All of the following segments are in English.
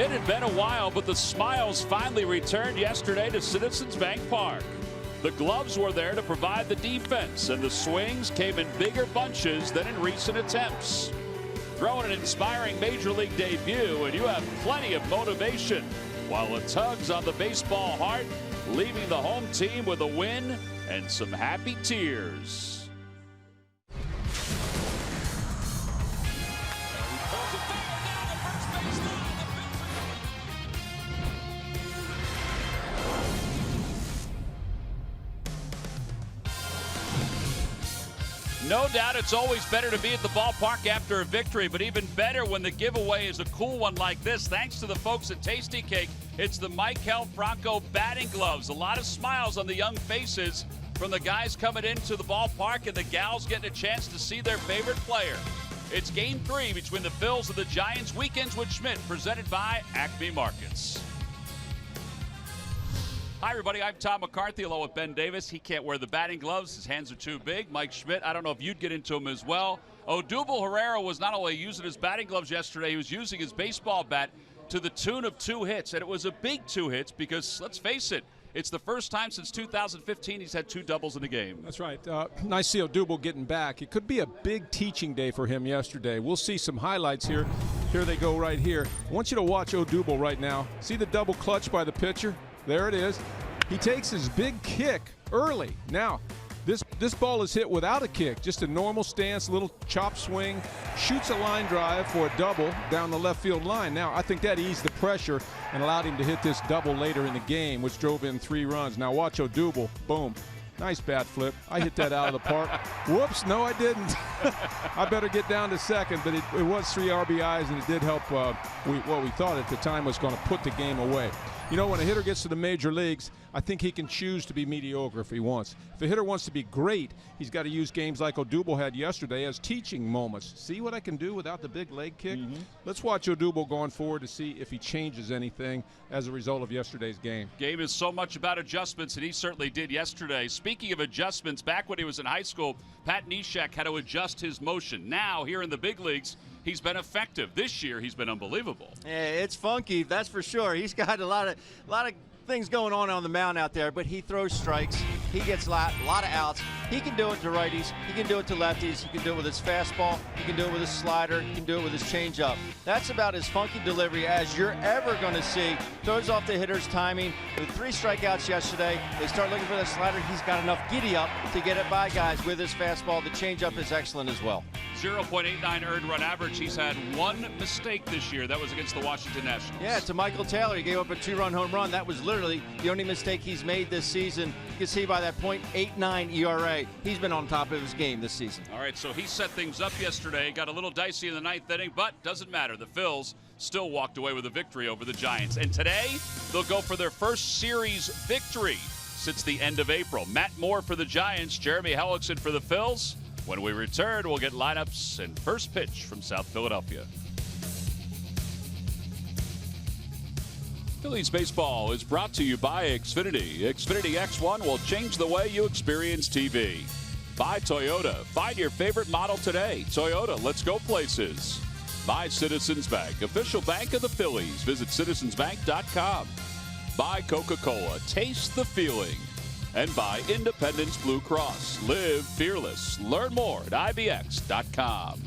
It had been a while, but the smiles finally returned yesterday to Citizens Bank Park. The gloves were there to provide the defense, and the swings came in bigger bunches than in recent attempts. Throw in an inspiring Major League debut, and you have plenty of motivation, while it tugs on the baseball heart, leaving the home team with a win and some happy tears. No doubt it's always better to be at the ballpark after a victory, but even better when the giveaway is a cool one like this. Thanks to the folks at Tasty Cake, it's the Alfranco batting gloves. A lot of smiles on the young faces from the guys coming into the ballpark and the gals getting a chance to see their favorite player. It's Game 3 between the Phils and the Giants. Weekends with Schmidt, presented by Acme Markets. Hi, everybody. I'm Tom McCarthy along with Ben Davis. He can't wear the batting gloves. His hands are too big. Mike Schmidt, I don't know if you'd get into him as well. Odubel Herrera was not only using his batting gloves yesterday, he was using his baseball bat to the tune of 2 hits. And it was a big 2 hits because, let's face it, it's the first time since 2015 he's had 2 doubles in a game. That's right. Nice to see Odubel getting back. It could be a big teaching day for him yesterday. We'll see some highlights here. Here they go right here. I want you to watch Odubel right now. See the double clutch by the pitcher? There it is. He takes his big kick early. Now, this ball is hit without a kick, just a normal stance, little chop swing, shoots a line drive for a double down the left field line. Now, I think that eased the pressure and allowed him to hit this double later in the game, which drove in 3 runs. Now, watch Odubel. Boom. Nice bat flip. I hit that out of the park. Whoops, no, I didn't. I better get down to second, but it was 3 RBIs, and it did help what we thought at the time was going to put the game away. You know, when a hitter gets to the major leagues, I think he can choose to be mediocre if he wants. If a hitter wants to be great, he's got to use games like Odubel had yesterday as teaching moments. See what I can do without the big leg kick? Let's watch Odubel going forward to see if he changes anything as a result of yesterday's game. Game is so much about adjustments, and he certainly did yesterday. Speaking of adjustments, back when he was in high school, Pat Neshek had to adjust his motion. Now, here in the big leagues, he's been effective. This year, he's been unbelievable. Yeah, it's funky, that's for sure. He's got a lot of things going on the mound out there, but he throws strikes. He gets a lot of outs. He can do it to righties. He can do it to lefties. He can do it with his fastball. He can do it with his slider. He can do it with his changeup. That's about as funky delivery as you're ever going to see. Throws off the hitter's timing. With 3 strikeouts yesterday, they start looking for the slider. He's got enough giddy up to get it by guys with his fastball. The changeup is excellent as well. 0.89 earned run average. He's had 1 mistake this year. That was against the Washington Nationals. Yeah, to Michael Taylor. He gave up a 2-run home run. That was literally the only mistake he's made this season. You can see by that .89 ERA, he's been on top of his game this season. All right, so he set things up yesterday. Got a little dicey in the 9th inning, but doesn't matter. The Phils still walked away with a victory over the Giants. And today, they'll go for their first series victory since the end of April. Matt Moore for the Giants, Jeremy Hellickson for the Phils. When we return, we'll get lineups and first pitch from South Philadelphia. Phillies baseball is brought to you by Xfinity. Xfinity X1 will change the way you experience TV. By Toyota. Find your favorite model today. Toyota, let's go places. By Citizens Bank, official bank of the Phillies. Visit citizensbank.com. By Coca-Cola. Taste the feeling. And by Independence Blue Cross. Live fearless. Learn more at IBX.com.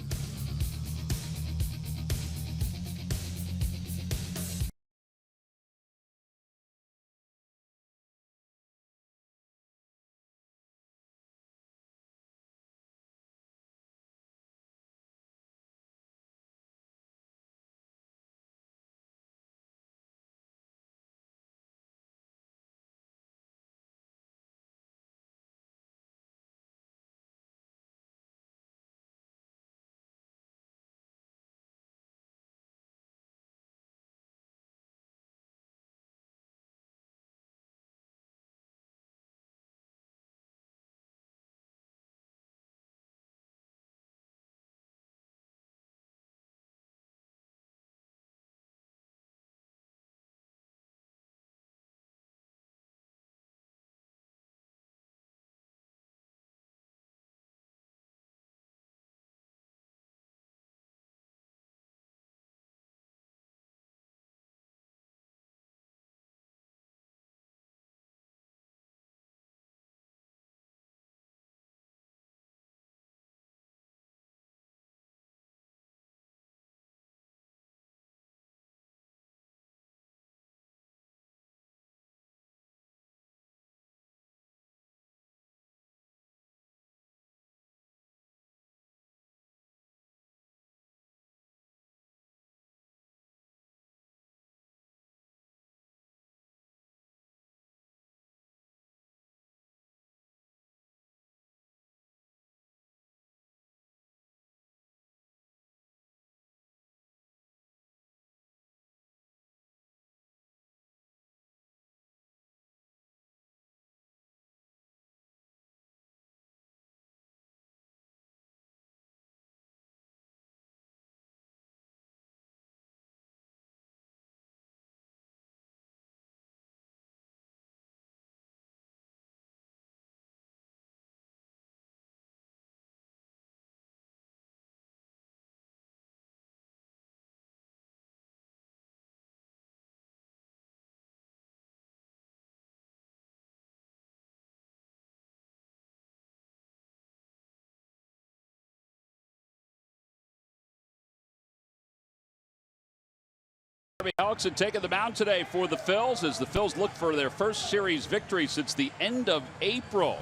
Hellickson taking the mound today for the Phils as the Phils look for their first series victory since the end of April.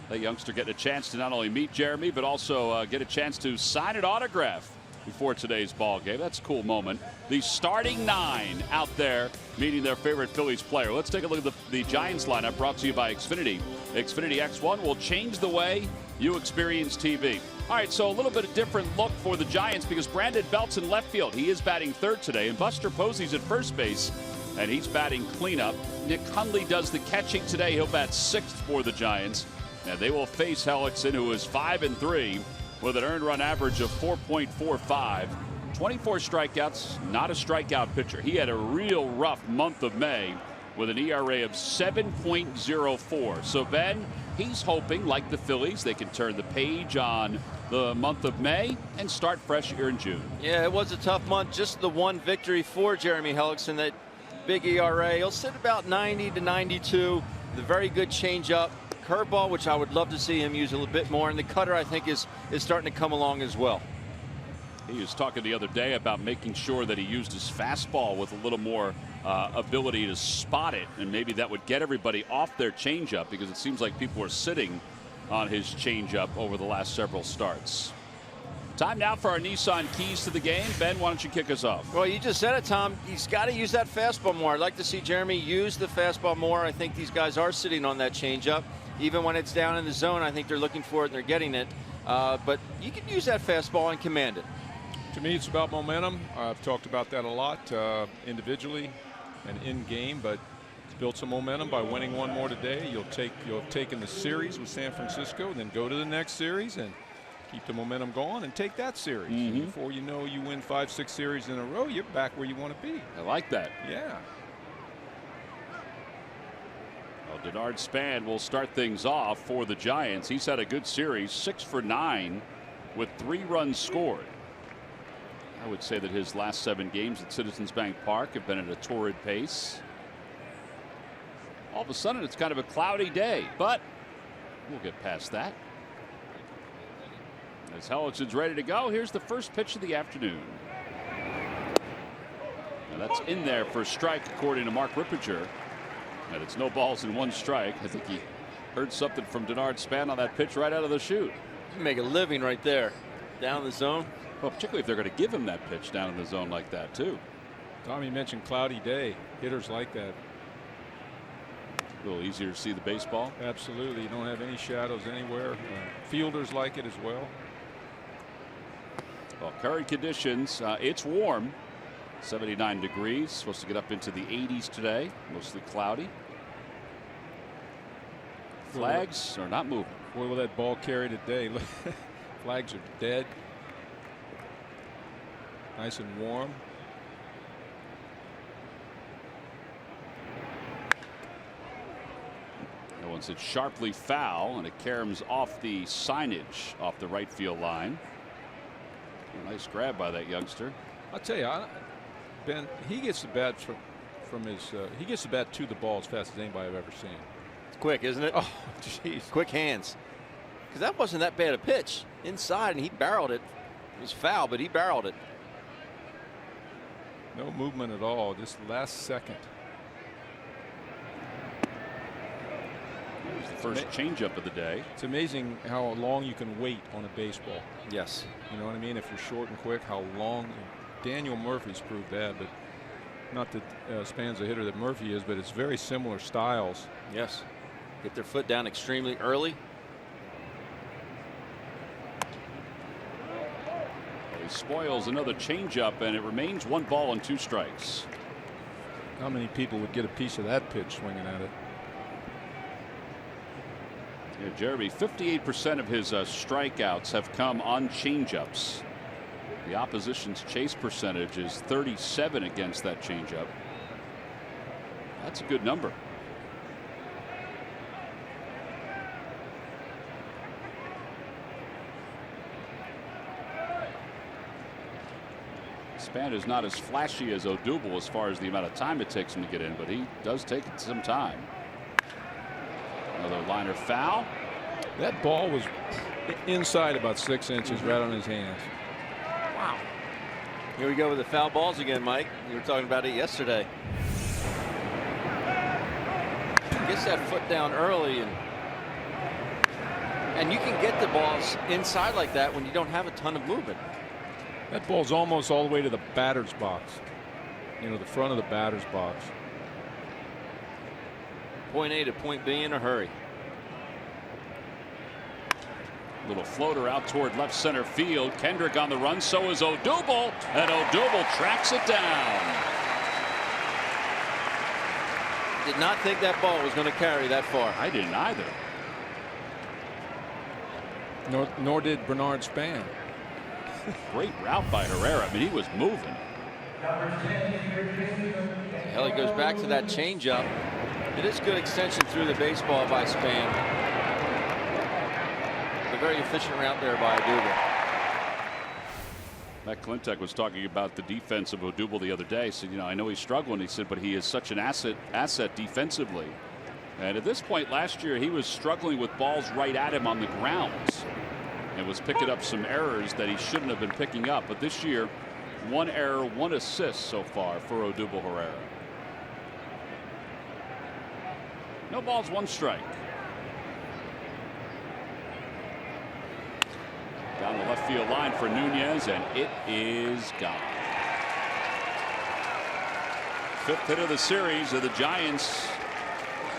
That youngster getting a chance to not only meet Jeremy but also get a chance to sign an autograph before today's ball game. That's a cool moment. The starting 9 out there meeting their favorite Phillies player. Let's take a look at the Giants lineup brought to you by Xfinity. Xfinity X1 will change the way you experience TV. All right, so a little bit of different look for the Giants because Brandon Belt's in left field. He is batting third today, and Buster Posey's at first base, and he's batting cleanup. Nick Hundley does the catching today. He'll bat sixth for the Giants, and they will face Hellickson, who is 5-3 with an earned run average of 4.45. 24 strikeouts, not a strikeout pitcher. He had a real rough month of May with an ERA of 7.04. So, Ben, he's hoping, like the Phillies, they can turn the page on the month of May and start fresh here in June. Yeah, it was a tough month. Just the one victory for Jeremy Hellickson. That big ERA. He'll sit about 90 to 92. The very good changeup. Curveball, which I would love to see him use a little bit more. And the cutter, I think, is starting to come along as well. He was talking the other day about making sure that he used his fastball with a little more ability to spot it, and maybe that would get everybody off their changeup because it seems like people are sitting on his changeup over the last several starts. Time now for our Nissan keys to the game. Ben, why don't you kick us off? Well, you just said it, Tom. He's got to use that fastball more. I'd like to see Jeremy use the fastball more. I think these guys are sitting on that changeup. Even when it's down in the zone, I think they're looking for it and they're getting it. But you can use that fastball and command it. To me, it's about momentum. I've talked about that a lot individually and in game, but it's built some momentum by winning one more today. You'll have taken the series with San Francisco, and then go to the next series and keep the momentum going and take that series. And before you know, you win 5-6 series in a row, you're back where you want to be. I like that. Yeah. Well, Denard Span will start things off for the Giants. He's had a good series, 6 for 9 with 3 runs scored. I would say that his last 7 games at Citizens Bank Park have been at a torrid pace. All of a sudden, it's kind of a cloudy day, but we'll get past that. As Hellickson's ready to go, here's the first pitch of the afternoon. Now that's in there for a strike, according to Mark Rippinger. And it's no balls and 1 strike. I think he heard something from Denard Span on that pitch right out of the chute. You can make a living right there, down the zone. Well, particularly if they're going to give him that pitch down in the zone like that, too. Tommy mentioned cloudy day. Hitters like that. A little easier to see the baseball. Absolutely. You don't have any shadows anywhere. Fielders like it as well. Well, current conditions, it's warm. 79 degrees. Supposed to get up into the 80s today. Mostly cloudy. Flags are not moving. Boy, will that ball carry today. Flags are dead. Nice and warm. That one's hit sharply foul, and it caroms off the signage off the right field line. A nice grab by that youngster. I'll tell you, Ben, he gets the bat from his. He gets the bat to the ball as fast as anybody I've ever seen. It's quick, isn't it? Oh, jeez. Quick hands. Because that wasn't that bad a pitch inside, and he barreled it. It was foul, but he barreled it. No movement at all. Just last second. It was the first changeup of the day. It's amazing how long you can wait on a baseball. Yes. You know what I mean? If you're short and quick, how long. Daniel Murphy's proved that, but not that Span's a hitter that Murphy is, but it's very similar styles. Yes. Get their foot down extremely early. He spoils another changeup, and it remains 1 ball and 2 strikes. How many people would get a piece of that pitch swinging at it? Yeah, Jeremy, 58% of his strikeouts have come on changeups. The opposition's chase percentage is 37 against that changeup. That's a good number. Span is not as flashy as Odubel as far as the amount of time it takes him to get in, but he does take some time. Another liner foul. That ball was inside about 6 inches, right on his hands. Wow. Here we go with the foul balls again, Mike. You were talking about it yesterday. Gets that foot down early, and you can get the balls inside like that when you don't have a ton of movement. That ball's almost all the way to the batter's box. You know, the front of the batter's box. Point A to point B in a hurry. Little floater out toward left center field. Kendrick on the run. So is Odubel. And Odubel tracks it down. Did not think that ball was going to carry that far. I didn't either. Nor did Bernard Span. Great route by Herrera. I mean, he was moving. Hell, he goes back to that changeup. It is good extension through the baseball by Span. A very efficient route there by Odubel. Matt Klintek was talking about the defense of Odubel the other day. Said, you know, I know he's struggling. He said, but he is such an asset defensively. And at this point last year, he was struggling with balls right at him on the grounds and was picking up some errors that he shouldn't have been picking up. But this year, 1 error, 1 assist so far for Odubel Herrera. No balls, 1 strike. Down the left field line for Nunez, and it is gone. 5th hit of the series of the Giants.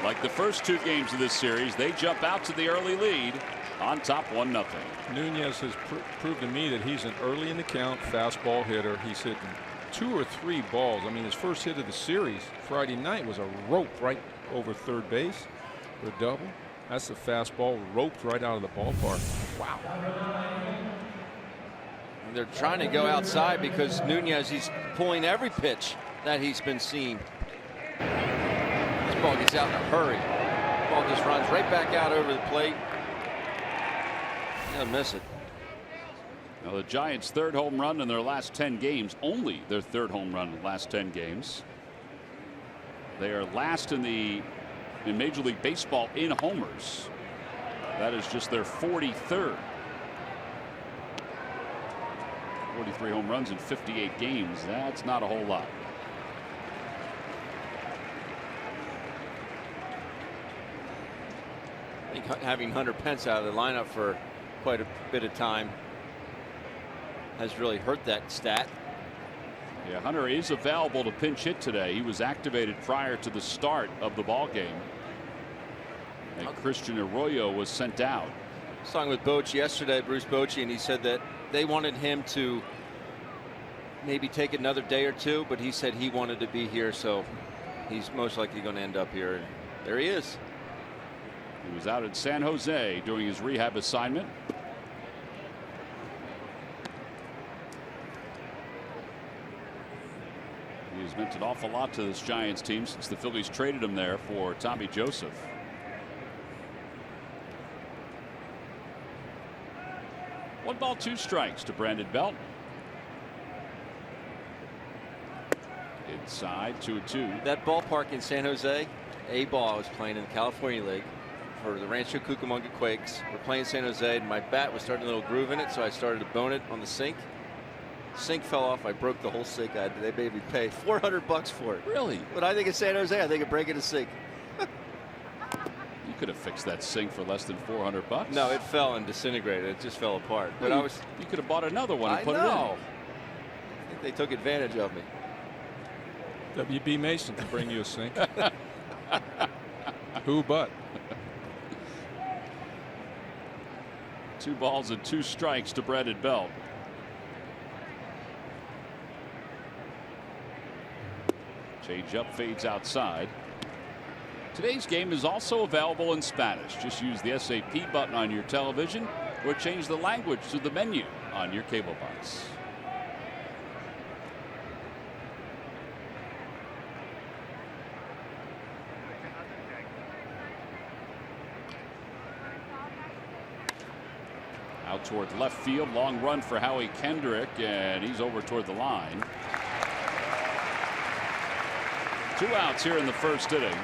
Like the first 2 games of this series, they jump out to the early lead on top 1-0. Nunez has proved to me that he's an early in the count fastball hitter. He's hitting 2 or 3 balls. I mean, his first hit of the series Friday night was a rope right over third base for a double. That's the fastball roped right out of the ballpark. Wow. They're trying to go outside because Nunez, he's pulling every pitch that he's been seeing. This ball gets out in a hurry. Ball just runs right back out over the plate. He'll miss it. Now the Giants' 3rd home run in their last 10 games. Only their 3rd home run in the last 10 games. They are last in Major League Baseball in homers. That is just their 43rd. 43 home runs in 58 games. That's not a whole lot. I think having Hunter Pence out of the lineup for quite a bit of time has really hurt that stat. Yeah, Hunter is available to pinch hit today. He was activated prior to the start of the ball game. And Christian Arroyo was sent out. I was talking with Bochy yesterday, Bruce Bochy, and he said that they wanted him to maybe take another day or 2, but he said he wanted to be here, so he's most likely going to end up here. And there he is. He was out in San Jose doing his rehab assignment. He's meant an awful lot to this Giants team since the Phillies traded him there for Tommy Joseph. One ball, 2 strikes to Brandon Belt. Inside, 2-2. That ballpark in San Jose, A-ball, I was playing in the California League for the Rancho Cucamonga Quakes. We're playing San Jose, and my bat was starting a little groove in it, so I started to bone it on the sink. Sink fell off. I broke the whole sink. They made me pay $400 for it. Really? But I think in San Jose, I think of breaking a sink. You could have fixed that sink for less than $400. No, it fell and disintegrated. It just fell apart. But you could have bought another one and put it in. I think they took advantage of me. W.B. Mason can bring you a sink. Who but? 2 balls and 2 strikes to Brandon Belt. Change up, fades outside. Today's game is also available in Spanish. Just use the SAP button on your television or change the language to the menu on your cable box. Out toward left field, long run for Howie Kendrick, and he's over toward the line. 2 outs here in the 1st inning.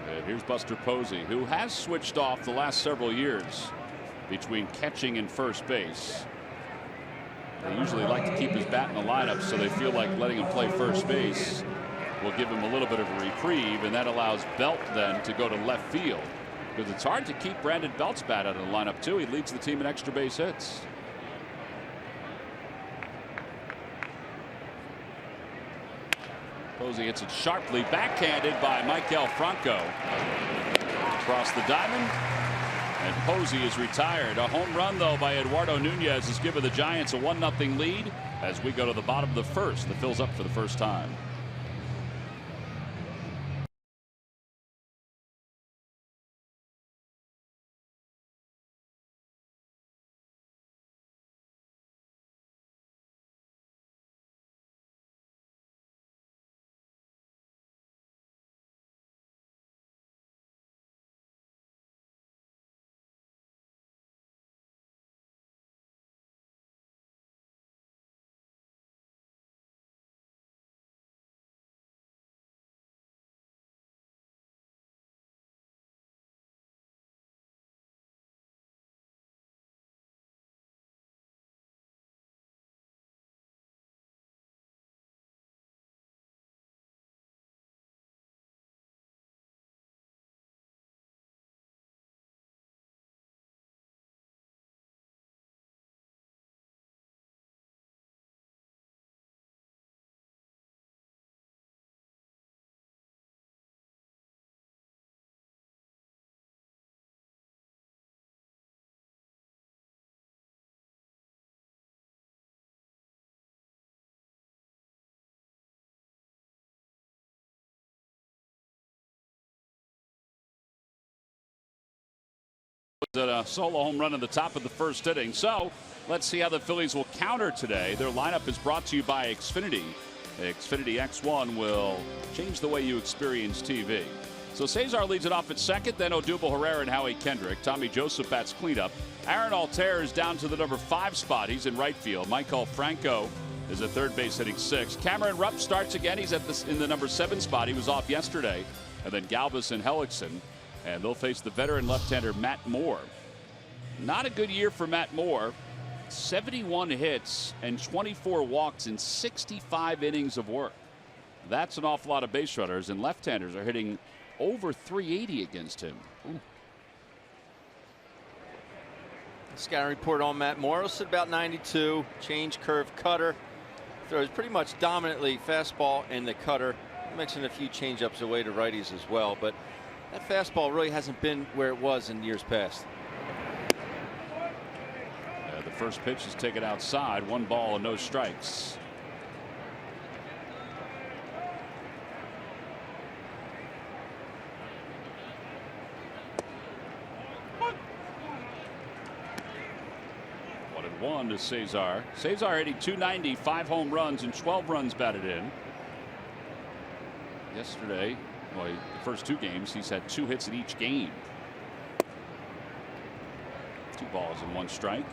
And here's Buster Posey, who has switched off the last several years. between catching and first base. They usually like to keep his bat in the lineup, so they feel like letting him play first base will give him a little bit of a reprieve, and that allows Belt then to go to left field, because it's hard to keep Brandon Belt's bat out of the lineup too. He leads the team in extra base hits. Posey hits it sharply, backhanded by Mike Alfranco across the diamond, and Posey is retired. A home run though by Eduardo Nunez has given the Giants a 1-0 lead as we go to the bottom of the first. The Phil's up for the first time. A solo home run in the top of the first inning. So let's see how the Phillies will counter today. Their lineup is brought to you by Xfinity. Xfinity X1 will change the way you experience TV. So Cesar leads it off at second, then Odubel Herrera and Howie Kendrick. Tommy Joseph bats cleanup. Aaron Altair is down to the number 5 spot. He's in right field. Mike Alfranco is at third base hitting 6. Cameron Rupp starts again. He's in the number 7 spot. He was off yesterday. And then Galvis and Hellickson. And they'll face the veteran left-hander Matt Moore. Not a good year for Matt Moore. 71 hits and 24 walks in 65 innings of work. That's an awful lot of base runners, and left-handers are hitting over 380 against him. Ooh. Scouting report on Matt Moore. Sit about 92. Change curve cutter. Throws pretty much dominantly fastball and the cutter. Mixing a few changeups away to righties as well, but that fastball really hasn't been where it was in years past. The first pitch is taken outside. 1 ball and no strikes. One and one to Cesar. Cesar hitting .290, 5 home runs and 12 runs batted in. Yesterday, well, the first 2 games, he's had 2 hits in each game. 2 balls and 1 strike.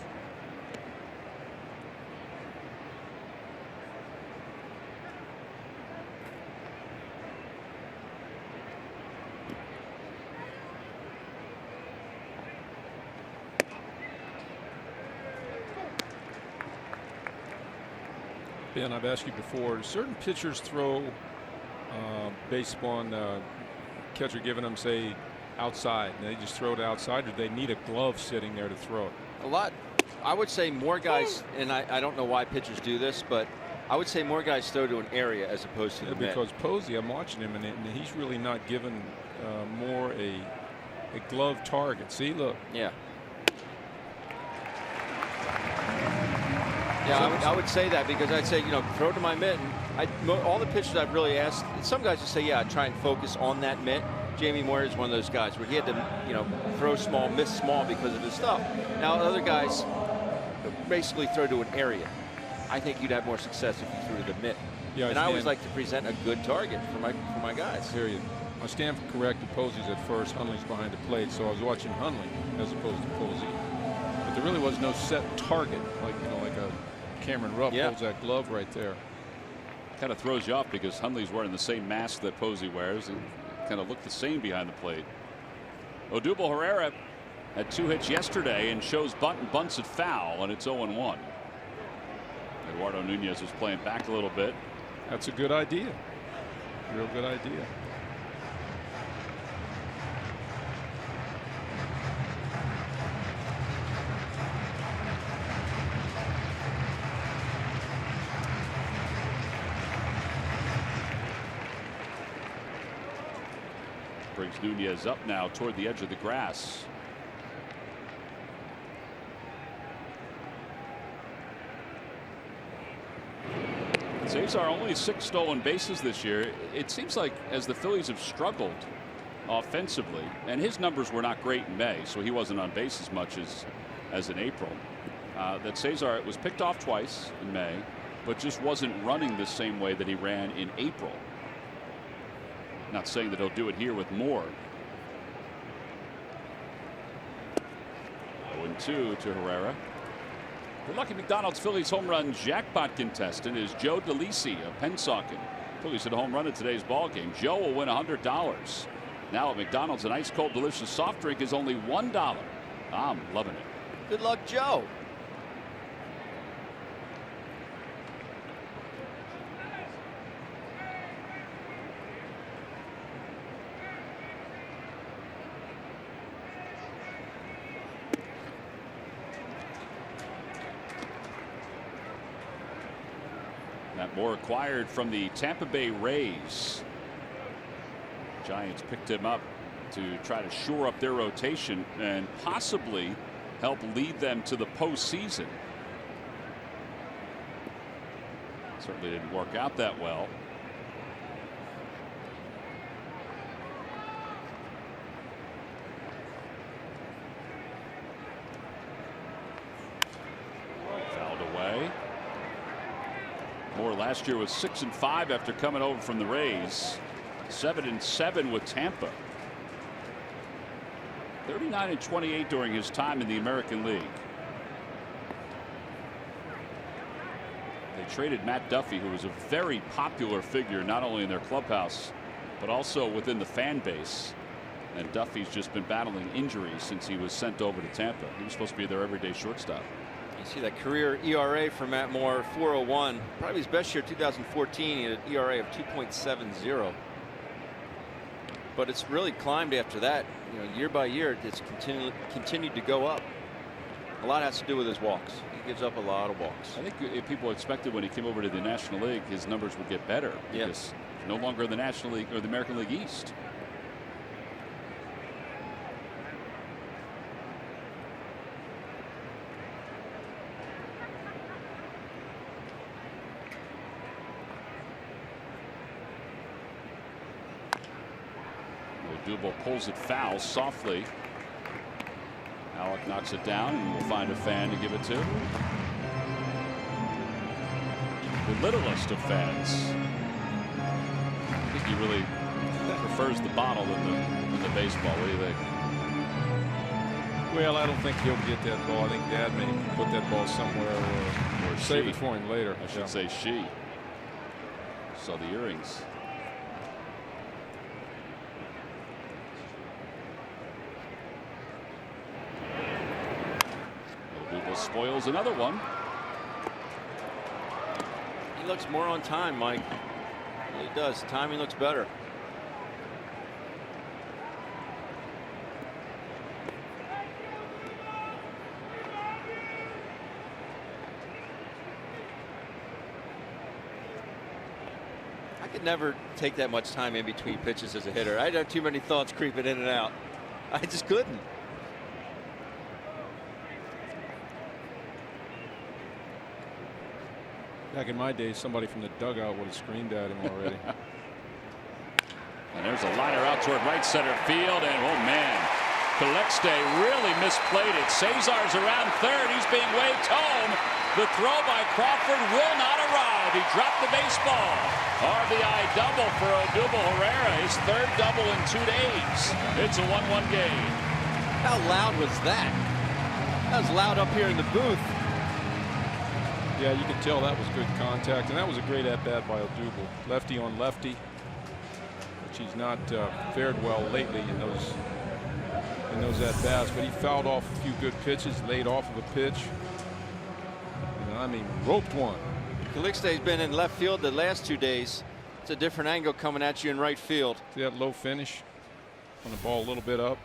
Ben, I've asked you before, certain pitchers throw based upon catcher giving them, say, outside, and they just throw it outside, or they need a glove sitting there to throw it? A lot. I would say more guys, and I don't know why pitchers do this, but I would say more guys throw to an area as opposed to the mitt. Because Posey, I'm watching him, and he's really not given more a glove target. See, look. Yeah. Yeah, I would say that, because I'd say, throw to my mitt. And all the pitchers I've really asked, some guys just say, yeah, try and focus on that mitt. Jamie Moyer is one of those guys where he had to, throw small, miss small because of his stuff. Now, other guys basically throw to an area. I think you'd have more success if you threw to the mitt. Yeah, and I always like to present a good target for my guys. Period. I stand corrected. Posey's at first. Hundley's behind the plate, so I was watching Hundley as opposed to Posey. But there really was no set target, like a Cameron Rupp holds that glove right there. Kind of throws you off because Hundley's wearing the same mask that Posey wears and kind of look the same behind the plate. Odubel Herrera Had 2 hits yesterday and shows bunt and bunts it foul, and it's 0-1. Eduardo Nunez is playing back a little bit. That's a good idea. Real good idea. Brings Nunez up now toward the edge of the grass. Cesar only 6 stolen bases this year. It seems like as the Phillies have struggled offensively, and his numbers were not great in May, so he wasn't on base as much as in April. That Cesar was picked off twice in May, but just wasn't running the same way that he ran in April. Not saying that he'll do it here with more. 0-2 to Herrera. The Lucky McDonald's Phillies home run jackpot contestant is Joe DeLisi of Pennsauken. Phillies hit a home run in today's ball game. Joe will win $100. Now at McDonald's, an ice cold delicious soft drink is only $1. I'm loving it. Good luck, Joe. Matt Moore acquired from the Tampa Bay Rays. Giants picked him up to try to shore up their rotation and possibly help lead them to the postseason. Certainly didn't work out that well. Fouled away. Moore last year was 6-5 after coming over from the Rays. 7-7 with Tampa. 39-28 during his time in the American League. They traded Matt Duffy, who was a very popular figure not only in their clubhouse but also within the fan base. And Duffy's just been battling injuries since he was sent over to Tampa. He was supposed to be their everyday shortstop. You see that career ERA for Matt Moore, 4.01. Probably his best year, 2014. He had an ERA of 2.70. But it's really climbed after that. You know, year by year, it's continued to go up. A lot has to do with his walks. He gives up a lot of walks. I think if people expected when he came over to the National League, his numbers would get better. Because no longer in the National League or the American League East. Odubel pulls it foul softly. Alec knocks it down, and we'll find a fan to give it to. The littlest of fans. I think he really prefers the bottle than the baseball. What do you think? Well, I don't think he'll get that ball. I think Dad may put that ball somewhere or save it for him later. I should say she. Saw the earrings. Spoils another one. He looks more on time, Mike. He does. Timing looks better. I could never take that much time in between pitches as a hitter. I'd have too many thoughts creeping in and out. I just couldn't. Back in my day, somebody from the dugout would have screamed at him already. And there's a liner out toward right center field, and oh man, Calexte really misplayed it. Cesar's around third. He's being waved home. The throw by Crawford will not arrive. He dropped the baseball. RBI double for Odubel Herrera, his third double in 2 days. It's a 1-1 game. How loud was that? That was loud up here in the booth. Yeah, you could tell that was good contact, and that was a great at-bat by Odubel. Lefty on lefty, which he's not fared well lately in those in those at-bats, but he fouled off a few good pitches, laid off of a pitch. I mean, roped one. Calixte's been in left field the last 2 days. It's a different angle coming at you in right field. See that low finish on the ball a little bit up.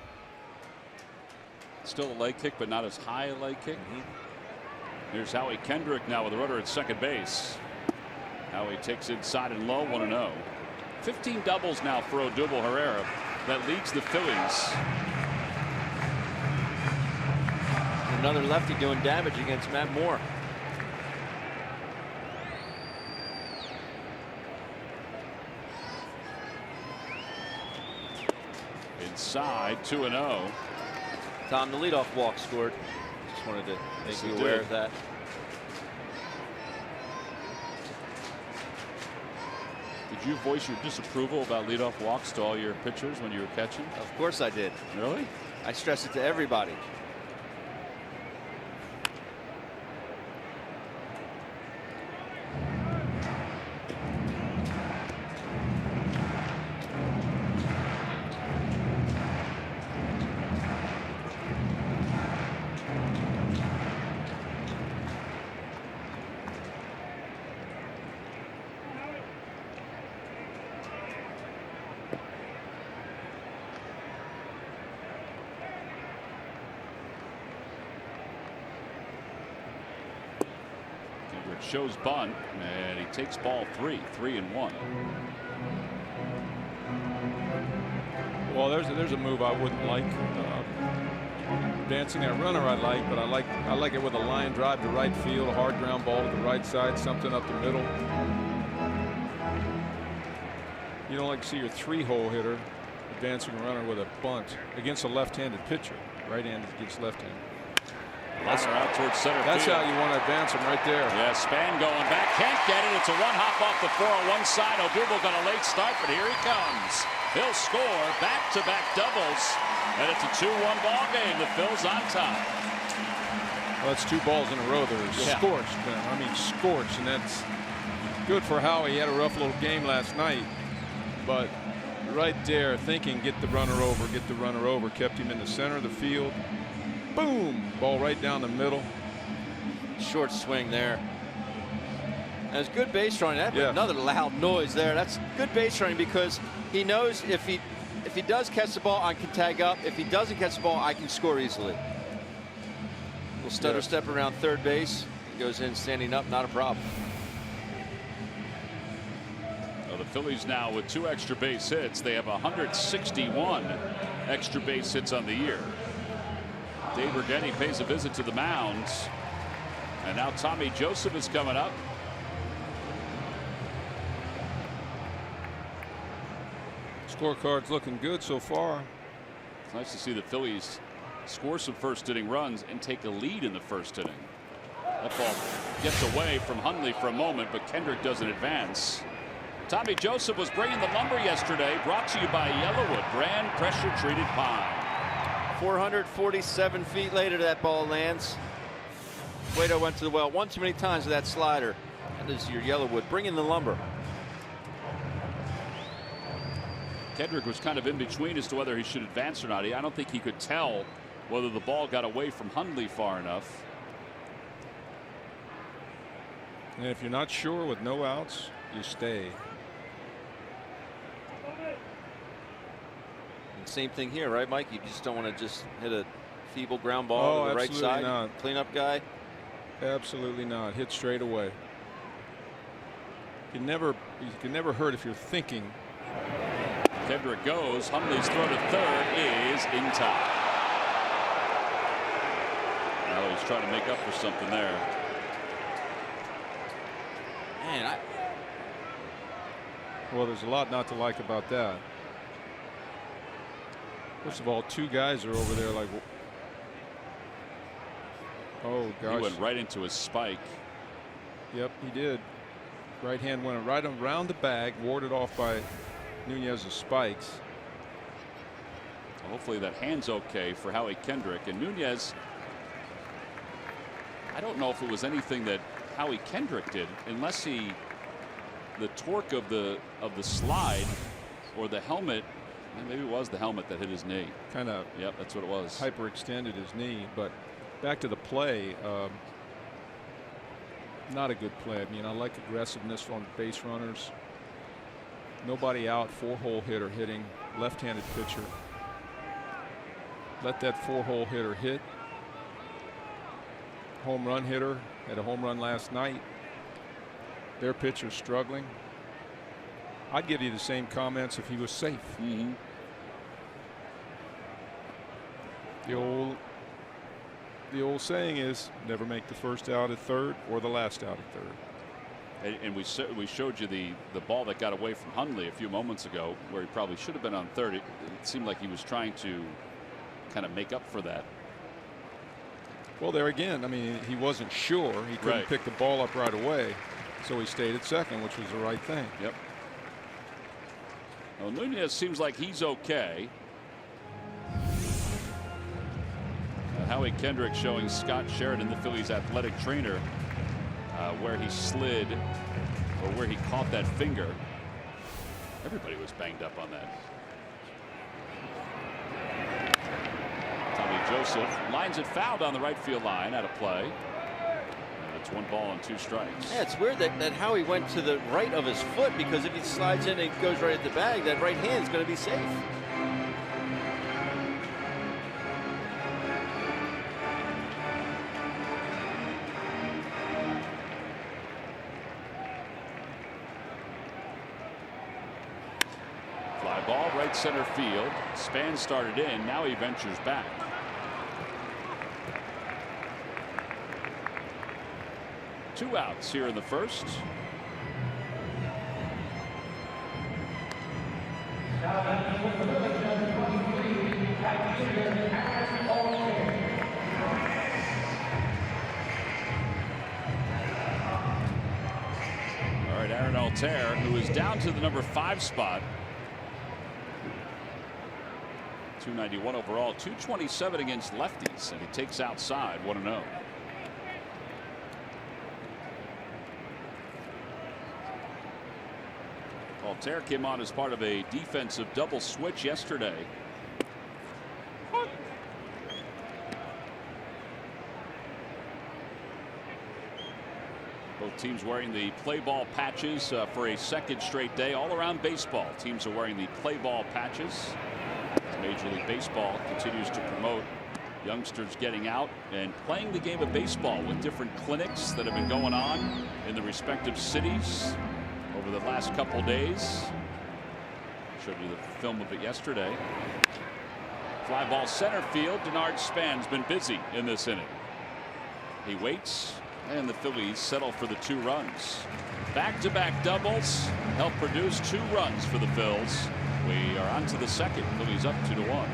Still a leg kick, but not as high a leg kick. Here's Howie Kendrick now with a runner at second base. Howie takes inside and low, 1-0. 15 doubles now for Odubel Herrera. That leads the Phillies. Another lefty doing damage against Matt Moore. Inside, 2-0. Tom, the leadoff walk scored. Just wanted to make you aware of that. Did you voice your disapproval about leadoff walks to all your pitchers when you were catching? Of course I did. Really? I stress it to everybody. Shows bunt, and he takes ball 3-1. Well, there's a move I wouldn't like. Advancing that runner I like, but I like it with a line drive to right field, a hard ground ball to the right side, something up the middle. You don't like to see your 3-hole hitter advancing a runner with a bunt against a left-handed pitcher. Right-handed against left-handed. Liner out towards center That's field. how you want to advance him right there. Yeah, Span going back. Can't get it. It's a one-hop off the 401 side. Odubel got a late start, but here he comes. He'll score back-to-back doubles, and it's a 2-1 ball game. The Phils on top. Well, that's 2 balls in a row. They're scorched, man. I mean, scorched, and that's good for Howie. He had a rough little game last night, but right there, thinking, get the runner over, kept him in the center of the field. Boom! Ball right down the middle. Short swing there. That's good base running. Another loud noise there. That's good base running because he knows if he does catch the ball, I can tag up. If he doesn't catch the ball, I can score easily. Little stutter step around third base. He goes in standing up, not a problem. Well, the Phillies now with 2 extra base hits. They have 161 extra base hits on the year. Dave Urgeni pays a visit to the mound. And now Tommy Joseph is coming up. Scorecard's looking good so far. It's nice to see the Phillies score some first-inning runs and take a lead in the first inning. That ball gets away from Hundley for a moment, but Kendrick doesn't advance. Tommy Joseph was bringing the lumber yesterday. Brought to you by Yellowwood, brand pressure-treated pine. 447 feet later, that ball lands. Cueto went to the well one too many times with that slider. That is your Yellowwood. Bring in the lumber. Kendrick was kind of in between as to whether he should advance or not. I don't think he could tell whether the ball got away from Hundley far enough. And if you're not sure with no outs, you stay. Same thing here, right, Mike? You just don't want to just hit a feeble ground ball to the right side. Not. Cleanup guy. Absolutely not. Hit straight away. You can never hurt if you're thinking. Kendrick goes. Hundley's throw to third is in time. Now he's trying to make up for something there. Man, well, there's a lot not to like about that. First of all, 2 guys are over there like, oh gosh. He went right into his spike. Yep, he did. Right hand went right around the bag, warded off by Nunez's spikes. Well, hopefully that hand's okay for Howie Kendrick. And Nunez, I don't know if it was anything that Howie Kendrick did, unless the torque of the slide or the helmet And maybe it was the helmet that hit his knee. Kind of. Yep, that's what it was. Hyperextended his knee. But back to the play. Not a good play. I mean, I like aggressiveness on base runners. Nobody out. 4-hole hitter hitting. Left-handed pitcher. Let that 4-hole hitter hit. Home run hitter had a home run last night. Their pitcher's struggling. I'd give you the same comments if he was safe. Mm-hmm. The old saying is never make the first out at third or the last out at third. And we showed you the ball that got away from Hundley a few moments ago, where he probably should have been on third. It seemed like he was trying to kind of make up for that. Well, there again, I mean, he wasn't sure. He couldn't pick the ball up right away, so he stayed at second, which was the right thing. Yep. Well, Nunez seems like he's okay. Howie Kendrick showing Scott Sheridan, the Phillies athletic trainer, where he slid or where he caught that finger. Everybody was banged up on that. Tommy Joseph lines it foul down the right field line out of play. And it's 1 ball and 2 strikes. Yeah, it's weird that Howie went to the right of his foot, because if he slides in and goes right at the bag, that right hand is going to be safe. Fly ball right center field. Span started in. Now he ventures back. Two outs here in the first. All right, Aaron Altair, who is down to the number 5 spot. 291 overall, 227 against lefties, and he takes outside 1-0. Altair came on as part of a defensive double switch yesterday. Both teams wearing the play ball patches for a second straight day. All around baseball, teams are wearing the play ball patches. Major League Baseball continues to promote youngsters getting out and playing the game of baseball with different clinics that have been going on in the respective cities over the last couple days. Showed you the film of it yesterday. Fly ball center field. Denard Span's been busy in this inning. He waits, and the Phillies settle for the 2 runs. Back-to-back doubles help produce 2 runs for the Phils. We are on to the second. Phillies up 2-1.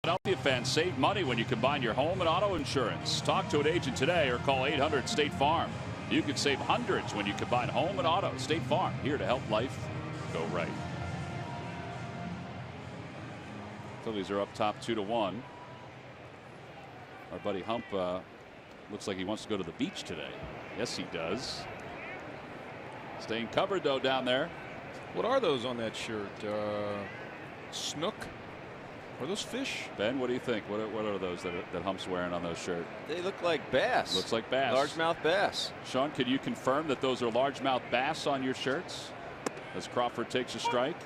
Philadelphia fans, save money when you combine your home and auto insurance. Talk to an agent today or call 800-STATE-FARM. You can save hundreds when you combine home and auto. State Farm, here to help life go right. Phillies are up top 2-1. Our buddy Hump looks like he wants to go to the beach today. Yes, he does. Staying covered, though, down there. What are those on that shirt? Snook? Are those fish? Ben, what do you think? What are those that Hump's wearing on those shirts? They look like bass. Looks like bass. Largemouth bass. Sean, could you confirm that those are largemouth bass on your shirts? As Crawford takes a strike.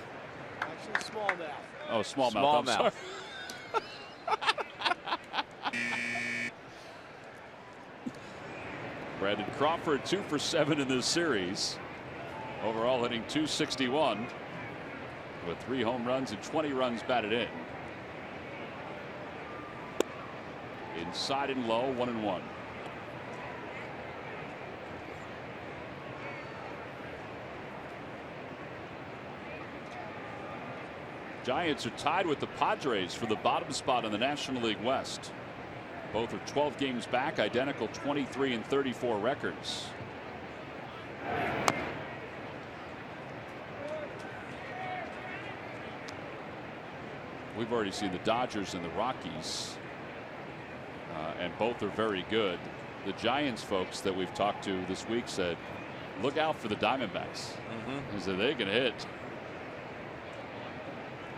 Actually, smallmouth. Oh, smallmouth. Smallmouth. Brandon Crawford 2 for 7 in this series. Overall hitting .261 with 3 home runs and 20 runs batted in. Inside and low, 1-1. Giants are tied with the Padres for the bottom spot in the National League West. Both are 12 games back, identical 23 and 34 records. We've already seen the Dodgers and the Rockies, and both are very good. The Giants folks that we've talked to this week said, look out for the Diamondbacks. They said they can hit.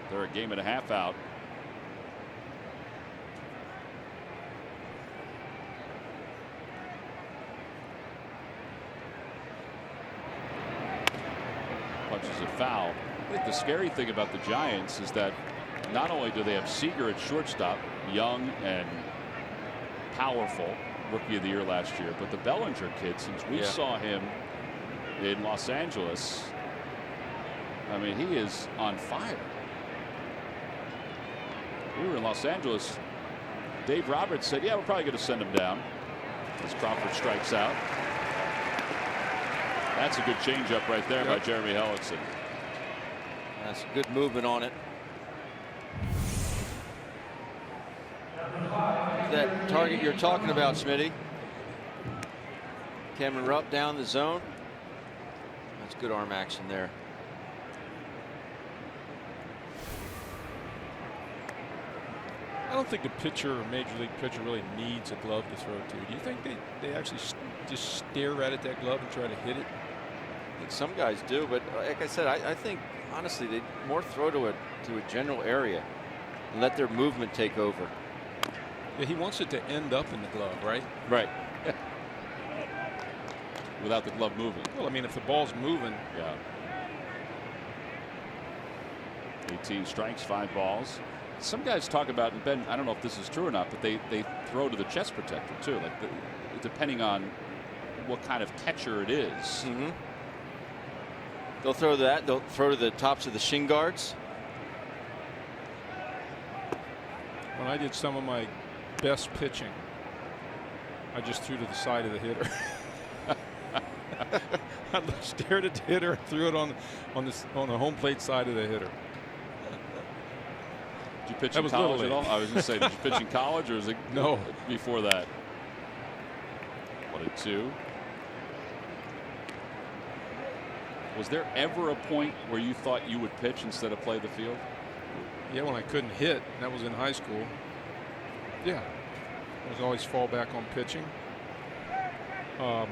They're a game and a half out. Punches a foul. I think the scary thing about the Giants is that not only do they have Seager at shortstop, young and powerful, rookie of the year last year, but the Bellinger kid, since we saw him in Los Angeles, I mean, he is on fire. We were in Los Angeles. Dave Roberts said, yeah, we're probably going to send him down as Crawford strikes out. That's a good changeup right there by Jeremy Hellickson. That's good movement on it. That target you're talking about, Smitty. Cameron Rupp down the zone. That's good arm action there. I don't think the pitcher or major league pitcher really needs a glove to throw to. Do you think they actually just stare at it, that glove, and try to hit it? I think some guys do, but like I said, I think honestly they more throw to a general area and let their movement take over. Yeah, he wants it to end up in the glove, right? Right. Without the glove moving. Well, I mean, if the ball's moving. Yeah. 18 strikes, 5 balls. Some guys talk about, and Ben, I don't know if this is true or not, but they throw to the chest protector too, like depending on what kind of catcher it is. They'll throw that. They'll throw to the tops of the shin guards. When I did some of my best pitching, I just threw to the side of the hitter. I stared at the hitter and threw it on the home plate side of the hitter. Did you pitch in college at all? I was going to say, did you pitch in college, or was it no before that? 1-2. Was there ever a point where you thought you would pitch instead of play the field? Yeah, when I couldn't hit. That was in high school. Yeah, I was always fall back on pitching. You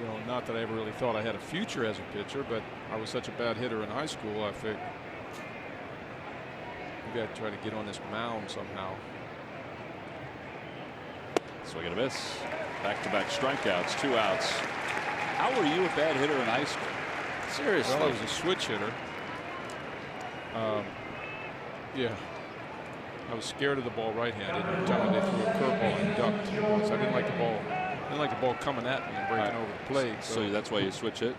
know, not that I ever really thought I had a future as a pitcher, but I was such a bad hitter in high school, I figured maybe I'd try to get on this mound somehow. Swing and a miss. Back-to-back strikeouts, 2 outs. How were you a bad hitter in high school? Seriously? Well, I was a switch hitter. Yeah. I was scared of the ball right-handed. Every time they threw a curveball and ducked. So I didn't like the ball. I didn't like the ball coming at me and breaking over the plate. So that's why you switch hit?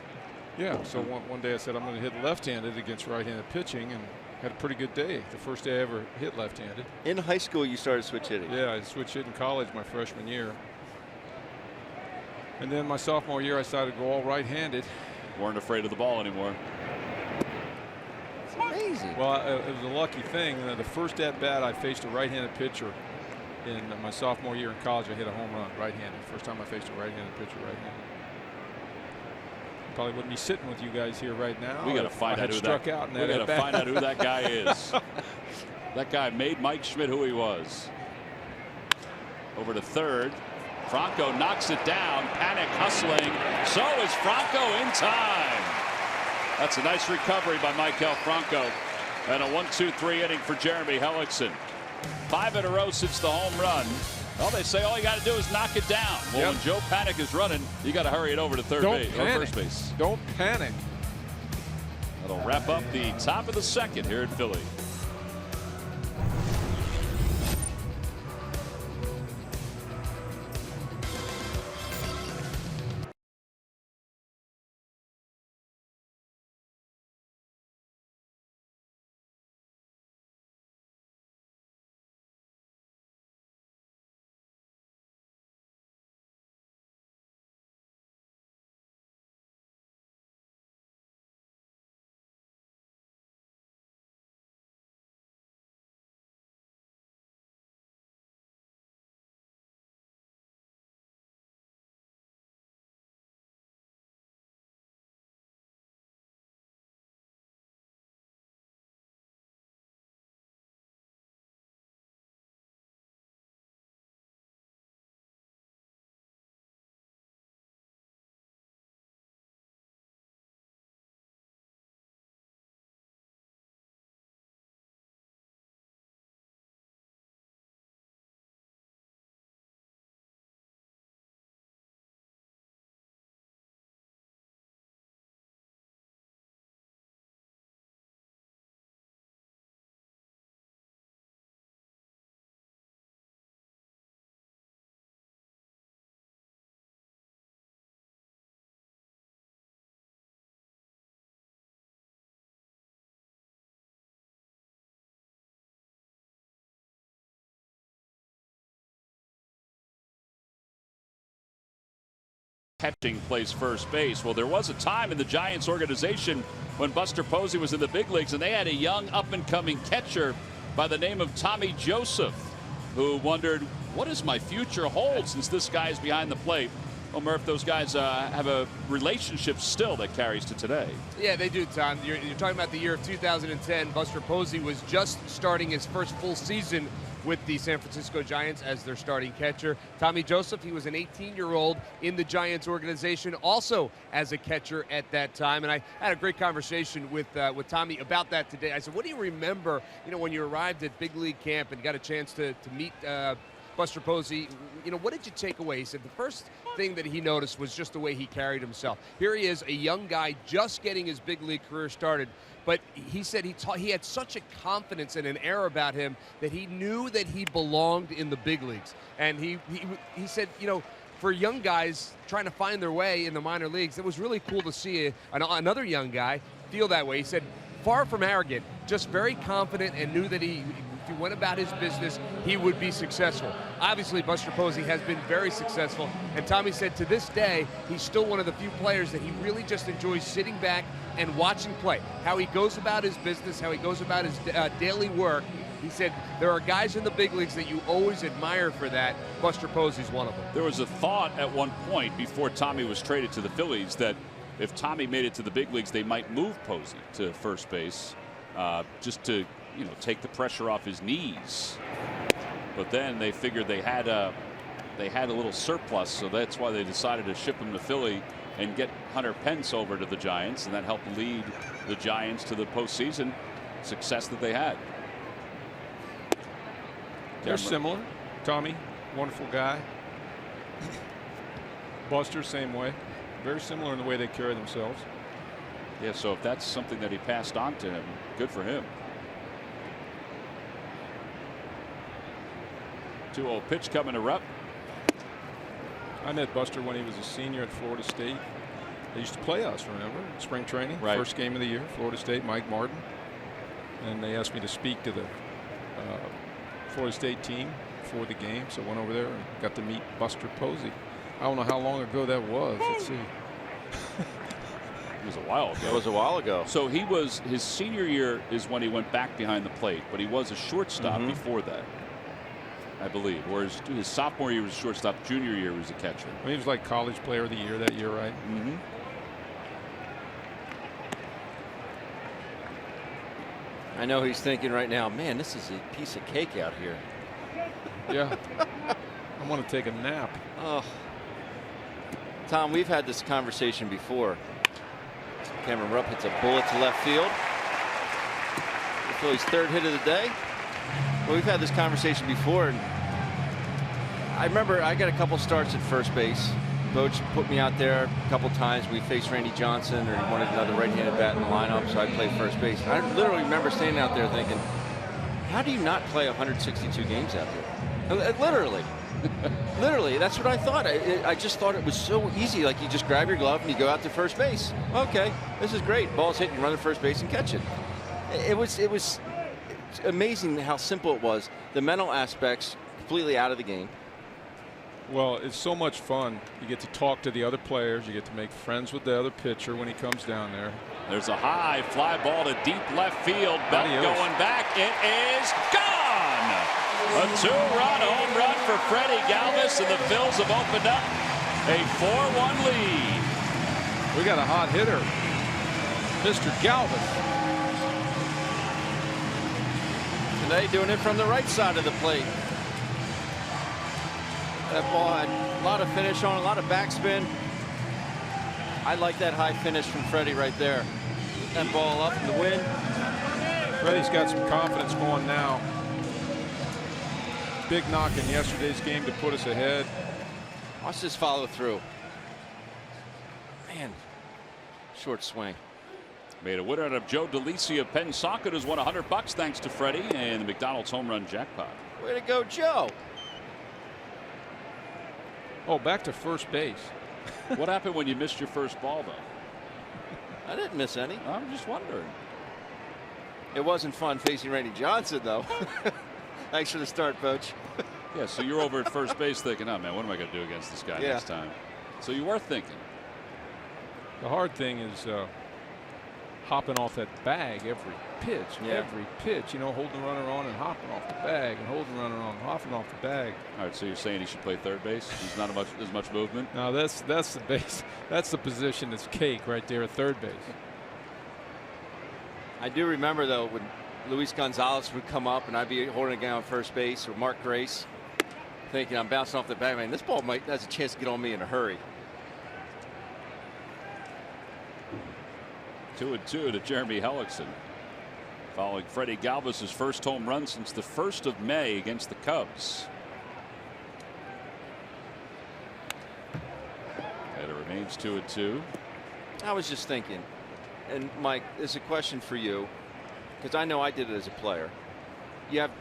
Yeah. So one day I said I'm going to hit left-handed against right-handed pitching, and had a pretty good day. The first day I ever hit left-handed. In high school, you started switch hitting? Yeah, I switched hit in college my freshman year. And then my sophomore year, I decided to go all right-handed. Weren't afraid of the ball anymore. It's amazing. crazy. Well, it was a lucky thing. The first at-bat, I faced a right-handed pitcher in my sophomore year in college. I hit a home run right-handed. First time I faced a right-handed pitcher right-handed. Probably wouldn't be sitting with you guys here right now. We got to find out who that. We got to find out who that guy is. That guy made Mike Schmidt who he was. Over to third. Franco knocks it down. Panic hustling. So is Franco in time. That's a nice recovery by Maikel Franco. And a 1-2-3 inning for Jeremy Hellickson. 5 in a row since the home run. Well, they say all you got to do is knock it down. Well, when Joe Panic is running, you got to hurry it over to third base or first base. Don't panic. That'll wrap up the top of the second here in Philly. Catching plays first base. Well, there was a time in the Giants organization when Buster Posey was in the big leagues, and they had a young up-and-coming catcher by the name of Tommy Joseph, who wondered, what does my future hold since this guy's behind the plate? Well, Murph, those guys have a relationship still that carries to today. Yeah, they do, Tom. You're talking about the year of 2010. Buster Posey was just starting his first full season with the San Francisco Giants as their starting catcher. Tommy Joseph, he was an 18-year-old in the Giants organization, also as a catcher at that time. And I had a great conversation with Tommy about that today. I said, what do you remember, when you arrived at big league camp and got a chance to meet Buster Posey? What did you take away? He said the first thing that he noticed was just the way he carried himself. Here he is, a young guy just getting his big league career started. But he said he had such a confidence and an air about him that he knew that he belonged in the big leagues. And he said, for young guys trying to find their way in the minor leagues, it was really cool to see another young guy feel that way. He said, far from arrogant, just very confident and knew that if he went about his business, he would be successful. Obviously, Buster Posey has been very successful. And Tommy said to this day, he's still one of the few players that he really just enjoys sitting back and watching play. How he goes about his business, how he goes about his daily work. He said there are guys in the big leagues that you always admire for that. Buster Posey's one of them. There was a thought at one point before Tommy was traded to the Phillies that if Tommy made it to the big leagues, they might move Posey to first base just to take the pressure off his knees. But then they figured they had a little surplus, so that's why they decided to ship him to Philly and get Hunter Pence over to the Giants, and that helped lead the Giants to the postseason success that they had. They're similar. Tommy, wonderful guy. Buster, same way. Very similar in the way they carry themselves. Yeah, so if that's something that he passed on to him, good for him. 2-0 pitch coming to Rupp. I met Buster when he was a senior at Florida State. They used to play us, remember? Spring training, right. First game of the year, Florida State, Mike Martin. And they asked me to speak to the Florida State team before the game, so I went over there and got to meet Buster Posey. I don't know how long ago that was. Let's see. was a while ago. That was a while ago. So his senior year is when he went back behind the plate, but he was a shortstop before that, I believe. Or his sophomore year was a shortstop, junior year was a catcher. He was like college player of the year that year, right? Mm-hmm. I know he's thinking right now, man, this is a piece of cake out here. Yeah. I want to take a nap. Oh. Tom, we've had this conversation before. Cameron Rupp hits a bullet to left field. The Phillies' third hit of the day. Well, we've had this conversation before, and I remember I got a couple starts at first base. Coach put me out there a couple times. We faced Randy Johnson, or he wanted another right-handed bat in the lineup, so I played first base. And I literally remember standing out there thinking, how do you not play 162 games out there? Literally. Literally, that's what I thought. I just thought it was so easy. Like, you just grab your glove and you go out to first base. Okay, this is great. Ball's hit, you run to first base and catch it. It was amazing how simple it was. The mental aspects completely out of the game. Well, it's so much fun. You get to talk to the other players. You get to make friends with the other pitcher when he comes down there. There's a high fly ball to deep left field. Belt going back. It is gone. A 2-run home run for Freddie Galvis, and the Phils have opened up a 4-1 lead. We got a hot hitter, Mr. Galvis. Today doing it from the right side of the plate. That ball had a lot of finish on, a lot of backspin. I like that high finish from Freddie right there. That ball up in the wind. Freddie's got some confidence going now. Big knock in yesterday's game to put us ahead. Watch this follow through. Man, short swing. Made a winner out of Joe DeLisi of Pensacola, who's won $100 thanks to Freddie and the McDonald's home run jackpot. Way to go, Joe. Oh, back to first base. What happened when you missed your first ball, though? I didn't miss any. I'm just wondering. It wasn't fun facing Randy Johnson, though. Thanks for the start, Coach. Yeah, so you're over at first base thinking, oh, man, what am I going to do against this guy next time? So you were thinking. The hard thing is hopping off that bag every pitch. Every pitch, you know, holding the runner on and hopping off the bag and holding the runner on and hopping off the bag. All right, so you're saying he should play third base? There's not as much movement? No, that's the base. That's the position that's cake right there at third base. I do remember, though, when Luis Gonzalez would come up and I'd be holding a guy on first base, or Mark Grace, thinking I'm bouncing off the bag. Man, this ball has a chance to get on me in a hurry. 2-2 to Jeremy Hellickson, following Freddie Galvis' first home run since the 1st of May against the Cubs. And it remains 2-2. I was just thinking, and Mike, there's a question for you, because I know I did it as a player. You have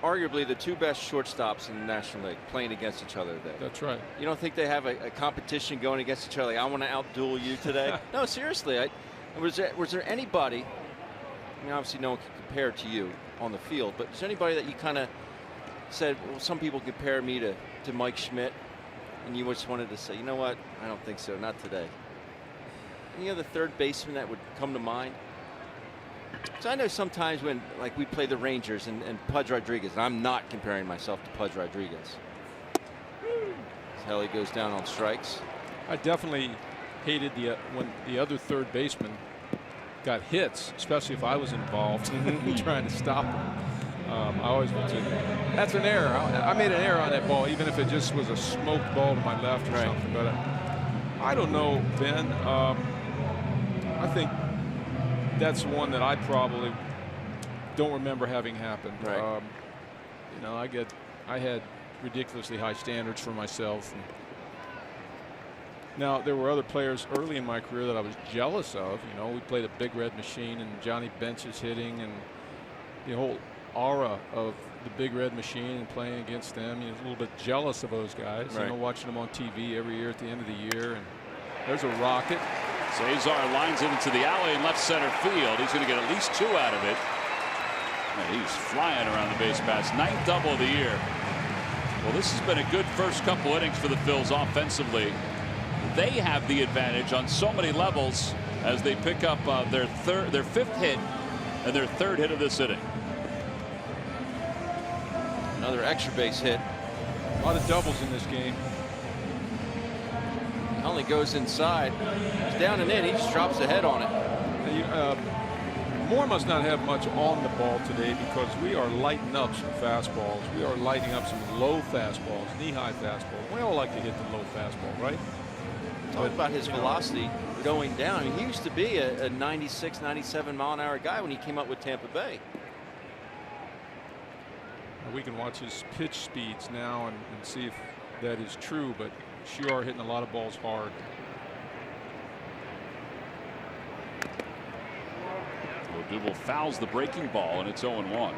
arguably the two best shortstops in the National League playing against each other today. That's right. You don't think they have a competition going against each other? Like, I want to outduel you today. No, seriously. Was there anybody, I mean, obviously no one can compare to you on the field, but is there anybody that you kind of said, well, some people compare me to Mike Schmidt, and you just wanted to say, you know what, I don't think so, not today? Any other third baseman that would come to mind? So I know sometimes when, like, we play the Rangers and Pudge Rodriguez, and I'm not comparing myself to Pudge Rodriguez. Helly goes down on strikes. I definitely hated when the other third baseman got hits, especially if I was involved in trying to stop him. I always went to, that's an error. I made an error on that ball, even if it just was a smoked ball to my left or something. But I don't know, Ben. I think that's one that I probably don't remember having happened. Right. You know, I had ridiculously high standards for myself. Now, there were other players early in my career that I was jealous of. You know, we played a Big Red Machine and Johnny Bench's hitting and the whole aura of the Big Red Machine and playing against them. You know, a little bit jealous of those guys. Right. You know, watching them on TV every year at the end of the year. And there's a rocket. Cesar lines it into the alley in left center field. He's going to get at least 2 out of it. And he's flying around the base paths. 9th double of the year. Well, this has been a good first couple innings for the Phils offensively. They have the advantage on so many levels as they pick up their 5th hit and their 3rd hit of this inning. Another extra base hit. A lot of doubles in this game. Only goes inside. He's down and in. He just drops the head on it. Moore must not have much on the ball today because we are lighting up some fastballs. We are lighting up some low fastballs, knee-high fastballs. We all like to hit the low fastball, right? Talk about his velocity going down. I mean, he used to be a 96, 97 mile an hour guy when he came up with Tampa Bay. We can watch his pitch speeds now and see if that is true, but sure hitting a lot of balls hard. Odubel fouls the breaking ball, and it's 0-1.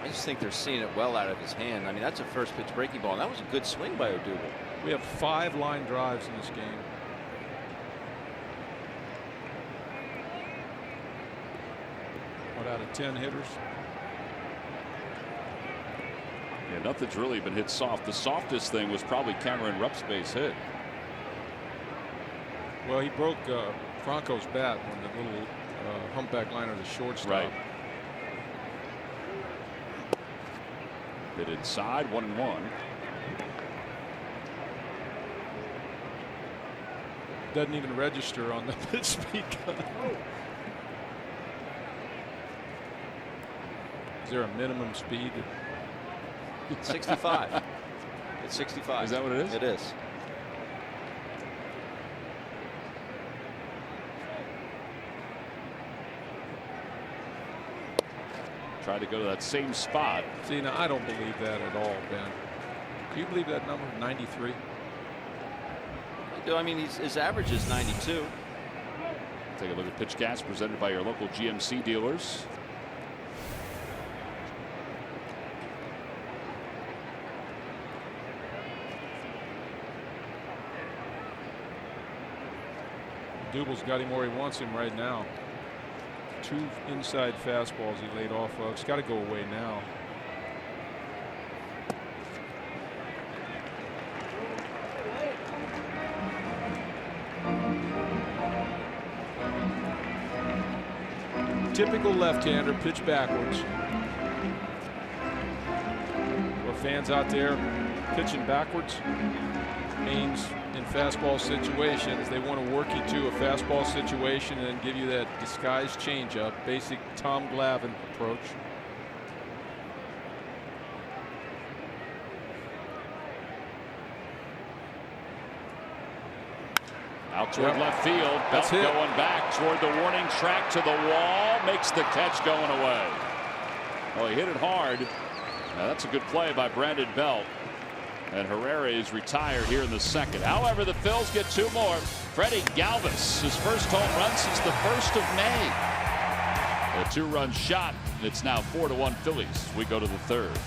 I just think they're seeing it well out of his hand. I mean, that's a first pitch breaking ball. And that was a good swing by Odubel. We have 5 line drives in this game. What out of 10 hitters? Yeah, nothing's really been hit soft. The softest thing was probably Cameron Rupp's base hit. Well, he broke Franco's bat when the little humpback liner to shortstop. Right. Hit inside, 1-1. Doesn't even register on the pitch speed gun. Is there a minimum speed? 65. It's 65. Is that what it is? It is. Try to go to that same spot. See, now I don't believe that at all, Ben. Do you believe that number, 93? I do. I mean, his average is 92. Take a look at PitchCast presented by your local GMC dealers. Dubel's got him where he wants him right now. 2 inside fastballs he laid off of. It's got to go away now. Typical left-hander, pitch backwards. For fans out there pitching backwards means in fastball situations they want to work you to a fastball situation and then give you that disguised changeup, basic Tom Glavine approach. Out toward left field. Belt going back toward the warning track to the wall. Makes the catch going away. Well, he hit it hard. Now, that's a good play by Brandon Belt. And Herrera is retired here in the 2nd. However, the Phils get 2 more. Freddie Galvis, his first home run since the 1st of May. A 2-run shot, and it's now 4-1 Phillies. We go to the 3rd.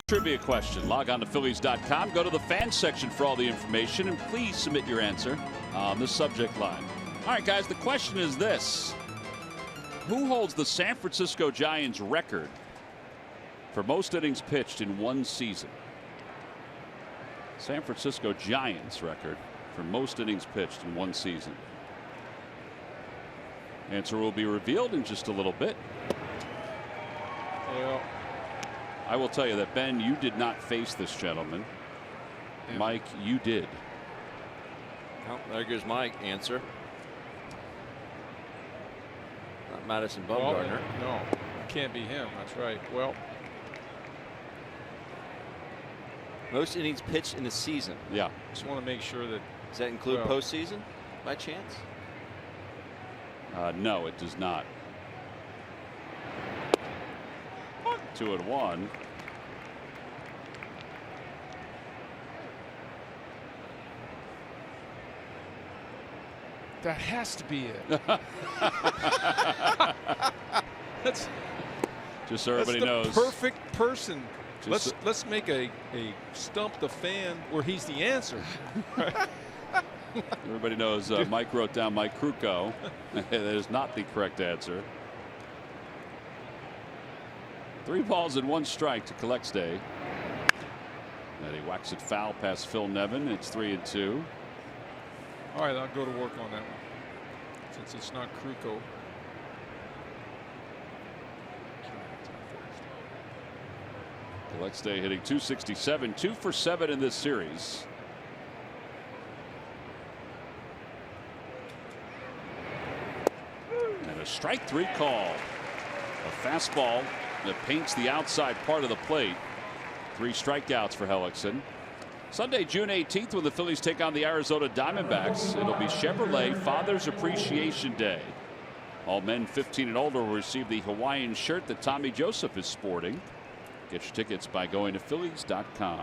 Trivia question. Log on to Phillies.com. Go to the fans section for all the information, and please submit your answer on the subject line. All right, guys, the question is this. Who holds the San Francisco Giants record for most innings pitched in one season? San Francisco Giants record for most innings pitched in one season. Answer will be revealed in just a little bit. Well, I will tell you that, Ben, you did not face this gentleman. Yeah. Mike, you did. Well, there goes my answer. Not Madison Bumgarner. No, it can't be him. That's right. Well, Most innings pitched in the season. Yeah. just want to make sure that. Does that include Well- postseason by chance? No, it does not. 2-1. That has to be it. That's Just so everybody the knows. perfect person. Just Let's make a stump the fan where he's the answer. Everybody knows Mike wrote down Mike Krukow. That is not the correct answer. 3 balls and 1 strike to Colexday. And he whacks it foul past Phil Nevin. It's 3-2. All right, I'll go to work on that one. Since it's not Krukow. Colexday hitting .267, 2 for 7 in this series. And a strike 3 call. A fastball that paints the outside part of the plate. 3 strikeouts for Hellickson. Sunday, June 18th, when the Phillies take on the Arizona Diamondbacks, it'll be Chevrolet Father's Appreciation Day. All men 15 and older will receive the Hawaiian shirt that Tommy Joseph is sporting. Get your tickets by going to Phillies.com.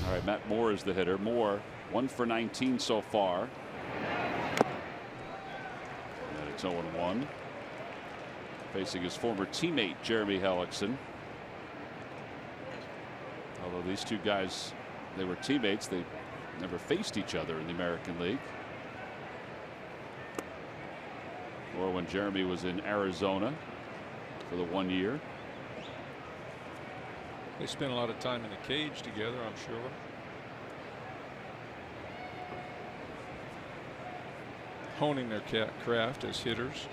All right, Matt Moore is the hitter. Moore 1 for 19 so far. And it's 0-1. Facing his former teammate Jeremy Hellickson. Although these two guys, they were teammates, they never faced each other in the American League. Or when Jeremy was in Arizona for the 1 year. They spent a lot of time in the cage together, I'm sure. Honing their craft as hitters.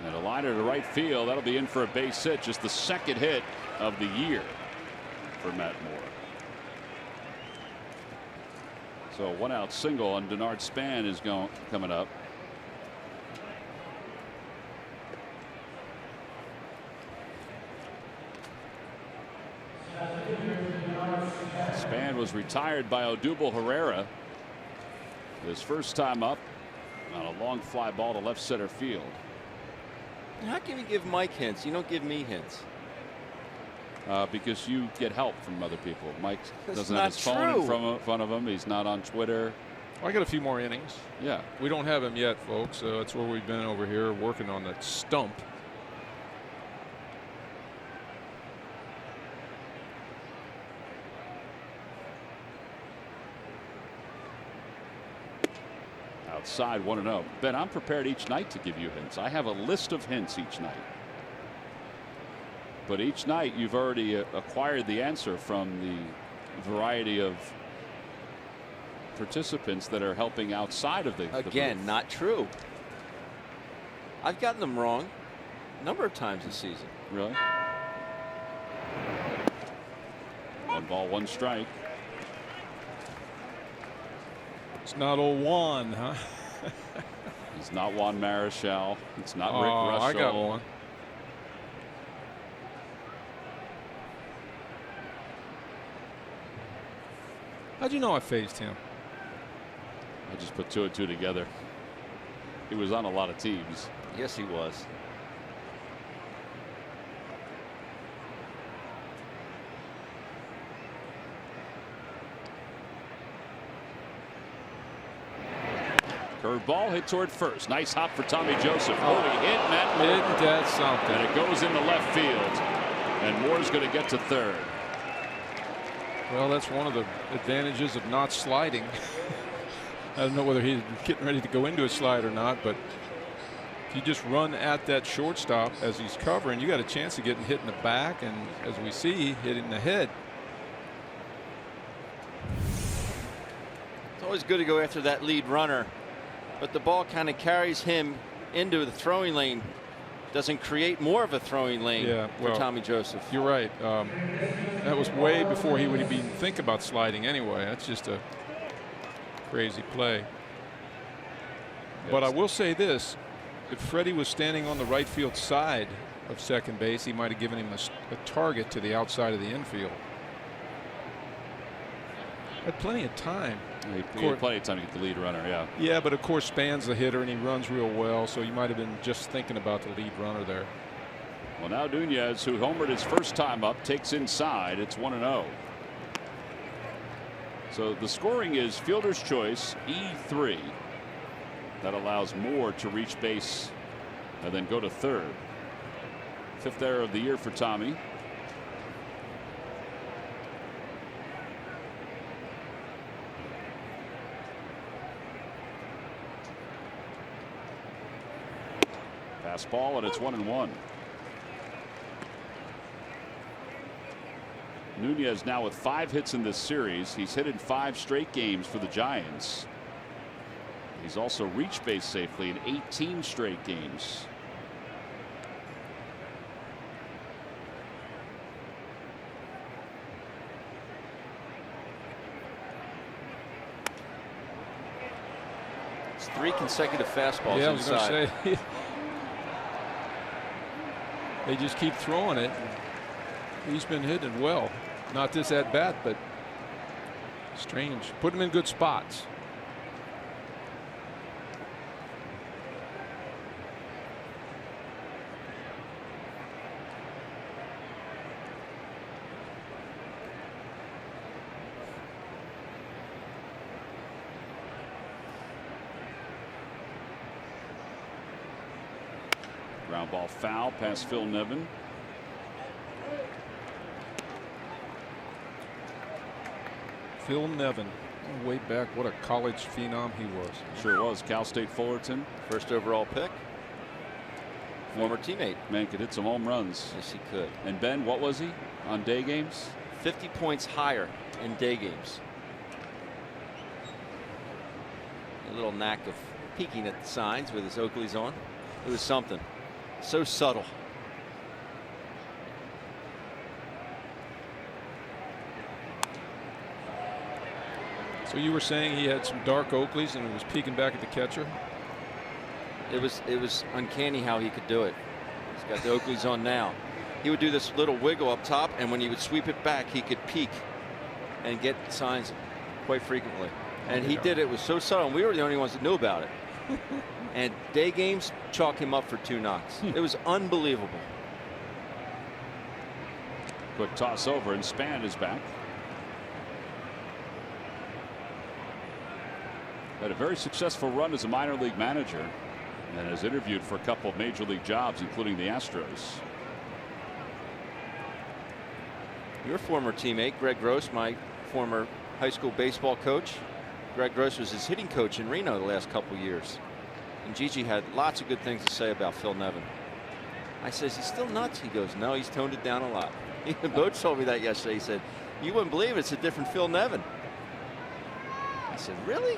And a liner to right field. That'll be in for a base hit. Just the second hit of the year for Matt Moore. So a 1-out single on Denard Span is coming up. Span was retired by Odubel Herrera. His first time up on a long fly ball to left center field. How can you give Mike hints? You don't give me hints. Because you get help from other people. Mike That's doesn't have not his phone in true. front of him. He's not on Twitter. I got a few more innings. Yeah. We don't have him yet, folks. That's where we've been over here working on that stump. Outside 1-0. Ben, I'm prepared each night to give you hints. I have a list of hints each night. But each night you've already acquired the answer from the variety of participants that are helping outside of the Again, booth. not true. I've gotten them wrong a number of times this season. Really? 1 ball, 1 strike. It's not old Juan, huh? It's not Juan Marichal. It's not Rick Oh, Russell. I got one. How'd you know I faced him? I just put 2 and 2 together. He was on a lot of teams. Yes, he was. Curveball hit toward first. Nice hop for Tommy Joseph. Oh, he hit Matt Moore. Isn't that something? And it goes into left field. And Moore's going to get to third. Well, that's one of the advantages of not sliding. I don't know whether he's getting ready to go into a slide or not, but if you just run at that shortstop as he's covering, you got a chance of getting hit in the back, and as we see, hitting the head. It's always good to go after that lead runner, but the ball kind of carries him into the throwing lane. Doesn't create more of a throwing lane for Tommy Joseph. You're right. That was way before he would even think about sliding anyway. That's just a crazy play. But I will say this. If Freddie was standing on the right field side of second base, he might have given him a target to the outside of the infield. Had plenty of time. He had plenty of time to get the lead runner, yeah. Yeah, but of course Span's the hitter and he runs real well, so you might have been just thinking about the lead runner there. Well, now Nunez, who homered his first time up, takes inside. It's 1-0. So the scoring is fielder's choice E3. That allows Moore to reach base and then go to third. 5th error of the year for Tommy. Fastball, and it's 1-1. Nunez now with 5 hits in this series. He's hit in 5 straight games for the Giants. He's also reached base safely in 18 straight games. It's 3 consecutive fastballs Yeah, I was going inside. to say. They just keep throwing it. He's been hitting well. Not this at bat, but strange. Put him in good spots. Ground ball foul past Phil Nevin. Phil Nevin, way back, what a college phenom he was. Sure was. Cal State Fullerton. First overall pick. Former teammate. Man could hit some home runs. Yes, he could. And Ben, what was he on day games? 50 points higher in day games. A little knack of peeking at the signs with his Oakleys on. It was something. So subtle. So you were saying he had some dark Oakleys and was peeking back at the catcher? It was uncanny how he could do it. He's got the Oakleys on now. He would do this little wiggle up top, and when he would sweep it back, he could peek and get signs quite frequently. And he did it. Was so subtle, and we were the only ones that knew about it. And day games chalk him up for 2 knocks. It was unbelievable. Quick toss over, and Span is back. Had a very successful run as a minor league manager and has interviewed for a couple of major league jobs, including the Astros. Your former teammate, Greg Gross, my former high school baseball coach. Greg Gross was his hitting coach in Reno the last couple years. And Gigi had lots of good things to say about Phil Nevin. I says, he's still nuts. He goes, no, he's toned it down a lot. Boach told me that yesterday. He said, you wouldn't believe it's a different Phil Nevin. I said, really?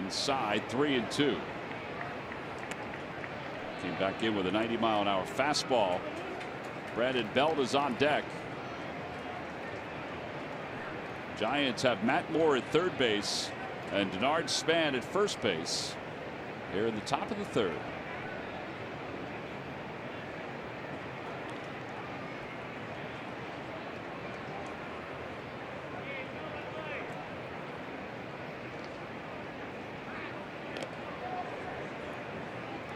inside, 3-2. Came back in with a 90-mile-an-hour fastball. Brandon Belt is on deck. Giants have Matt Moore at third base and Denard Span at first base here in the top of the third.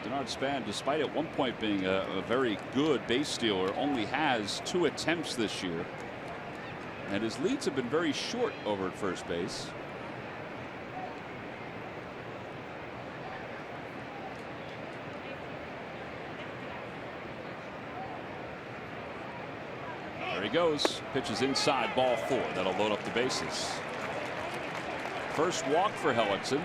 Denard Span, despite at one point being a very good base stealer, only has 2 attempts this year. And his leads have been very short over at first base. There he goes. Pitches inside, ball 4. That'll load up the bases. First walk for Hellickson.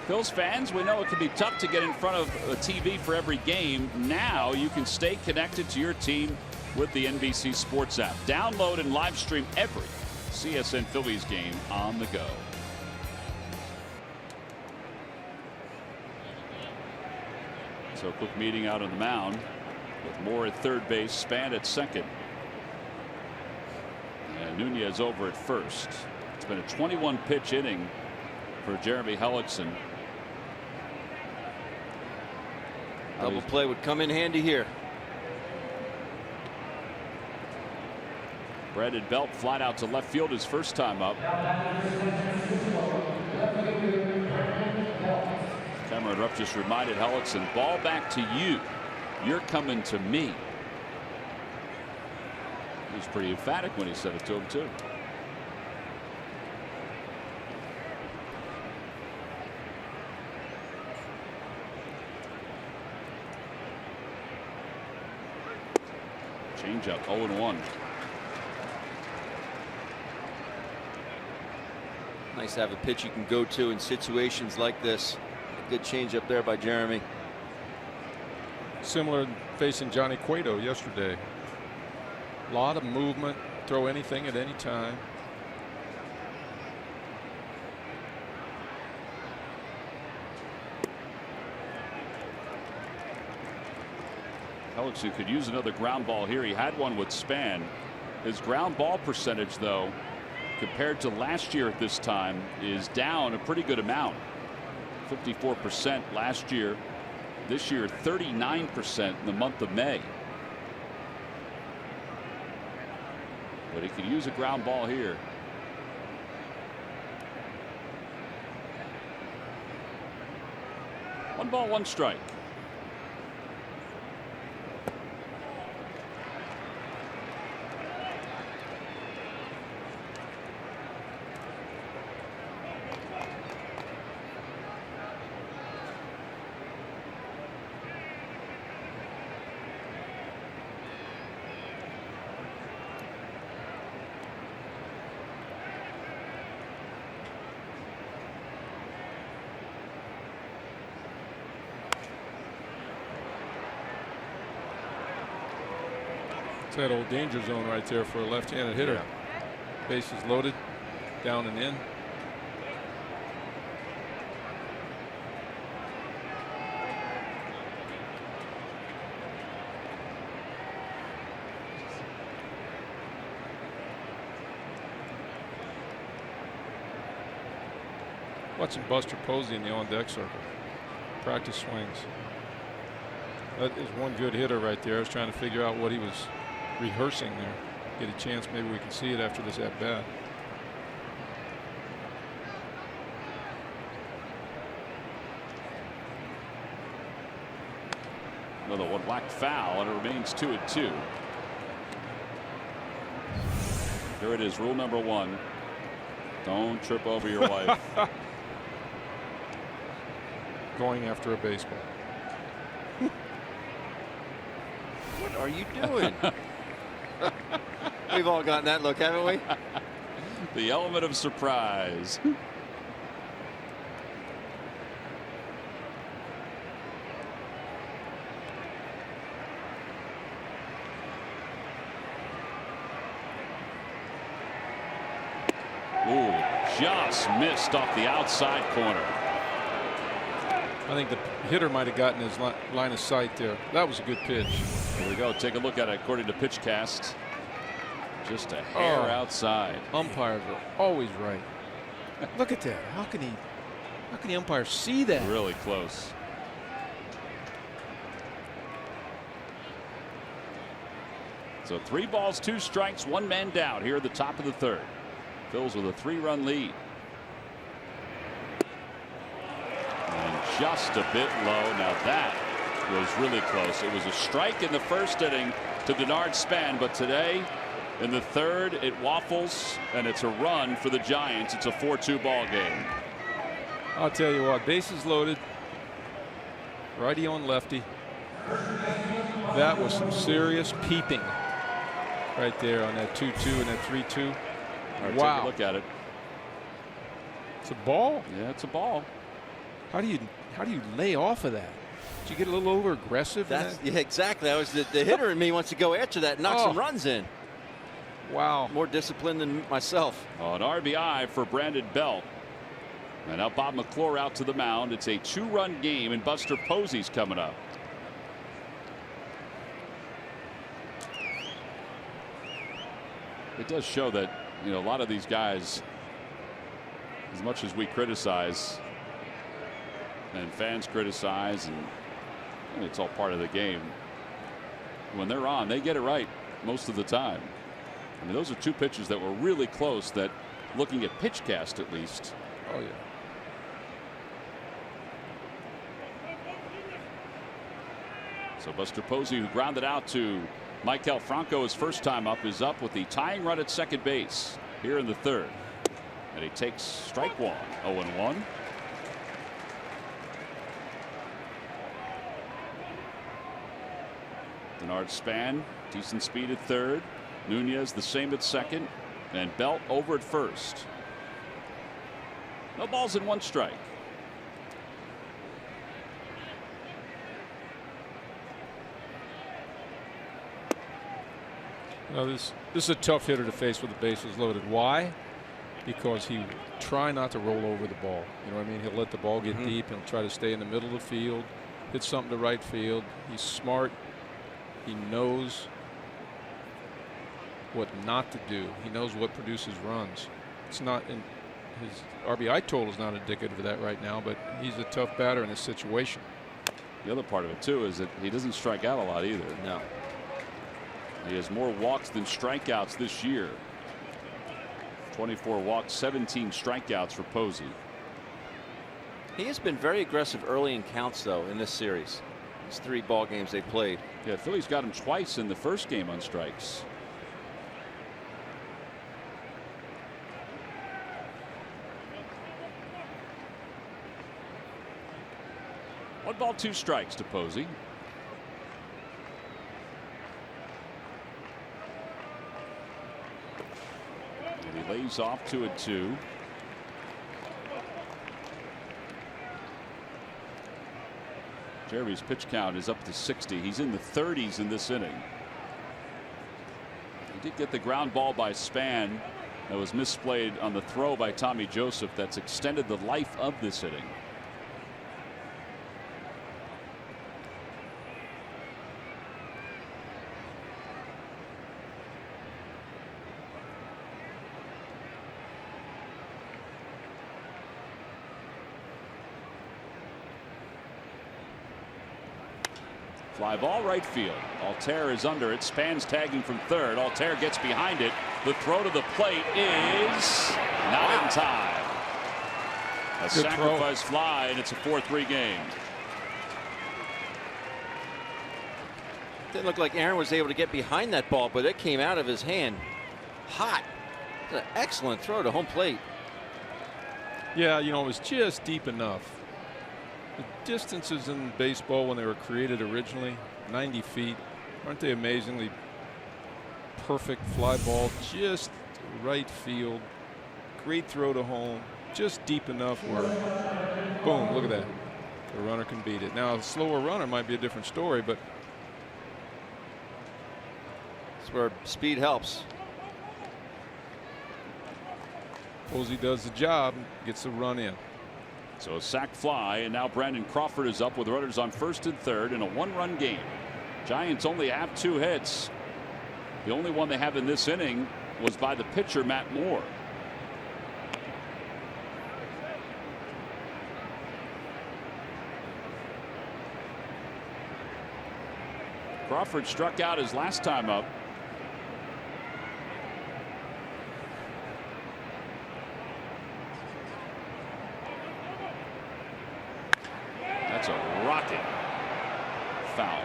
Phil's fans, we know it can be tough to get in front of a TV for every game. Now you can stay connected to your team with the NBC Sports app. Download and live stream every CSN Phillies game on the go. So a quick meeting out on the mound with Moore at third base, Span at second, and Nunez over at first. It's been a 21 pitch inning for Jeremy Hellickson. Double play would come in handy here. Brandon Belt flat out to left field his first time up. Cameron Rupp just reminded Hellickson, ball back to you. You're coming to me. He was pretty emphatic when he said it to him, too. Change up, 0-1. Nice to have a pitch you can go to in situations like this. A good change up there by Jeremy. Similar facing Johnny Cueto yesterday. A lot of movement, throw anything at any time. Hellickson could use another ground ball here. He had one with Span. His ground ball percentage, though, compared to last year at this time, is down a pretty good amount. 54% last year. This year, 39% in the month of May. But he could use a ground ball here. One ball, one strike. It's that old danger zone right there for a left-handed hitter. Yeah. Bases loaded, down and in. Watching Buster Posey in the on-deck circle. Practice swings. That is one good hitter right there. I was trying to figure out what he was rehearsing there. Get a chance, maybe we can see it after this at bat. Another one whacked foul, and it remains 2-2. Here it is, rule number 1. Don't trip over your wife. Going after a baseball. What are you doing? We've all gotten that look, haven't we? The element of surprise. Ooh, just missed off the outside corner. I think the hitter might have gotten his line of sight there. That was a good pitch. Here we go. Take a look at it according to PitchCast. Just a hair outside. Umpires are always right. Look at that. How can the umpire see that? Really close. So 3 balls, 2 strikes, 1 man down here at the top of the 3rd. Phillies with a 3-run lead. And just a bit low. Now that was really close. It was a strike in the 1st inning to Denard Span, but today in the 3rd it waffles and it's a run for the Giants. It's a 4-2 ball game. I'll tell you what, bases loaded, righty on lefty. That was some serious peeping right there on that 2-2 and that 3-2. Right, wow. Take a look at it. It's a ball. Yeah, it's a ball. How do you lay off of that? Did you get a little over aggressive? Yeah, exactly. That was the hitter in me wants to go after that and knock some runs in. Wow. More disciplined than myself. An RBI for Brandon Belt. And now Bob McClure out to the mound. It's a 2-run game, and Buster Posey's coming up. It does show that, a lot of these guys, as much as we criticize and fans criticize, and it's all part of the game, when they're on, they get it right most of the time. I mean, those are 2 pitches that were really close that, looking at PitchCast at least. Oh, yeah. So Buster Posey, who grounded out to Mike Alfranco his first time up, is up with the tying run at second base here in the 3rd. And he takes strike 1, 0-1. Denard Span, decent speed at 3rd. Nunez the same at 2nd. And Belt over at 1st. No balls and 1 strike. This is a tough hitter to face with the bases loaded. Why? Because he try not to roll over the ball. You know what I mean? He'll let the ball get deep and try to stay in the middle of the field, hit something to right field. He's smart. He knows what not to do. He knows what produces runs. It's not in his RBI total is not indicative of that right now, but he's a tough batter in this situation. The other part of it too is that he doesn't strike out a lot either. No. He has more walks than strikeouts this year. 24 walks, 17 strikeouts for Posey. He has been very aggressive early in counts, though, in this series. These 3 ball games they played. Yeah, Phillies got him twice in the first game on strikes. One ball, 2 strikes to Posey. And he lays off 2-2. Jeremy's pitch count is up to 60. He's in the 30s in this inning. He did get the ground ball by Span that was misplayed on the throw by Tommy Joseph. That's extended the life of this inning. Fly ball right field. Altair is under it. Span's tagging from 3rd. Altair gets behind it. The throw to the plate is not in time. A Good sacrifice fly, and it's a 4-3 game. Didn't look like Aaron was able to get behind that ball, but it came out of his hand hot. It's an excellent throw to home plate. Yeah, it was just deep enough. The distances in baseball when they were created originally, 90 feet, aren't they amazingly perfect? Fly ball, just right field, great throw to home, just deep enough where, boom, look at that. The runner can beat it. Now, a slower runner might be a different story, but That's where speed helps. Posey does the job, gets the run in. So a sac fly, and now Brandon Crawford is up with runners on first and third in a one-run game. Giants only have 2 hits. The only one they have in this inning was by the pitcher, Matt Moore. Crawford struck out his last time up. That's a rocket. Foul.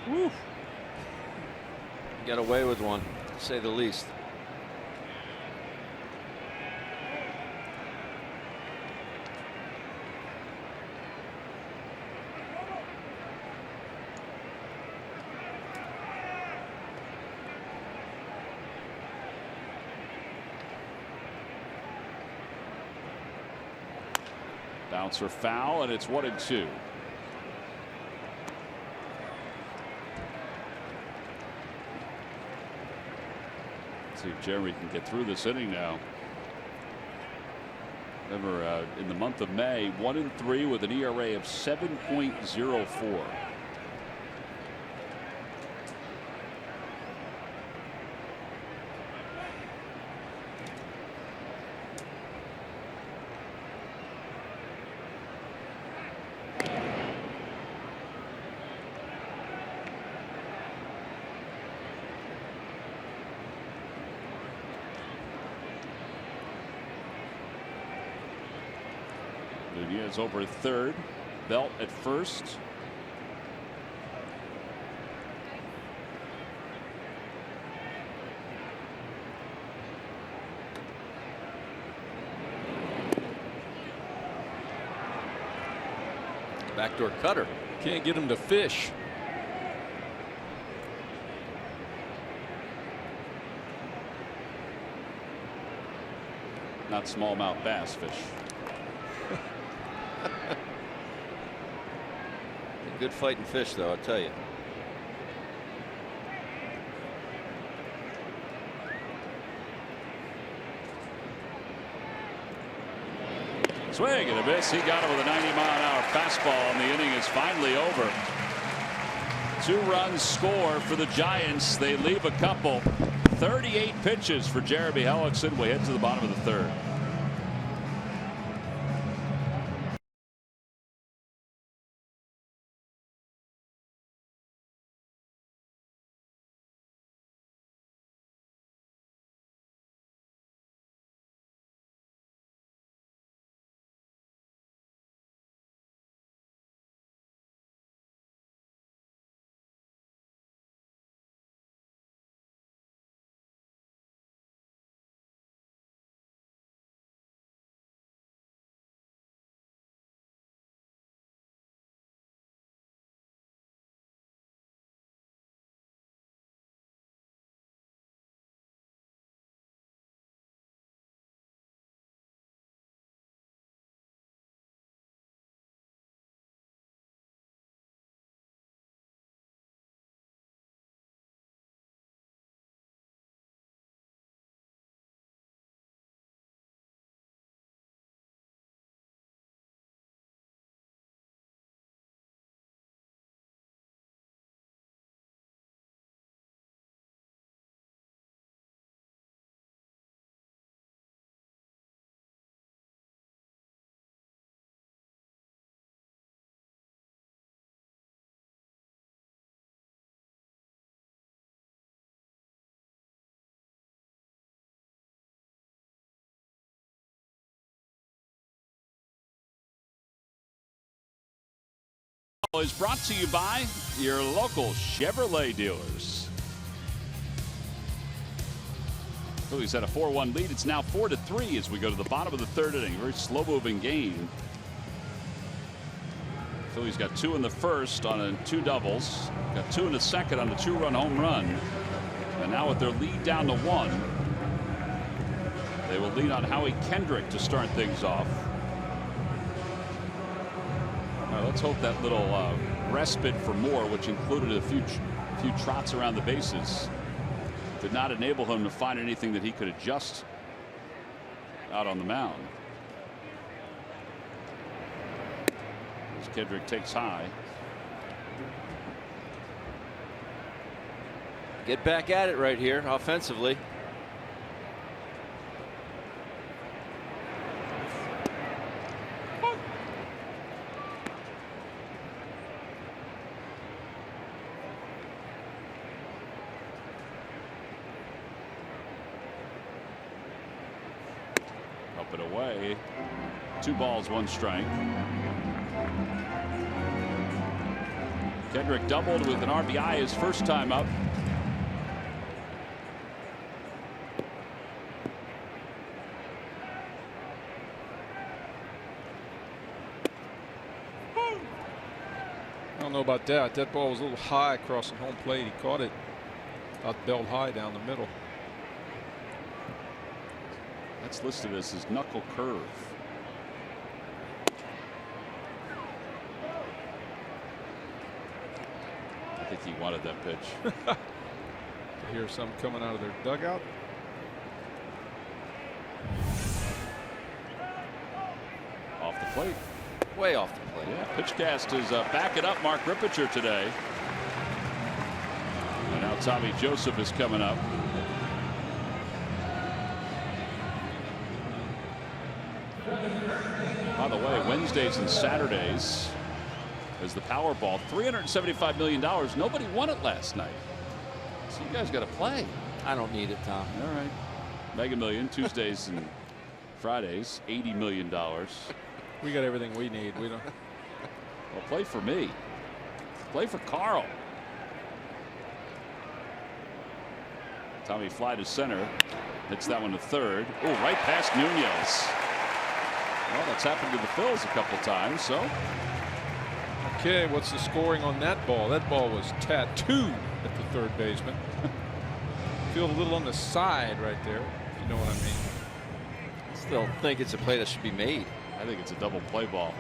Woo. Got away with one, to say the least. Bouncer foul, and it's 1-2. See if Jeremy can get through this inning now. Remember, in the month of May, 1-3 with an ERA of 7.04. Nunez over at third. Belt at first. Backdoor cutter. Can't get him to fish. Not smallmouth bass fish. Good fighting fish, though, I'll tell you. Swing and a miss. He got it with a 90-mile-an-hour fastball, and the inning is finally over. 2 runs score for the Giants. They leave a couple. 38 pitches for Jeremy Hellickson. We head to the bottom of the third. Is brought to you by your local Chevrolet dealers. Phillies had a 4-1 lead. It's now 4-3 as we go to the bottom of the third inning. Very slow-moving game. Phillies got 2 in the first on 2 doubles. Got 2 in the second on a 2-run home run. And now with their lead down to 1, they will lean on Howie Kendrick to start things off. Let's hope that little respite for Moore, which included a few trots around the bases, did not enable him to find anything that he could adjust out on the mound. As Kendrick takes high. Get back at it right here offensively. Up and away. 2 balls, 1 strike. Kendrick doubled with an RBI his first time up. I don't know about that. That ball was a little high across the home plate. He caught it about belt high down the middle. That's listed as his knuckle curve. I think he wanted that pitch. To hear some coming out of their dugout. Off the plate. Way off the plate. Yeah, PitchCast is backing up Mark Rippicher today. And now Tommy Joseph is coming up. By the way, Wednesdays and Saturdays is the Powerball. $375 million. Nobody won it last night. So you guys got to play. I don't need it, Tom. All right. Mega Million Tuesdays and Fridays. $80 million. We got everything we need. We don't. Well, play for me. Play for Carl. Tommy fly to center. Hits that one to third. Oh, right past Nunez. Well, that's happened to the Phillies a couple times. So. Okay, what's the scoring on that ball? That ball was tattooed at the third baseman. Feel a little on the side right there, if you know what I mean. Still think it's a play that should be made. I think it's a double play ball.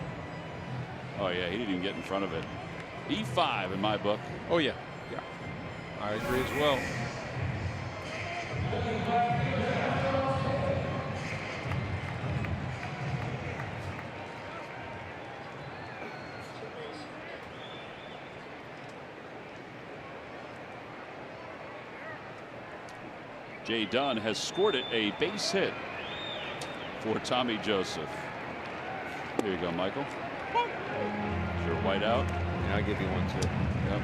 Oh, yeah, he didn't even get in front of it. E5 in my book. Oh, yeah. Yeah. I agree as well. Jay Dunn has scored it a base hit for Tommy Joseph. Here you go, Michael. Your whiteout. Yeah, I'll give you one too. Yep.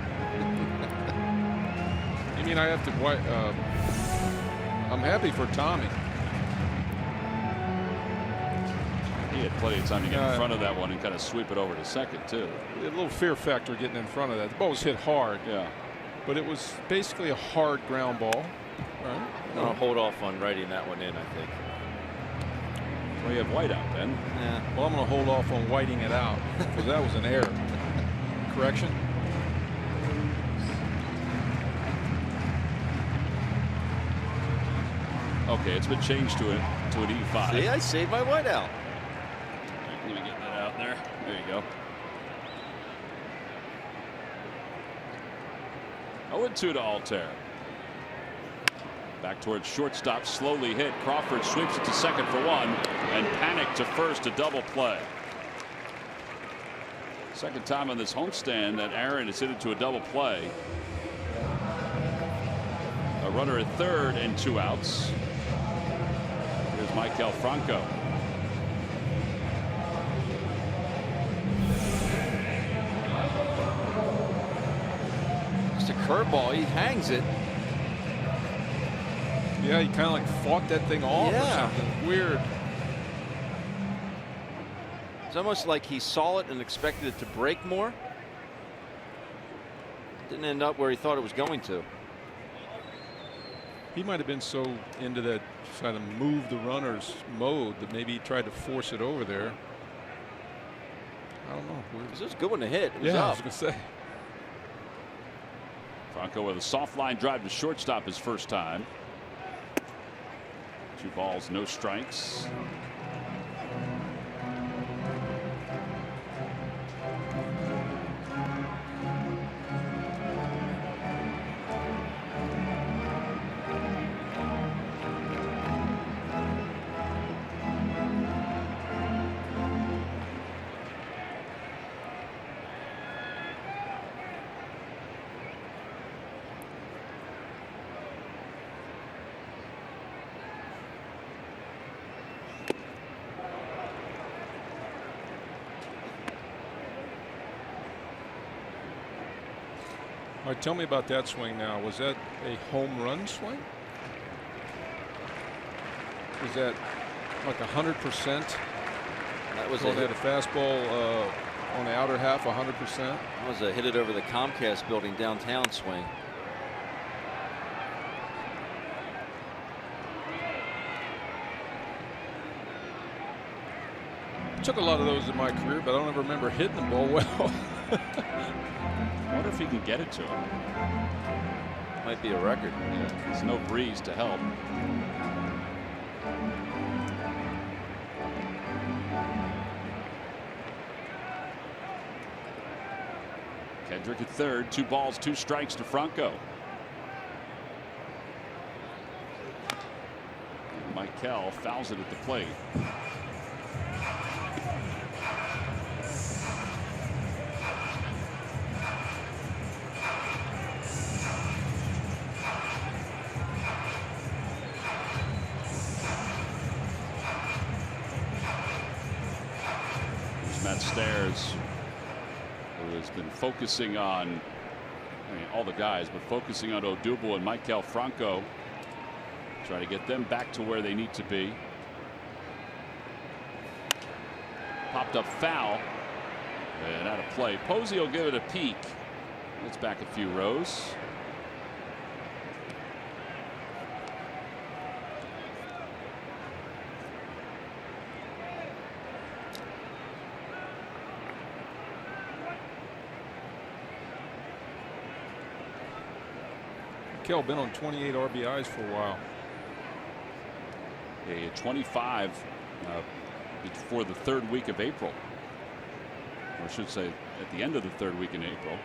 You mean I have to white? I'm happy for Tommy. He had plenty of time to get in front of that one and kind of sweep it over to second too. A little fear factor getting in front of that. The ball was hit hard. Yeah. But it was basically a hard ground ball. Right. I'm going to hold off on writing that one in, I think. Well, you have whiteout then. Yeah. Well, I'm going to hold off on whiting it out because that was an error. Correction. Okay, it's been changed to an E5. See, I saved my whiteout. Let me get that out there. There you go. 0-2 to Altair. Back towards shortstop, slowly hit. Crawford sweeps it to second for one and panic to first, a double play. Second time on this homestand that Aaron has hit it to a double play. A runner at third and 2 outs. Here's Mike Alfranco. Just a curveball. He hangs it. Yeah, he kind of like fought that thing off or something weird. It's almost like he saw it and expected it to break more. Didn't end up where he thought it was going to. He might have been so into that trying to move the runners mode that maybe he tried to force it over there. I don't know. This was a good one to hit. It was I up. was going to say. Franco with a soft line drive to shortstop his first time. 2 balls, no strikes. All right, tell me about that swing now. Was that a home run swing? Was that like 100%? That was a fastball on the outer half, 100%. That was a hit it over the Comcast building downtown swing. Took a lot of those in my career, but I don't ever remember hitting the ball well. I wonder if he can get it to him. Might be a record. Yeah, there's no breeze to help. Kendrick at third, 2 balls, 2 strikes to Franco. Michael fouls it at the plate. Matt Stairs, who has been focusing on, all the guys, but focusing on Odubel and Michael Franco. Try to get them back to where they need to be. Popped up foul and out of play. Posey will give it a peek. It's back a few rows. Kel been on 28 RBIs for a while. A 25 before the 3rd week of April, or I should say at the end of the 3rd week in April.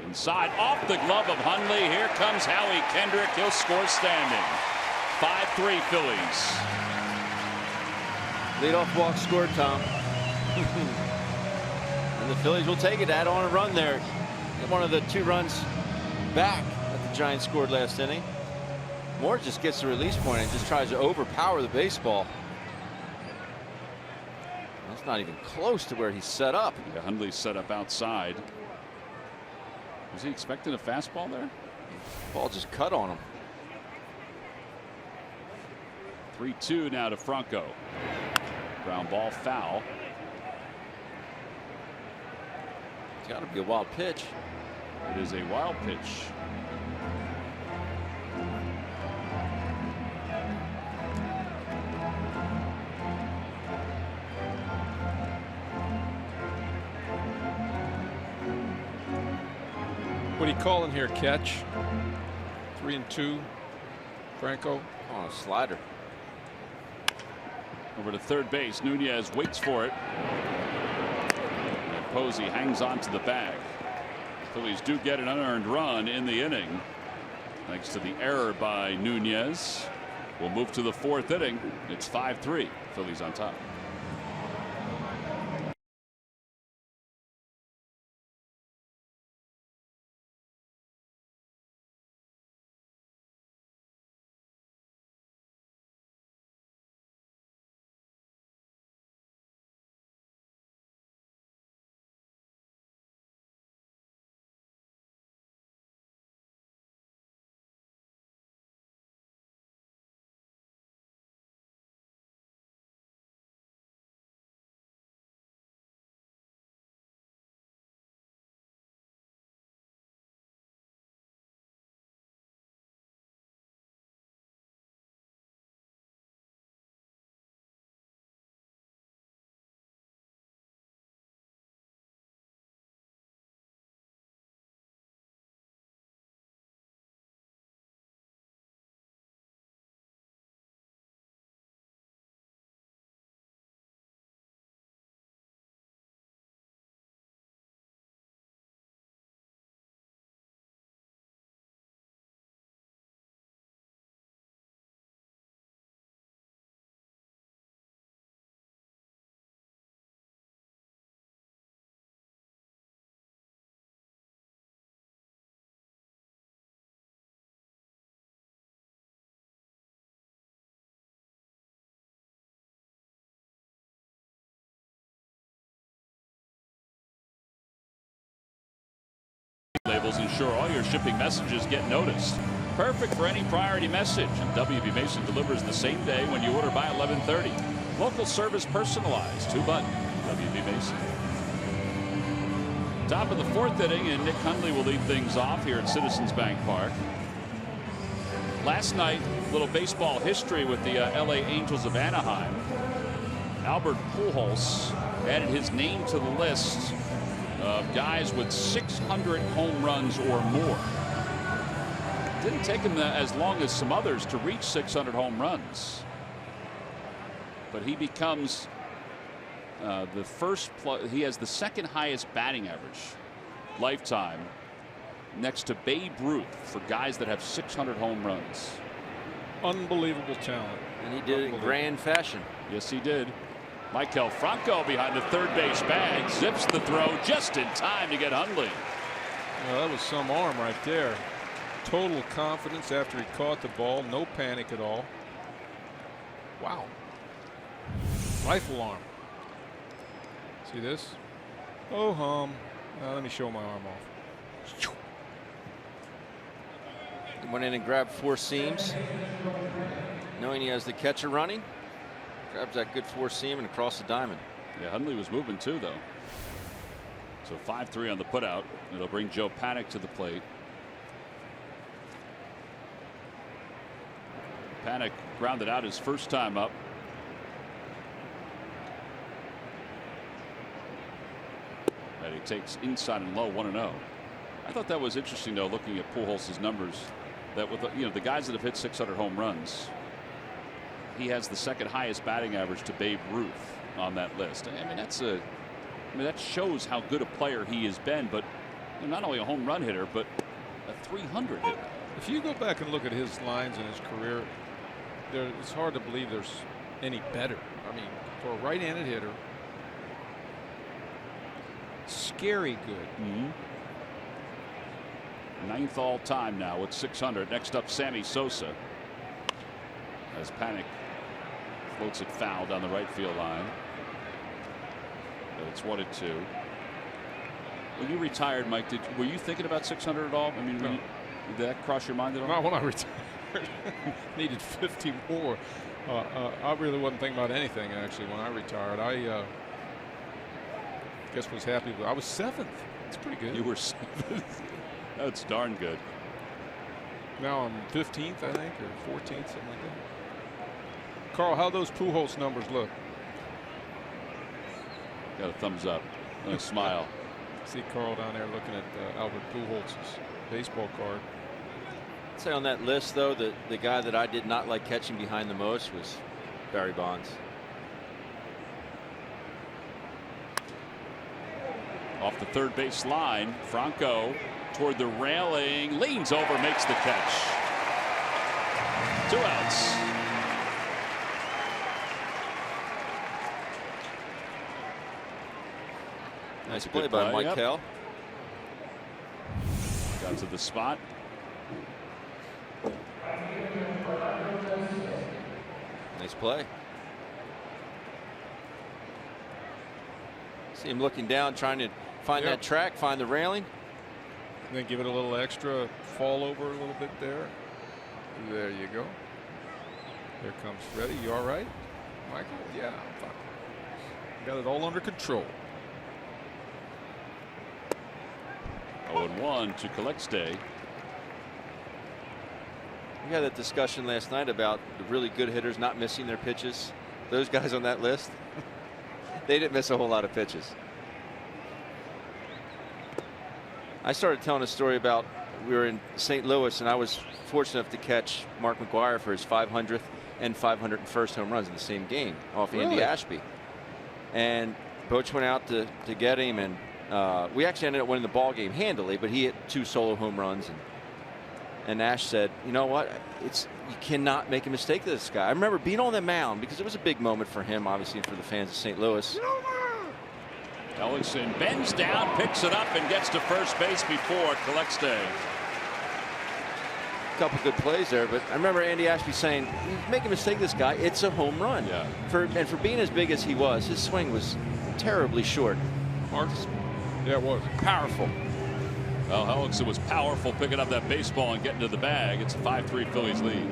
Inside, off the glove of Hundley. Here comes Howie Kendrick. He'll score standing. 5-3 Phillies. Leadoff walk scored, Tom. And the Phillies will take it. Add on a run there. One of the 2 runs back that the Giants scored last inning. Moore just gets the release point and just tries to overpower the baseball. That's not even close to where he's set up. Yeah, Hundley's set up outside. Was he expecting a fastball there? Ball just cut on him. 3-2 now to Franco. Ground ball foul. It's got to be a wild pitch. It is a wild pitch. What are you calling here? Catch? 3-2. Franco on a slider. Over to third base. Nunez waits for it. And Posey hangs on to the bag. Phillies do get an unearned run in the inning thanks to the error by Nunez. We'll move to the 4th inning. It's 5-3. Phillies on top. labels ensure all your shipping messages get noticed. Perfect for any priority message, and WB Mason delivers the same day when you order by 11:30. Local service personalized. 2-button. WB Mason. Top of the 4th inning, and Nick Hundley will lead things off here at Citizens Bank Park. Last night, little baseball history with the LA Angels of Anaheim. Albert Pujols added his name to the list of guys with 600 home runs or more. Didn't take him as long as some others to reach 600 home runs. But he becomes the first. He has the 2nd highest batting average lifetime, next to Babe Ruth, for guys that have 600 home runs. Unbelievable talent. And he did it in grand fashion. Yes, he did. Mike Alfranco behind the 3rd base bag zips the throw just in time to get Hundley. Well, that was some arm right there. Total confidence after he caught the ball. No panic at all. Wow. Rifle arm. See this? Oh, hum. Let me show my arm off. He went in and grabbed 4 seams, knowing he has the catcher running. Grabs that good 4-seam and across the diamond. Yeah, Hundley was moving too, though. So 5-3 on the putout. It'll bring Joe Panik to the plate. Panik grounded out his first time up. And he takes inside and low, 1-0. I thought that was interesting, though, looking at Pujols' numbers. That with the guys that have hit 600 home runs, he has the 2nd highest batting average to Babe Ruth on that list. I mean, that shows how good a player he has been. But not only a home run hitter, but a 300 hitter. If you go back and look at his lines in his career, it's hard to believe there's any better. I mean, for a right-handed hitter, scary good. Mm-hmm. 9th all time now with 600. Next up, Sammy Sosa, as Panik floats it foul down the right field line. But it's 1-2. When you retired, Mike, were you thinking about 600 at all? I mean, no. Did that cross your mind at all? Not when I retired. Needed 50 more. I really wasn't thinking about anything, actually, when I retired. I guess was happy. I was 7th. It's pretty good. You were 7th. That's darn good. Now I'm 15th, I think, or 14th, something like that. Carl, how those Pujols numbers look? Got a thumbs up and a smile. See Carl down there looking at Albert Pujols' baseball card. I'd say on that list, though, the guy that I did not like catching behind the most was Barry Bonds. Off the 3rd base line, Franco toward the railing, leans over, makes the catch. 2 outs. Nice play by Mike Kell. Got to the spot. Nice play. See him looking down, trying to find that track, find the railing. And then give it a little extra fall over a little bit there. There you go. Here comes Freddie. You all right, Michael? Yeah, I'm fine. Got it all under control. 0-1 to Colexte. We had that discussion last night about the really good hitters not missing their pitches. Those guys on that list, they didn't miss a whole lot of pitches. I started telling a story about we were in St. Louis, and I was fortunate enough to catch Mark McGwire for his 500th and 501st home runs in the same game off Andy Ashby. And Boch went out to get him, and we actually ended up winning the ball game handily, but he hit 2 solo home runs. And Ash said, you know what, you cannot make a mistake to this guy. I remember being on the mound because it was a big moment for him, obviously, and for the fans of St. Louis. Ellingson bends down, picks it up, and gets to first base before Colexte. A couple good plays there, but I remember Andy Ashby saying, you make a mistake, this guy, it's a home run. Yeah. And for being as big as he was, his swing was terribly short. Marcus? Yeah, it was. Powerful. Well, Hellickson was powerful picking up that baseball and getting to the bag. It's a 5-3 Phillies lead.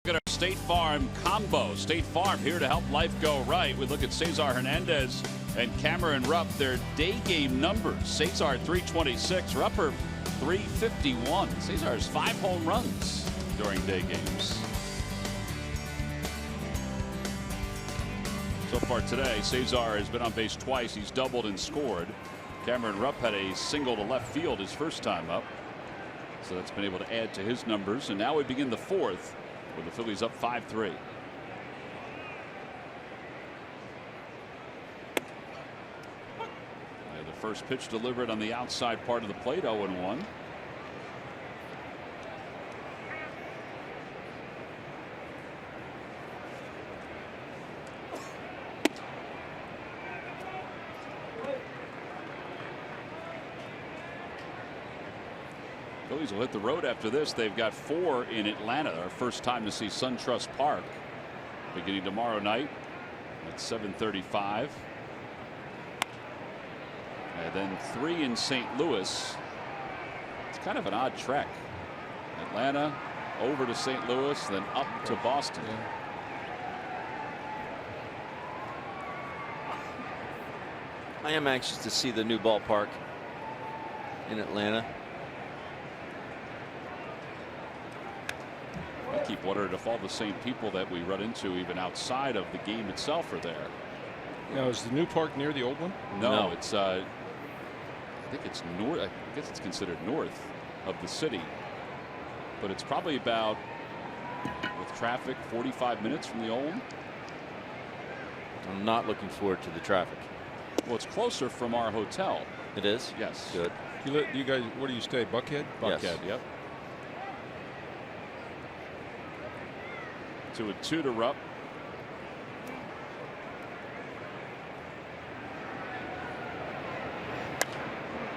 Look at our State Farm combo. State Farm here to help life go right. We look at Cesar Hernandez and Cameron Rupp, their day game numbers. Cesar 326, Rupper 351. Cesar's 5 home runs during day games. So far today, Cesar has been on base twice. He's doubled and scored. Cameron Rupp had a single to left field his first time up. So that's been able to add to his numbers. And now we begin the fourth with the Phillies up 5-3. The first pitch delivered on the outside part of the plate, 0-1. Phillies will hit the road after this. They've got 4 in Atlanta. Our first time to see SunTrust Park beginning tomorrow night at 7:35. And then 3 in St. Louis. It's kind of an odd trek. Atlanta over to St. Louis, then up to Boston. I am anxious to see the new ballpark in Atlanta. I keep wondering if all the same people that we run into even outside of the game itself are there. Now, is the new park near the old one? No. It's I think it's north. I guess it's considered north of the city, but it's probably about, with traffic, 45 minutes from the old one. I'm not looking forward to the traffic. Well, it's closer from our hotel. It is? Yes. Good. You guys, where do you stay? Buckhead? Buckhead, Yes. yep. 2-2 to Rupp.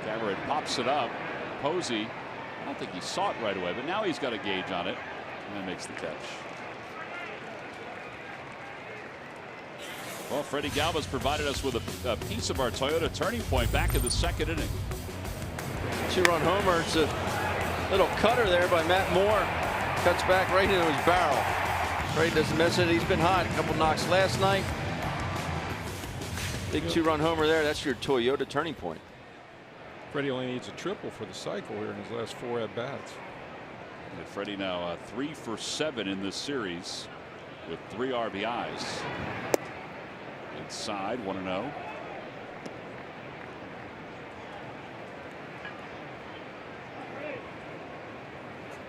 Cameron pops it up. Posey, I don't think he saw it right away, but now he's got a gauge on it and makes the catch. Well, Freddie Galvis provided us with a piece of our Toyota turning point back in the second inning. 2-run homer. It's a little cutter there by Matt Moore. Cuts back right into his barrel. Freddie doesn't miss it. He's been hot. A couple knocks last night. Big 2-run homer there. That's your Toyota turning point. Freddie only needs a triple for the cycle here in his last 4 at-bats. And Freddie now 3 for 7 in this series with 3 RBIs. Inside, 1-0.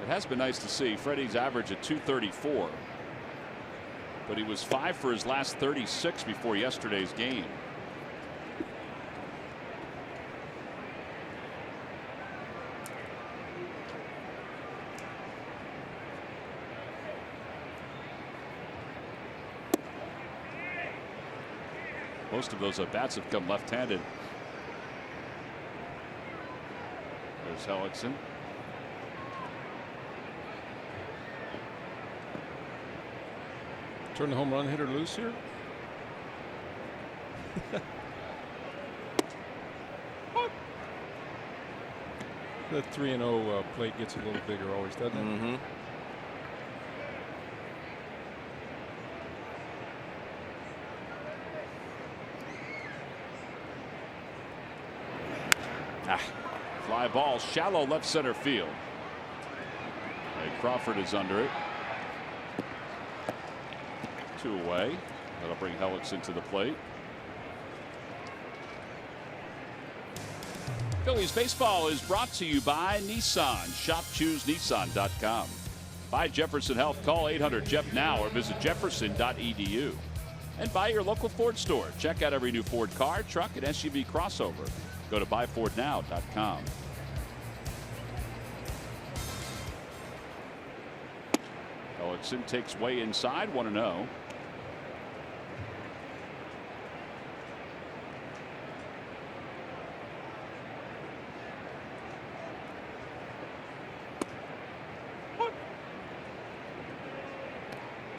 It has been nice to see Freddie's average at 234, but he was 5 for his last 36 before yesterday's game. Most of those at-bats have come left-handed. There's Hellickson. Turn the home run hitter loose here. The 3-0 plate gets a little bigger always, doesn't it? Mm-hmm. Fly ball, shallow left center field. And Crawford is under it. 2 away. That'll bring Hellickson to the plate. Phillies baseball is brought to you by Nissan. ShopChooseNissan.com. By Jefferson Health. Call 800-JEF now or visit jefferson.edu. And by your local Ford store. Check out every new Ford car, truck, and SUV crossover. Go to buyfordnow.com. Hellickson takes way inside, 1-0.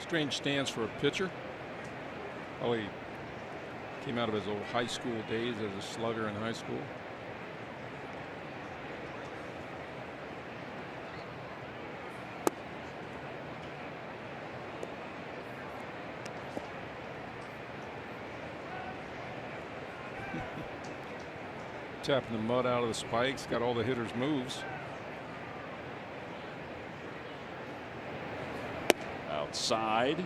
Strange stance for a pitcher. Oh, he came out of his old high school days as a slugger in high school. Tapping the mud out of the spikes, got all the hitters' moves. Outside.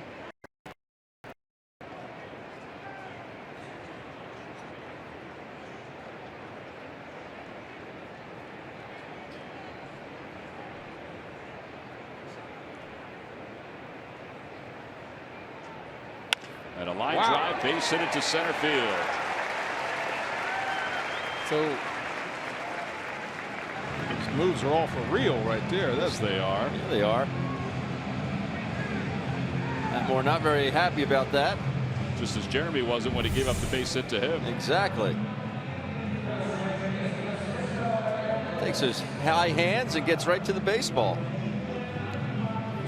And a line drive, base hit it to center field. So these moves are all for real right there. Yes, they are. Yeah, they are. We're not very happy about that. Just as Jeremy wasn't when he gave up the base hit to him. Exactly. Takes his high hands and gets right to the baseball.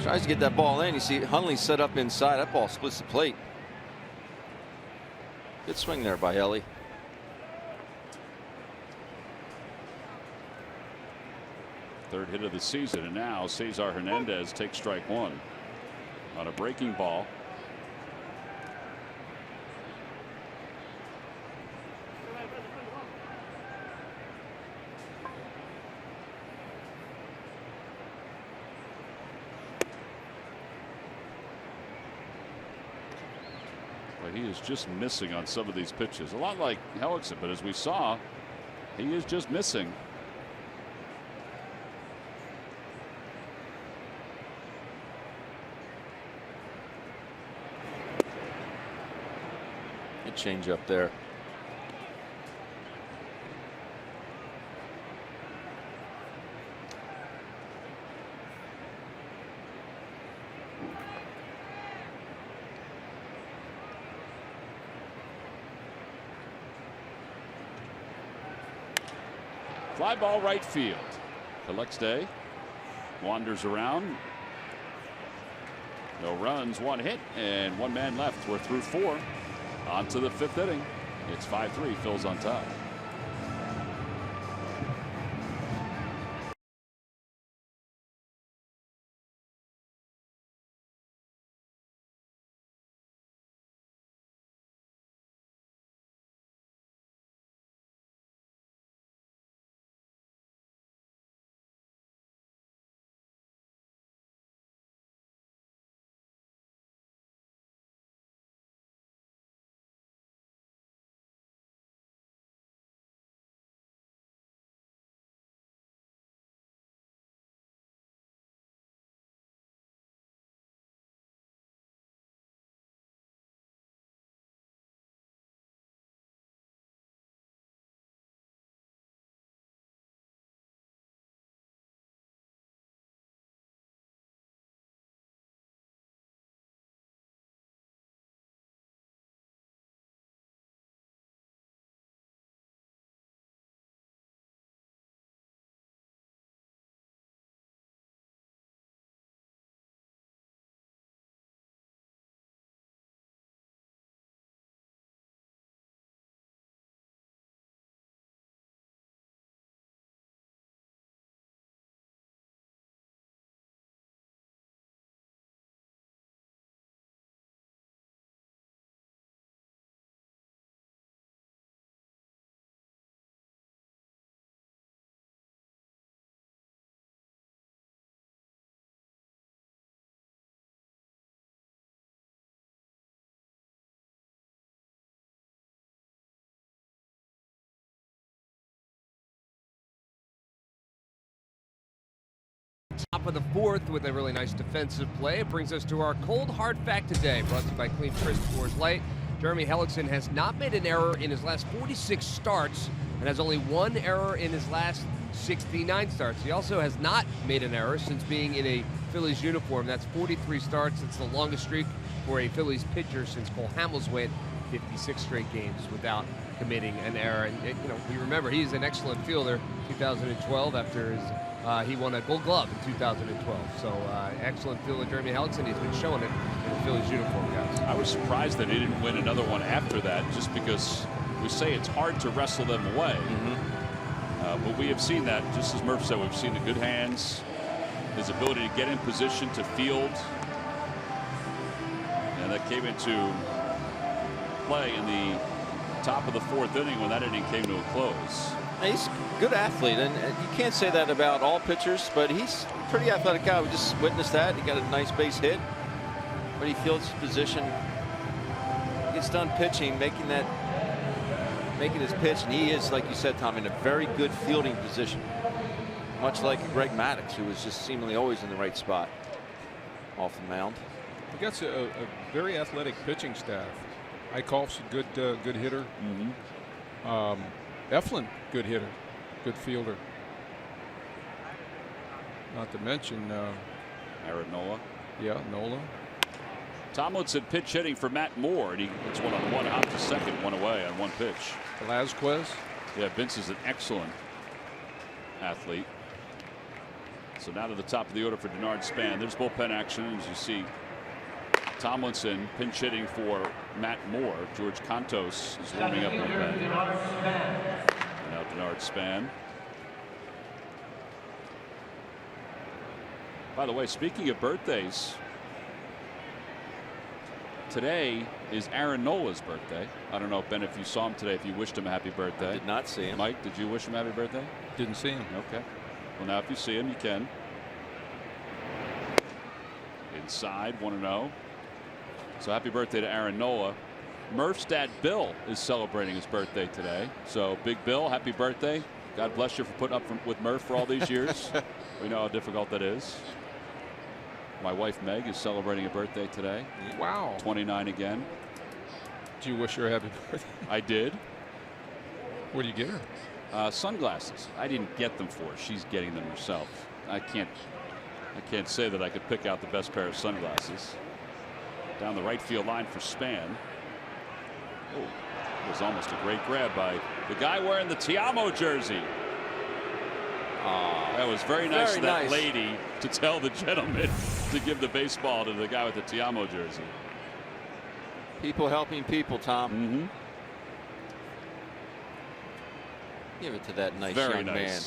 Tries to get that ball in. You see Hundley set up inside. That ball splits the plate. Good swing there by Ellie. Third hit of the season, and now Cesar Hernandez takes strike one on a breaking ball. Well, he is just missing on some of these pitches, a lot like Hellickson, but as we saw, he is just missing. Change up there. Fly ball right field. Collects day. Wanders around. No runs, 1 hit, and 1 man left. We're through 4. On to the 5th inning. It's 5-3. Phil's on top. Top of the fourth with a really nice defensive play. It brings us to our cold hard fact today, brought to you by Clean Crisp Coors Light. Jeremy Hellickson has not made an error in his last 46 starts and has only one error in his last 69 starts. He also has not made an error since being in a Phillies uniform. That's 43 starts. It's the longest streak for a Phillies pitcher since Cole Hamels went 56 straight games without committing an error. And we remember he's an excellent fielder. 2012 after he won a Gold Glove in 2012. So excellent fielder Jeremy Hellickson. He's been showing it in the Phillies uniform, guys. I was surprised that he didn't win another one after that, just because we say it's hard to wrestle them away. But we have seen that, just as Murph said, we've seen the good hands, his ability to get in position to field. And that came into play in the top of the fourth inning when that inning came to a close. He's a good athlete, and you can't say that about all pitchers, but he's a pretty athletic guy. We just witnessed that. He got a nice base hit, but he fields his position, gets done pitching, making his pitch, and he is, like you said, Tom, in a very good fielding position, much like Greg Maddux, who was just seemingly always in the right spot off the mound. He got a very athletic pitching staff. Eichhoff's a good hitter. Eflin, good hitter, good fielder. Not to mention Aaron Nola. Yeah, Nola. Tomlinson pitch hitting for Matt Moore, and he gets one on one out to second, one away on one pitch. Velazquez. Yeah, Vince is an excellent athlete. So now to the top of the order for Denard Span. There's bullpen action, as you see. Tomlinson pinch hitting for Matt Moore. George Contos is warming up in the pen. And now Denard Span. By the way, speaking of birthdays, today is Aaron Nola's birthday. I don't know, Ben, if you saw him today, if you wished him a happy birthday. I did not see him. Mike, did you wish him a happy birthday? Didn't see him. Okay. Well, now if you see him, you can. Inside, 1-0. So happy birthday to Aaron Nola. Murph's dad, Bill, is celebrating his birthday today. So Big Bill, happy birthday. God bless you for putting up with Murph for all these years. We know how difficult that is. My wife, Meg, is celebrating a birthday today. Wow. 29 again. Did you wish her a happy birthday? I did. What did you get her? Sunglasses. I didn't get them for her. She's getting them herself. I can't say that I could pick out the best pair of sunglasses. Down the right field line for Span. Oh, it was almost a great grab by the guy wearing the Tiamo jersey. That was very nice of that lady to tell the gentleman to give the baseball to the guy with the Tiamo jersey. People helping people, Tom. Give it to that nice young man.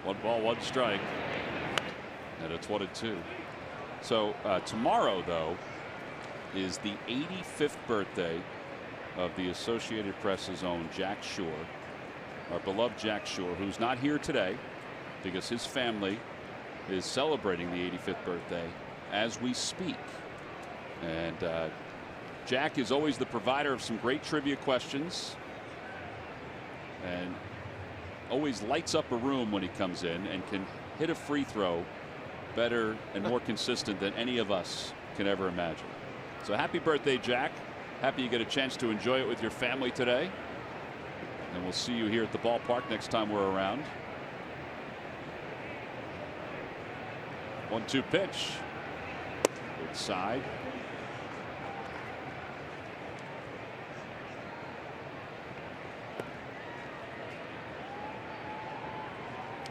One ball, one strike. And it's 1-2. So tomorrow, though, is the 85th birthday of the Associated Press's own Jack Shore, our beloved Jack Shore, who's not here today because his family is celebrating the 85th birthday as we speak. And Jack is always the provider of some great trivia questions and always lights up a room when he comes in and can hit a free throw better and more consistent than any of us can ever imagine. So happy birthday, Jack. Happy you get a chance to enjoy it with your family today. And we'll see you here at the ballpark next time we're around. 1-2 pitch. Inside.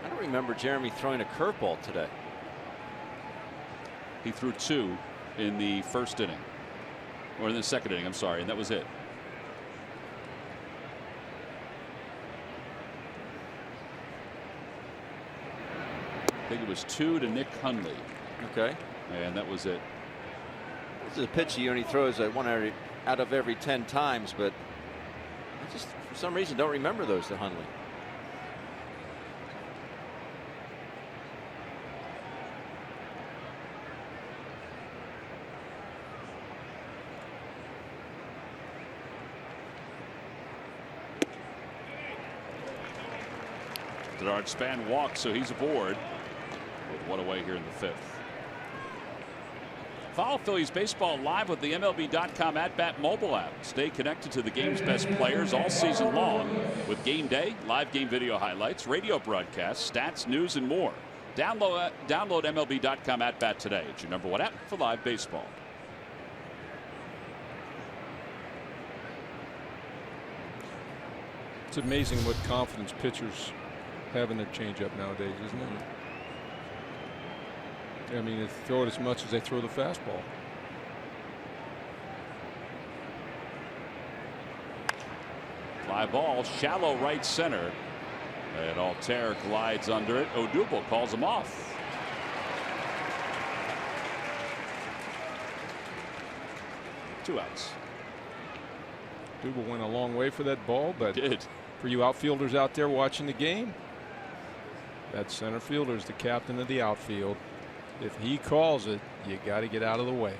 I don't remember Jeremy throwing a curveball today. He threw 2 in the first inning. Or in the second inning, I'm sorry, and that was it. I think it was 2 to Nick Hundley. Okay. And that was it. This is a pitch he only throws one out of every 10 times, but I just, for some reason, don't remember those to Hundley. Denard Span walks, so he's aboard with one away here in the 5th. Follow Phillies baseball live with the MLB.com at-bat mobile app. Stay connected to the game's best players all season long with game day, live game video highlights, radio broadcasts, stats, news, and more. Download MLB.com at-bat today. It's your #1 app for live baseball. It's amazing what confidence pitchers have in their changeup nowadays, isn't it? I mean, they throw it as much as they throw the fastball. Fly ball, shallow right center. And Altair glides under it. Odubel calls him off. Two outs. Odubel went a long way for that ball, but He did. for you outfielders out there watching the game, that center fielder is the captain of the outfield. If he calls it, you got to get out of the way.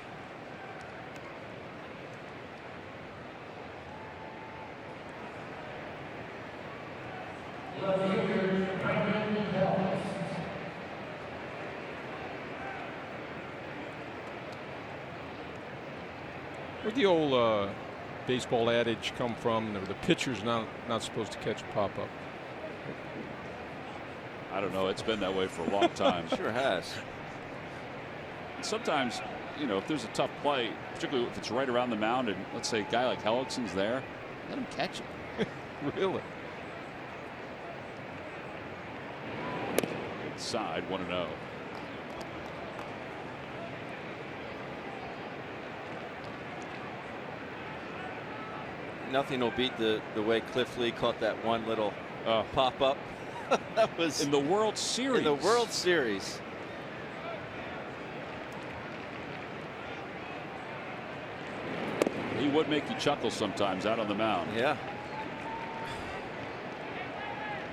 Where'd the old baseball adage come from? The pitcher's not supposed to catch a pop-up. I don't know. It's been that way for a long time. Sure has. Sometimes, you know, if there's a tough play, particularly if it's right around the mound, and let's say a guy like Hellickson's there, let him catch it. Really? Inside, 1-0. Nothing will beat the way Cliff Lee caught that one little pop up. That was in the World Series. In the World Series. He would make you chuckle sometimes out on the mound. Yeah.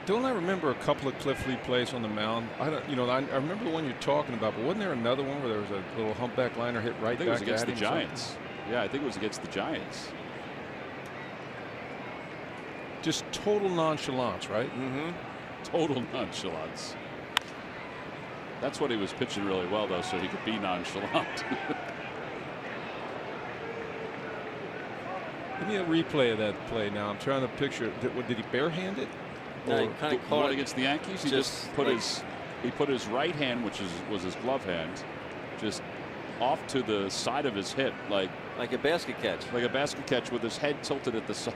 Don't I remember a couple of Cliff Lee plays on the mound? I remember the one you're talking about, but wasn't there another one where there was a little humpback liner hit right I think it was back against at the him? Giants. Yeah, I think it was against the Giants. Just total nonchalance, right? Mm-hmm. Total nonchalance. That's what he was pitching really well, though, so he could be nonchalant. Give me a replay of that play now. I'm trying to picture it. Did he barehand it? No, he kind of The caught one it against the Yankees, he just put his right hand, which was his glove hand, just off to the side of his hip, like a basket catch. Like a basket catch with his head tilted at the side.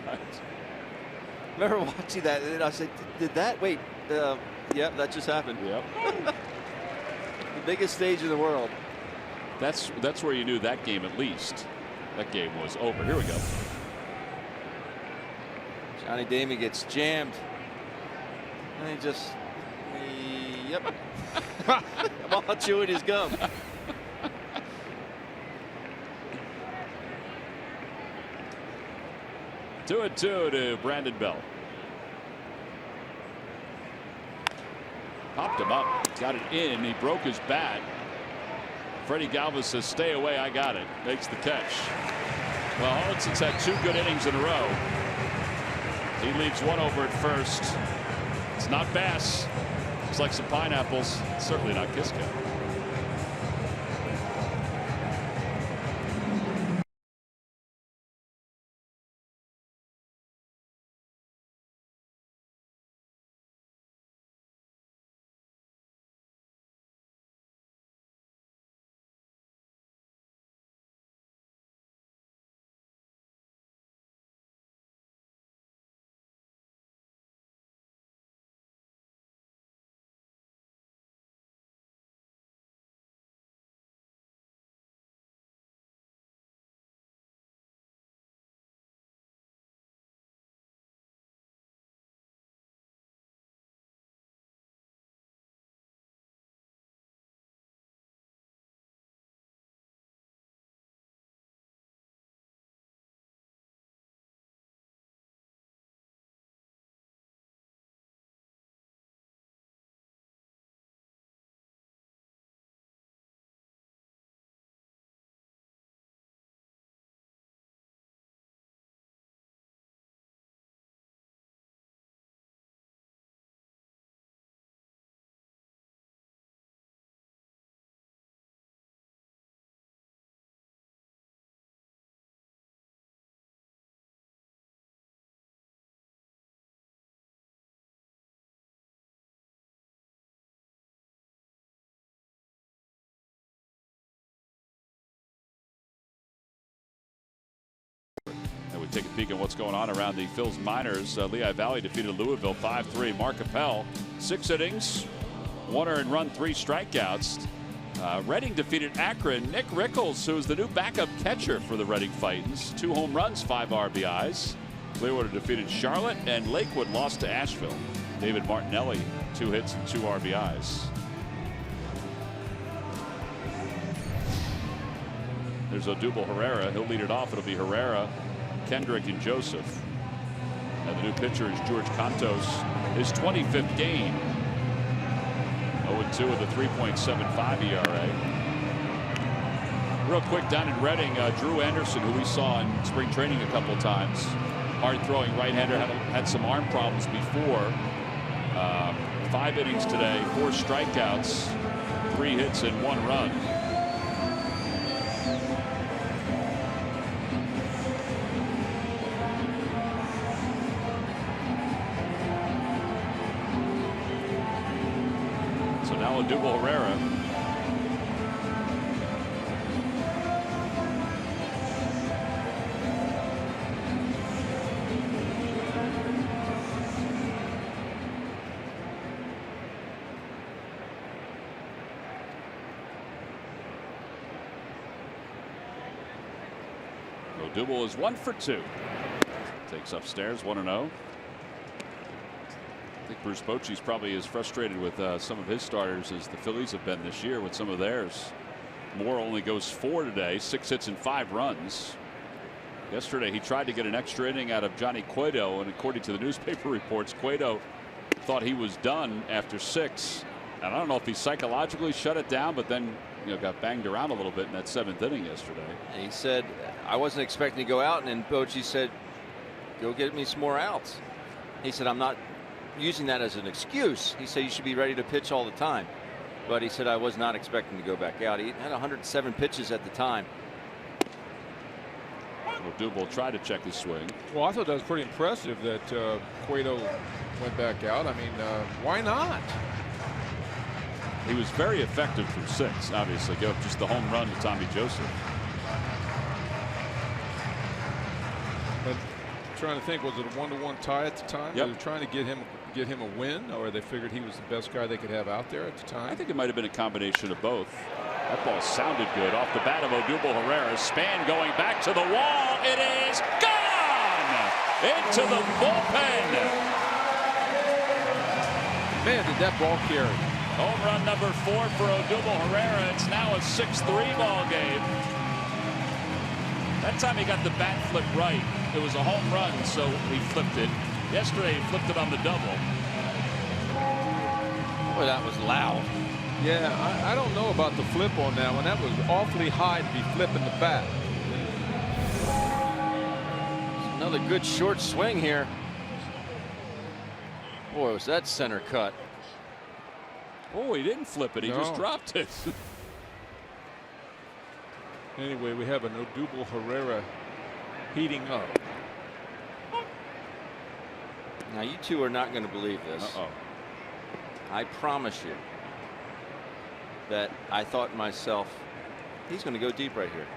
Remember watching that, and I said, "Did that? Wait, yep, that just happened." Yep. The biggest stage in the world. That's where you knew that game, at least. That game was over. Here we go. Johnny Damon gets jammed. And he just, yep. While chewing his gum. Two and two to Brandon Bell. Popped him up, got it in. He broke his bat. Freddie Galvis says, "Stay away, I got it." Makes the catch. Well, Hellickson's had 2 good innings in a row. He leaves one over at first. It's not Bass. It's like some pineapples. It's certainly not Kiska. take a peek at what's going on around the Phil's minors. Lehigh Valley defeated Louisville 5-3. Mark Appel, 6 innings, 1 earned run, 3 strikeouts. Reading defeated Akron. Nick Rickles, who is the new backup catcher for the Reading Fightins, 2 home runs, 5 RBIs. Clearwater defeated Charlotte, and Lakewood lost to Asheville. David Martinelli, 2 hits and 2 RBIs. There's Odubel Herrera. He'll lead it off. It'll be Herrera, Kendrick, and Joseph. And the new pitcher is George Cantos. His 25th game. 0-2 with a 3.75 ERA. Real quick down in Reading, Drew Anderson, who we saw in spring training a couple times. Hard-throwing right-hander, had some arm problems before. 5 innings today, 4 strikeouts, 3 hits, and 1 run. So now Odubel Herrera. Odubel is 1 for 2. Takes upstairs 1-0. I think Bruce Bochy's probably as frustrated with some of his starters as the Phillies have been this year with some of theirs. Moore only goes 4 today, 6 hits and 5 runs. Yesterday he tried to get an extra inning out of Johnny Cueto, and according to the newspaper reports, Cueto thought he was done after 6. And I don't know if he psychologically shut it down, but then got banged around a little bit in that 7th inning yesterday. And he said, I wasn't expecting to go out, and then Bochy said, go get me some more outs. He said, I'm not using that as an excuse. He said, you should be ready to pitch all the time. But he said, I was not expecting to go back out. He had 107 pitches at the time. Odubel tried to check his swing. Well, I thought that was pretty impressive that Cueto went back out. I mean, why not? He was very effective from 6, obviously. Gave up just the home run to Tommy Joseph. But trying to think, was it a 1-1 tie at the time? Yep. They were trying to get him a win, or they figured he was the best guy they could have out there at the time? I think it might have been a combination of both. That ball sounded good off the bat of Odubel Herrera. Span going back to the wall. It is gone into the bullpen. Man, did that ball carry. Home run number 4 for Odubel Herrera. It's now a 6-3 ball game. That time he got the bat flip right. It was a home run, so he flipped it. Yesterday he flipped it on the double. Boy, that was loud. Yeah, I don't know about the flip on that one. That was awfully high to be flipping the bat. Another good short swing here. Boy, was that center cut. Oh, he didn't flip it. He just dropped it. Anyway, we have an Odubel Herrera heating up. Now, you two are not going to believe this. Uh-oh. I promise you that I thought to myself, he's going to go deep right here.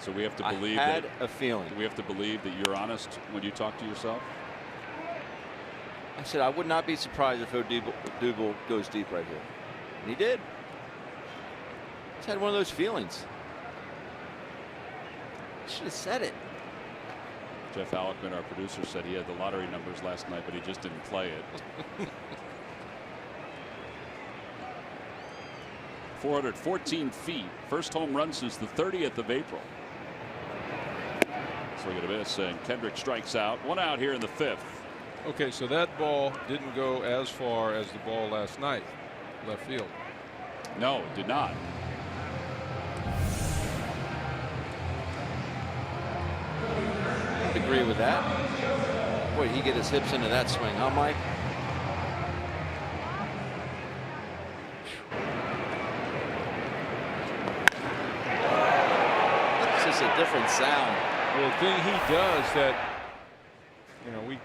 So we have to believe I had a feeling. Do we have to believe that you're honest when you talk to yourself? I said I would not be surprised if Odubel goes deep right here. And he did. Just had one of those feelings. Should have said it. Jeff Alekman, our producer, said he had the lottery numbers last night, but he just didn't play it. 414 feet. First home run since the 30th of April. Swing and a miss, and Kendrick strikes out. 1 out here in the 5th. Okay, so that ball didn't go as far as the ball last night, left field. No, it did not. I'd agree with that. Boy, did he get his hips into that swing, huh, Mike? It's just a different sound. Well, the thing he does that, we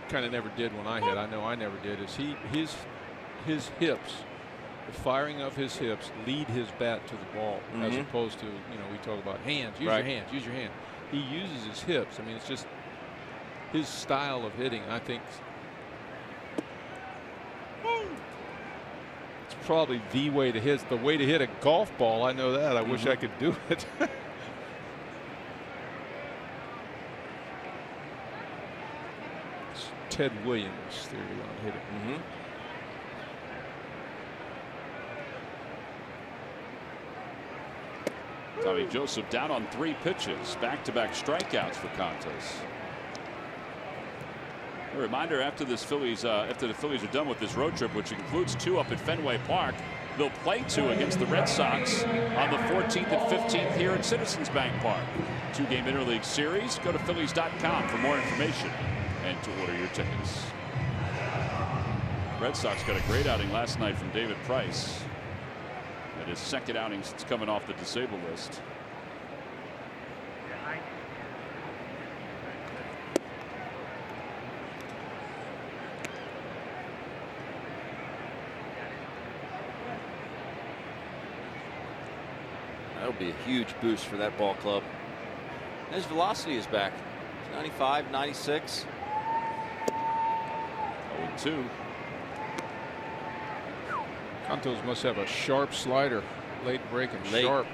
kind of never did when I hit. I know I never did. Is his hips, the firing of his hips, lead his bat to the ball, as opposed to we talk about hands. Use your hands. Use your hand. he uses his hips. I mean, it's just his style of hitting. I think it's probably the way to hit a golf ball. I know that. I wish I could do it. It's Ted Williams' theory on hitting. Tommy Joseph down on 3 pitches. Back-to-back strikeouts for Contos. A reminder, after the Phillies are done with this road trip, which includes 2 up at Fenway Park, they'll play 2 against the Red Sox on the 14th and 15th here at Citizens Bank Park. 2-game interleague series. Go to Phillies.com for more information and to order your tickets. Red Sox got a great outing last night from David Price. And his second outing since coming off the disabled list. That'll be a huge boost for that ball club. His velocity is back. 95, 96. 0-2. Contos must have a sharp slider. Late breaking, sharp.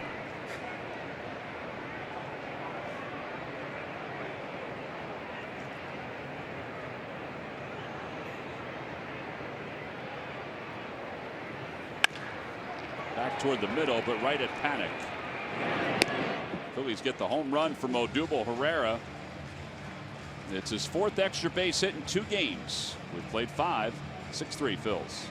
Back toward the middle, but right at Panic. Phillies get the home run from Odubel Herrera. It's his 4th extra base hit in 2 games. We've played 5. 6-3 Phils.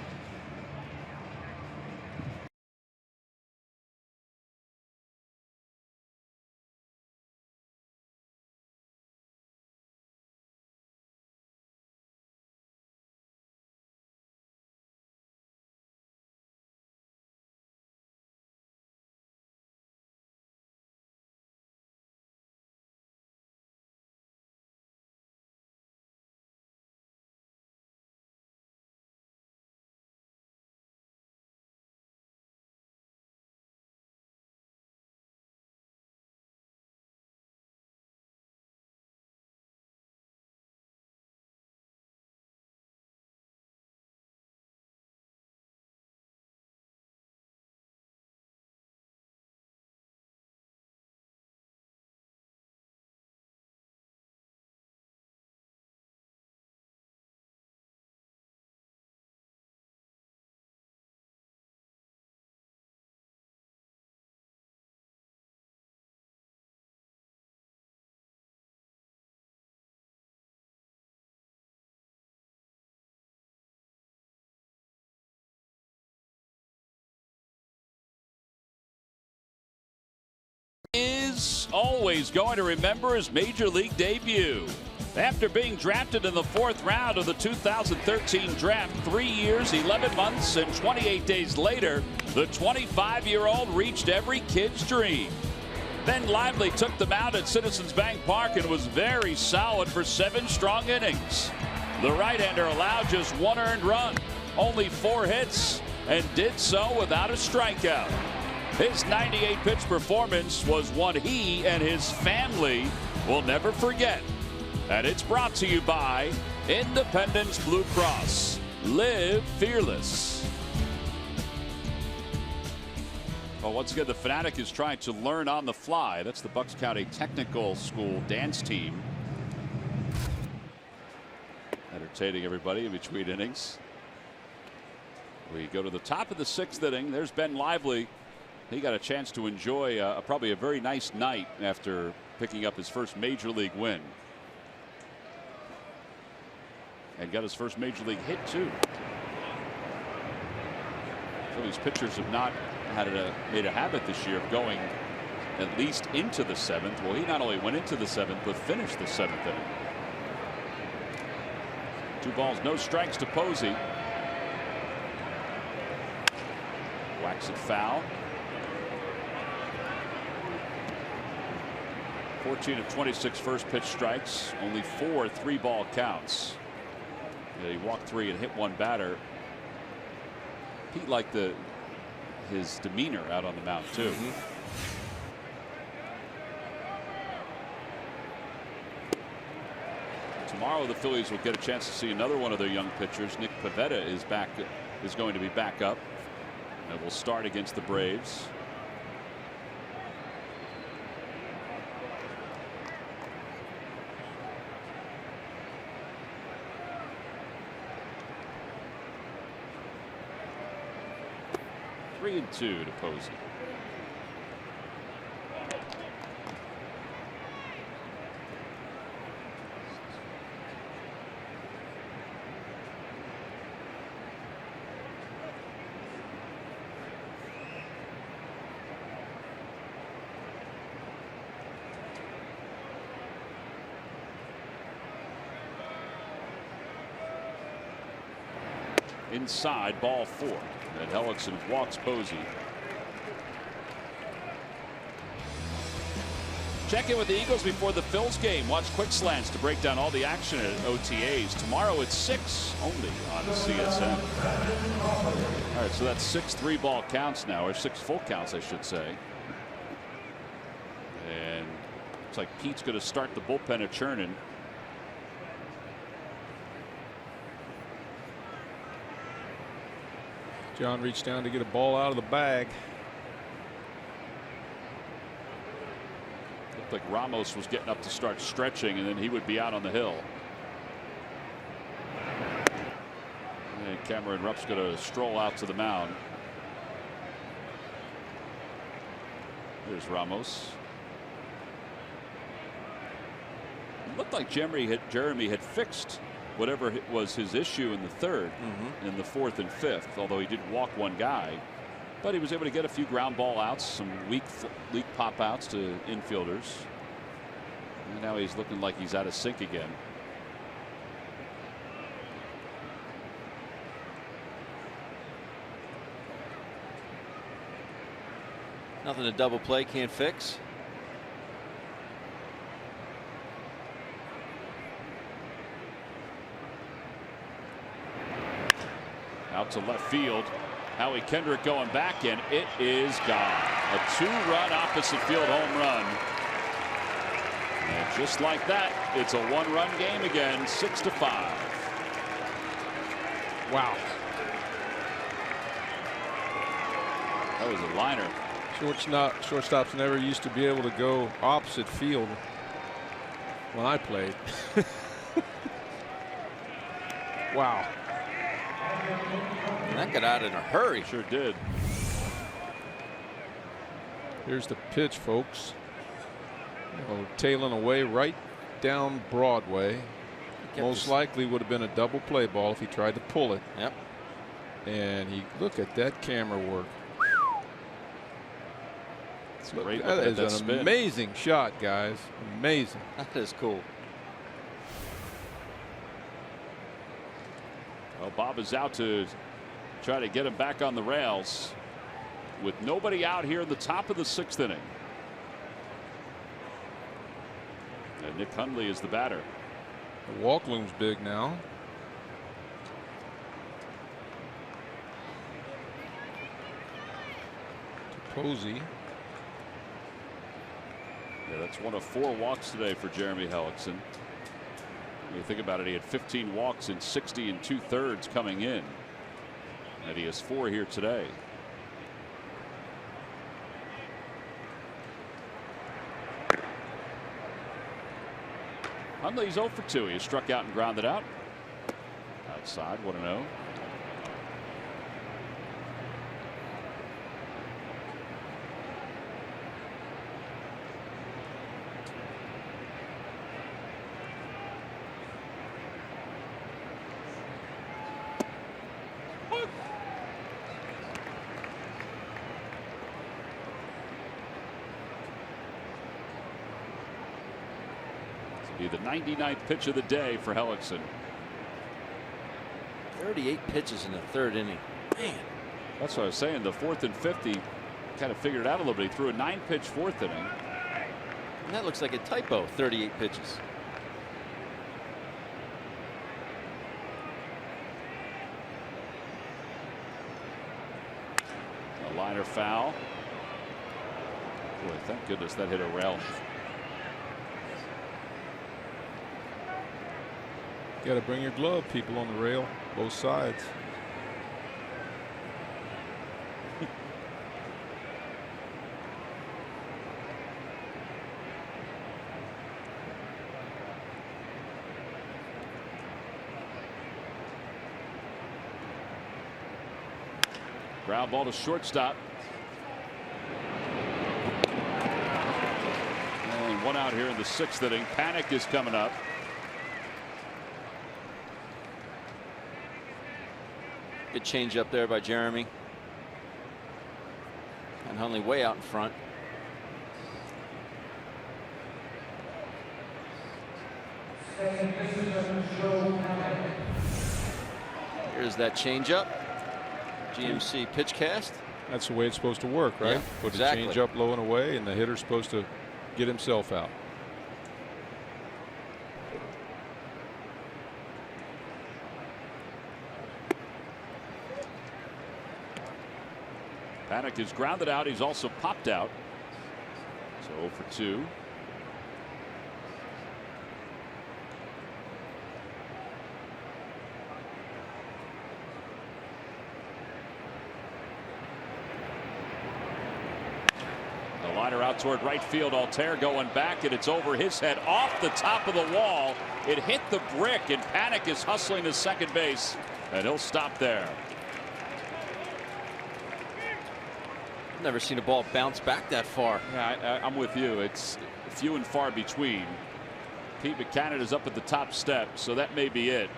Is always going to remember his major league debut. After being drafted in the 4th round of the 2013 draft, 3 years, 11 months, and 28 days later, the 25-year-old reached every kid's dream. Ben Lively took the mound at Citizens Bank Park and was very solid for 7 strong innings. The right-hander allowed just 1 earned run, only 4 hits, and did so without a strikeout. His 98-pitch performance was one he and his family will never forget. And it's brought to you by Independence Blue Cross. Live fearless. Well, once again, the Fanatic is trying to learn on the fly. That's the Bucks County Technical School dance team. Entertaining everybody in between innings. We go to the top of the 6th inning. There's Ben Lively. He got a chance to enjoy probably a very nice night after picking up his first major league win. And got his first major league hit, too. Phillies pitchers have not made a habit this year of going at least into the 7th. Well, he not only went into the 7th, but finished the 7th inning. 2 balls, no strikes to Posey. Whacks it foul. 14 of 26 first pitch strikes, only 4 3-ball counts. He walked 3 and hit 1 batter. Pete liked his demeanor out on the mound too. Tomorrow the Phillies will get a chance to see another one of their young pitchers. Nick Pivetta is going to be back up and will start against the Braves. Three and two to Posey. Inside, ball 4. And Hellickson walks Posey. Check in with the Eagles before the Phils game. Watch Quick Slants to break down all the action at OTAs. Tomorrow at 6 only on CSN. All right, so that's 6 3-ball counts now, or 6 full counts, I should say. And looks like Pete's going to start the bullpen at Chernin. John reached down to get a ball out of the bag. Looked like Ramos was getting up to start stretching, and then he would be out on the hill. And Cameron Rupp's going to stroll out to the mound. There's Ramos. It looked like Jeremy had fixed whatever was his issue in the third, in the 4th and 5th, although he did walk one guy. But he was able to get a few ground ball outs, some weak pop outs to infielders. And now he's looking like he's out of sync again. Nothing a double play can't fix. Out to left field. Howie Kendrick going back, and it is gone. A 2-run opposite field home run. And just like that, it's a 1-run game again, 6-5. Wow. That was a liner. Shortstops never used to be able to go opposite field when I played. Wow. That got out in a hurry. Sure did. Here's the pitch, folks. Tailing away right down Broadway. Most likely would have been a double play ball if he tried to pull it. Yep. And look at that camera work. Great. That is an amazing shot, guys. Amazing. That is cool. Well, Bob is out to try to get him back on the rails with nobody out here in the top of the 6th inning. And Nick Hundley is the batter. The walk loom's big now. To Posey. Yeah, that's 1 of 4 walks today for Jeremy Hellickson. When you think about it, he had 15 walks in 60 2/3 coming in. And he has 4 here today. Hundley's 0 for 2. He struck out and grounded out. Outside, 1-0. Be the 99th pitch of the day for Hellickson. 38 pitches in the 3rd inning. Man. That's what I was saying. The 4th and 5th, he kind of figured it out a little bit. He threw a 9-pitch 4th inning. And that looks like a typo. 38 pitches. A liner foul. Boy, thank goodness that hit a rail. Got to bring your glove, people on the rail, both sides. Ground ball to shortstop. And one out here in the 6th inning. Panic is coming up. Good change up there by Jeremy. And Hundley way out in front. Here's that changeup. GMC pitch cast. That's the way it's supposed to work, right? Yeah, Put exactly. the change up low and away, and the hitter's supposed to get himself out. Panic is grounded out. He's also popped out. So 0 for 2. The liner out toward right field. Altair going back, and it's over his head off the top of the wall. It hit the brick, and Panic is hustling to second base, and he'll stop there. Never seen a ball bounce back that far. Yeah, I'm with you. It's few and far between. Pete Buchanan is up at the top step, so that may be it.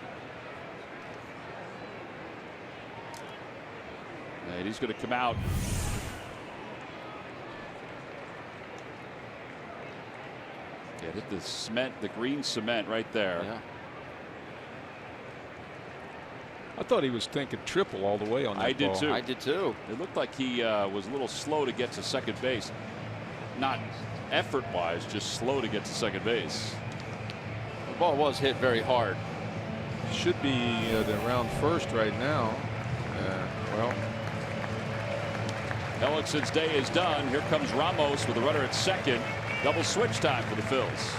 And he's going to come out. Yeah, hit the cement, the green cement right there. Yeah. I thought he was thinking triple all the way on that I did ball. too. I did too. It looked like he was a little slow to get to second base. Not effort-wise, just slow to get to second base. The ball was hit very hard. Should be around first right now. Well, Ellickson's day is done. Here comes Ramos with a runner at second. Double switch time for the Phils.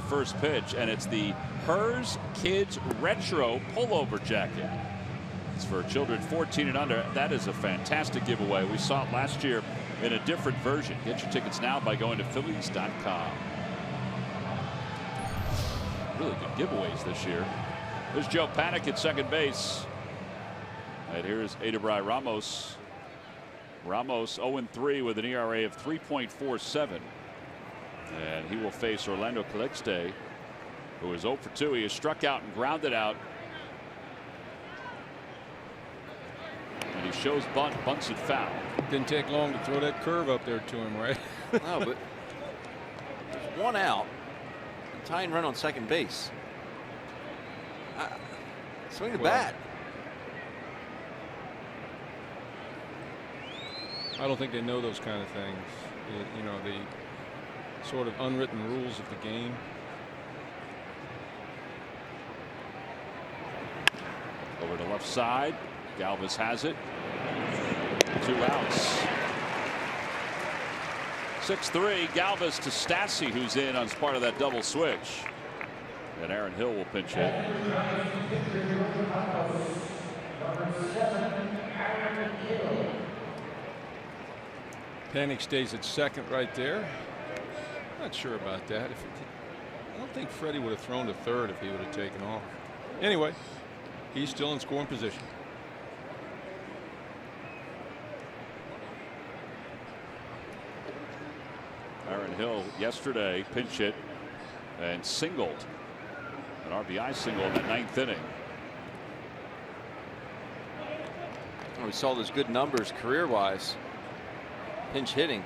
First pitch, and it's the Hers Kids Retro Pullover Jacket. It's for children 14 and under. That is a fantastic giveaway. We saw it last year in a different version. Get your tickets now by going to Phillies.com. Really good giveaways this year. There's Joe Panic at second base. And here's Adebray Ramos. Ramos 0-3 with an ERA of 3.47. And he will face Orlando Calixte, who is 0 for 2. He is struck out and grounded out. And he shows bunt, bunts it foul. didn't take long to throw that curve up there to him, right? No, but there's one out. Tying run on second base. Swing the bat. I don't think they know those kind of things. the sort of unwritten rules of the game. Over to left side. Galvis has it. 2 outs. 6-3. Galvis to Stassi, who's in on part of that double switch. And Aaron Hill will pinch hit. Panik stays at second right there. Not sure about that. I don't think Freddie would have thrown to third if he would have taken off. Anyway, he's still in scoring position. Aaron Hill yesterday pinch hit and singled. An RBI single in that 9th inning. We saw those good numbers career-wise. Pinch hitting.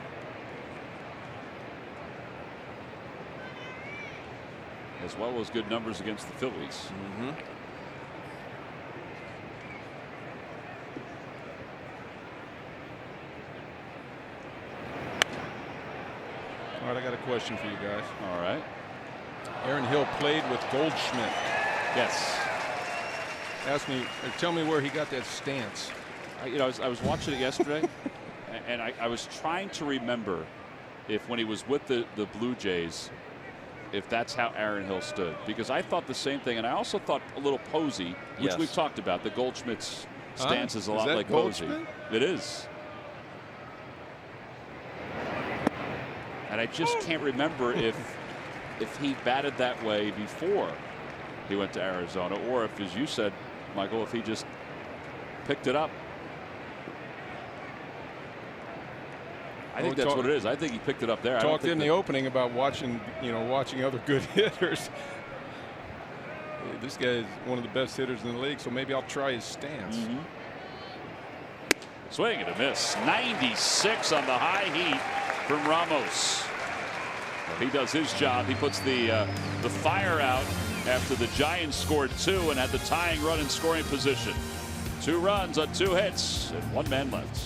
As well as good numbers against the Phillies. All right, I got a question for you guys. All right. Aaron Hill played with Goldschmidt. Yes. Ask me, or tell me where he got that stance. I was watching it yesterday, and I was trying to remember if when he was with the Blue Jays, if that's how Aaron Hill stood. Because I thought the same thing, and I also thought a little Posey, which we've talked about. The Goldschmidt's stance is a lot like Posey. It is. And I just can't remember if he batted that way before he went to Arizona, or if, as you said, Michael, if he just picked it up. I think that's what it is. I think he picked it up there. Talked in the opening about watching other good hitters. This guy is one of the best hitters in the league, so maybe I'll try his stance. Swing and a miss. 96 on the high heat from Ramos. Well, he does his job. He puts the fire out after the Giants scored 2 and had the tying run in scoring position. 2 runs on 2 hits and 1 man left.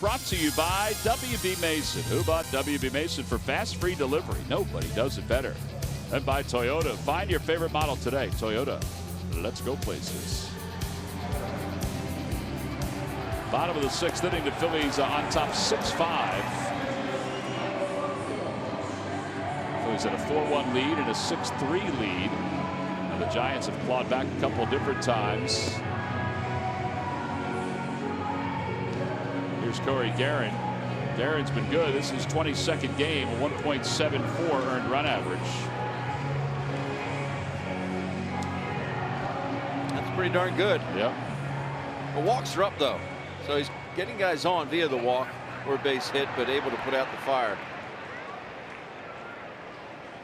Brought to you by WB Mason. Who bought WB Mason for fast, free delivery? Nobody does it better. And by Toyota. Find your favorite model today. Toyota. Let's go places. Bottom of the 6th inning. The Phillies on top 6-5. Phillies at a 4-1 lead and a 6-3 lead. And the Giants have clawed back a couple different times. Here's Corey Guerin. Guerin's been good. This is his 22nd game, a 1.74 earned run average. That's pretty darn good. Yep. The walks are up though, so he's getting guys on via the walk or base hit, but able to put out the fire.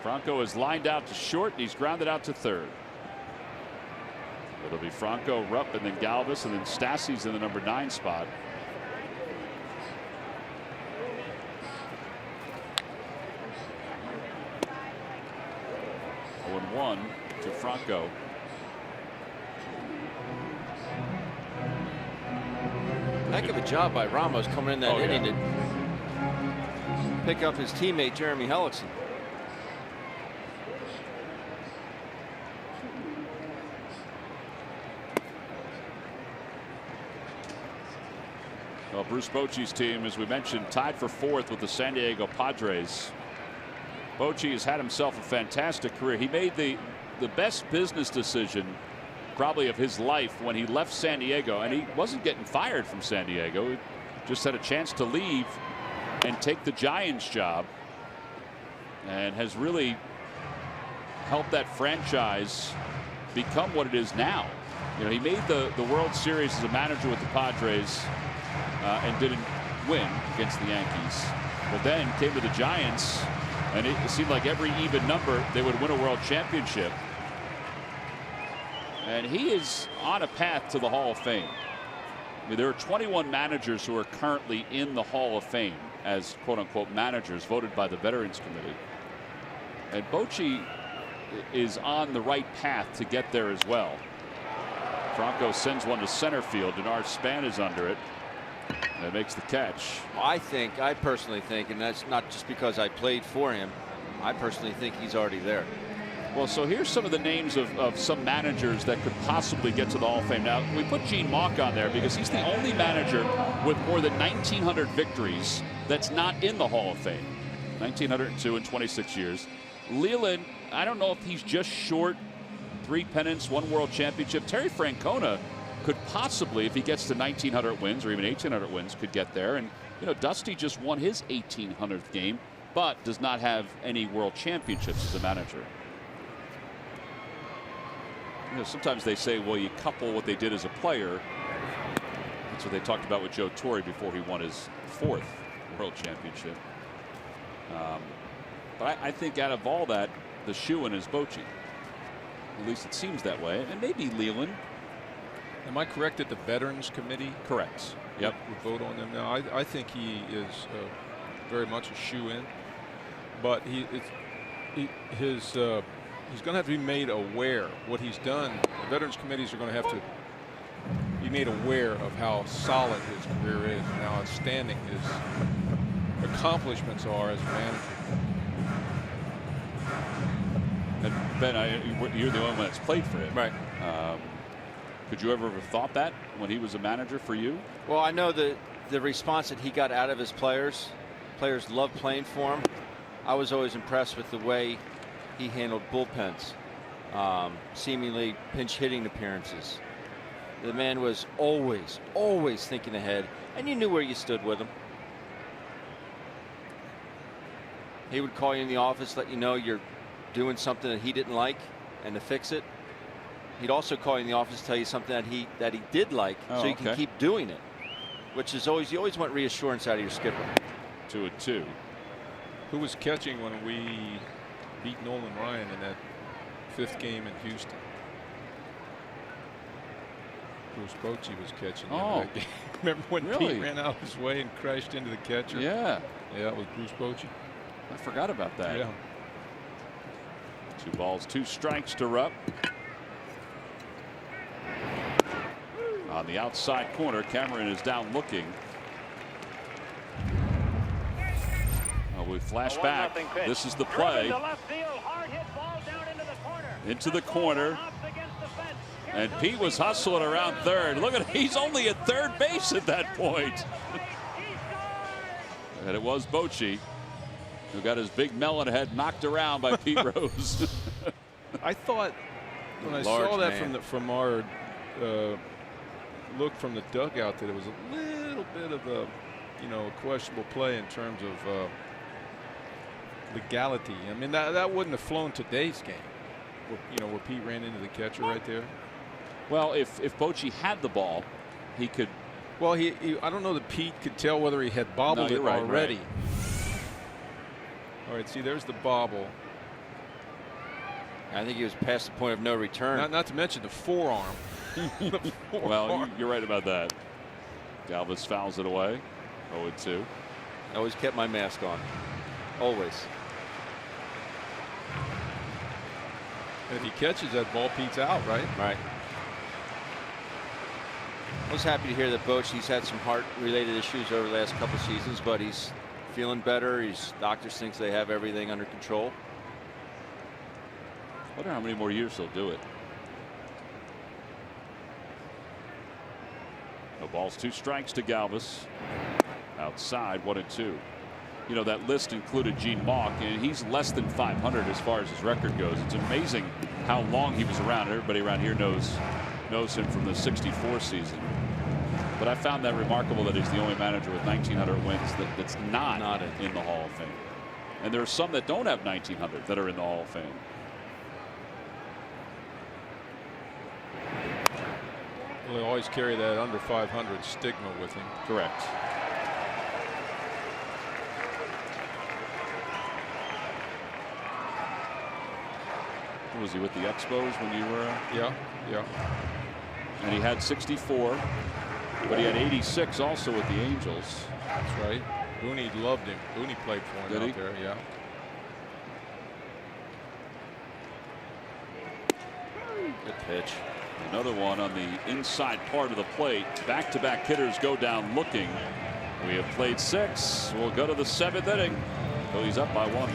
Franco is lined out to short, and he's grounded out to third. It'll be Franco, Rupp, and then Galvis, and then Stassi's in the number 9 spot. One to Franco. Heck of a job by Ramos coming in that inning to pick up his teammate Jeremy Hellickson. Well, Bruce Bochy's team, as we mentioned, tied for 4th with the San Diego Padres. Bochy has had himself a fantastic career. He made the best business decision probably of his life when he left San Diego, and he wasn't getting fired from San Diego. He just had a chance to leave and take the Giants job, and has really helped that franchise become what it is now. You know, he made the World Series as a manager with the Padres and didn't win against the Yankees, but then came to the Giants, and it seemed like every even number they would win a world championship. And he is on a path to the Hall of Fame. I mean, there are 21 managers who are currently in the Hall of Fame as quote-unquote managers voted by the Veterans Committee. And Bochy is on the right path to get there as well. Franco sends one to center field. Denard Span is under it. And makes the catch. I personally think, and that's not just because I played for him, I personally think he's already there. Well, so here's some of the names of some managers that could possibly get to the Hall of Fame. Now, we put Gene Mauch on there because he's the only manager with more than 1,900 victories that's not in the Hall of Fame. 1,902 in 26 years. Leland, I don't know if he's just short 3 pennants, 1 world championship. Terry Francona could possibly, if he gets to 1,900 wins or even 1,800 wins, could get there. And, you know, Dusty just won his 1,800th game, but does not have any world championships as a manager. You know, sometimes they say, well, you couple what they did as a player. That's what they talked about with Joe Torre before he won his 4th world championship. But I think out of all that, the shoo-in is Bochy. At least it seems that way. And maybe Leland. Am I correct that the Veterans Committee? Correct. Yep. Would vote on them now. I think he is very much a shoe-in, but he's going to have to be made aware what he's done. The Veterans Committees are going to have to be made aware of how solid his career is and how outstanding his accomplishments are as a manager. And Ben, you're the only one that's played for him. Right. Could you ever have thought that when he was a manager for you? Well, I know the response that he got out of his players. Players love playing for him. I was always impressed with the way he handled bullpens, seemingly pinch hitting appearances. The man was always thinking ahead, and you knew where you stood with him. He would call you in the office, let you know you're doing something that he didn't like, and to fix it. He'd also call you in the office, tell you something that he did like, so you can keep doing it. Which is you always want reassurance out of your skipper. 2-2. Who was catching when we beat Nolan Ryan in that 5th game in Houston? Bruce Bochy was catching him in that game. Remember when Pete ran out his way and crashed into the catcher? Yeah. Yeah, it was Bruce Bochy. I forgot about that. Yeah. 2 balls, 2 strikes to Rupp. On the outside corner, Cameron is down looking. We flash back. This is the play. Into the corner. And Pete was hustling around third. Look at, he's only at third base at that point. And it was Bochy who got his big melon head knocked around by Pete Rose. I thought when I saw that from our look from the dugout that it was a little bit of a questionable play in terms of legality. I mean that wouldn't have flown today's game, where Pete ran into the catcher right there. Well, if Bochy had the ball, he could. Well, I don't know that Pete could tell whether he had bobbled it already. Right. All right, see, there's the bobble. I think he was past the point of no return. Not to mention the forearm. Well, you're right about that. Galvis fouls it away. 0-2. I always kept my mask on. Always. If he catches that ball, Pete's out, right? Right. I was happy to hear that he's had some heart-related issues over the last couple seasons, but he's feeling better. Doctors think they have everything under control. I wonder how many more years he'll do it. No balls, 2 strikes to Galvis. Outside, 1-2. You know, that list included Gene Mauch, and he's less than 500 as far as his record goes. It's amazing how long he was around. Everybody around here knows him from the '64 season. But I found that remarkable that he's the only manager with 1,900 wins that's not in the Hall of Fame. And there are some that don't have 1,900 that are in the Hall of Fame. Well, they always carry that under 500 stigma with him. Correct. Was he with the Expos when you were? Yeah. And he had 64, but he had 86 also with the Angels. That's right. Booney loved him. Booney played for him out there. Yeah. Good pitch. Another one on the inside part of the plate. Back-to-back hitters go down looking. We have played 6. We'll go to the 7th inning. Phillies up by 1.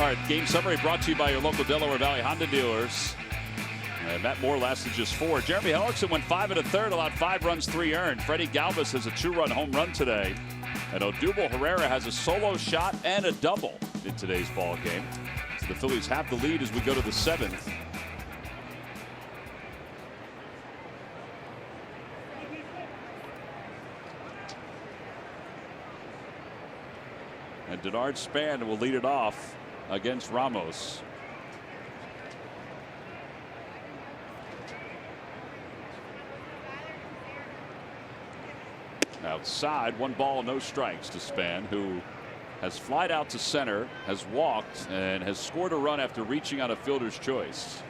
All right, game summary brought to you by your local Delaware Valley Honda dealers. And Matt Moore lasted just 4. Jeremy Hellickson went 5 1/3, allowed 5 runs, 3 earned. Freddie Galvis has a 2-run home run today. And Odubel Herrera has a solo shot and a double in today's ball game. So the Phillies have the lead as we go to the 7th. And Denard Span will lead it off against Ramos. Outside, 1 ball, no strikes to Span, who has flied out to center, has walked, and has scored a run after reaching on a fielder's choice.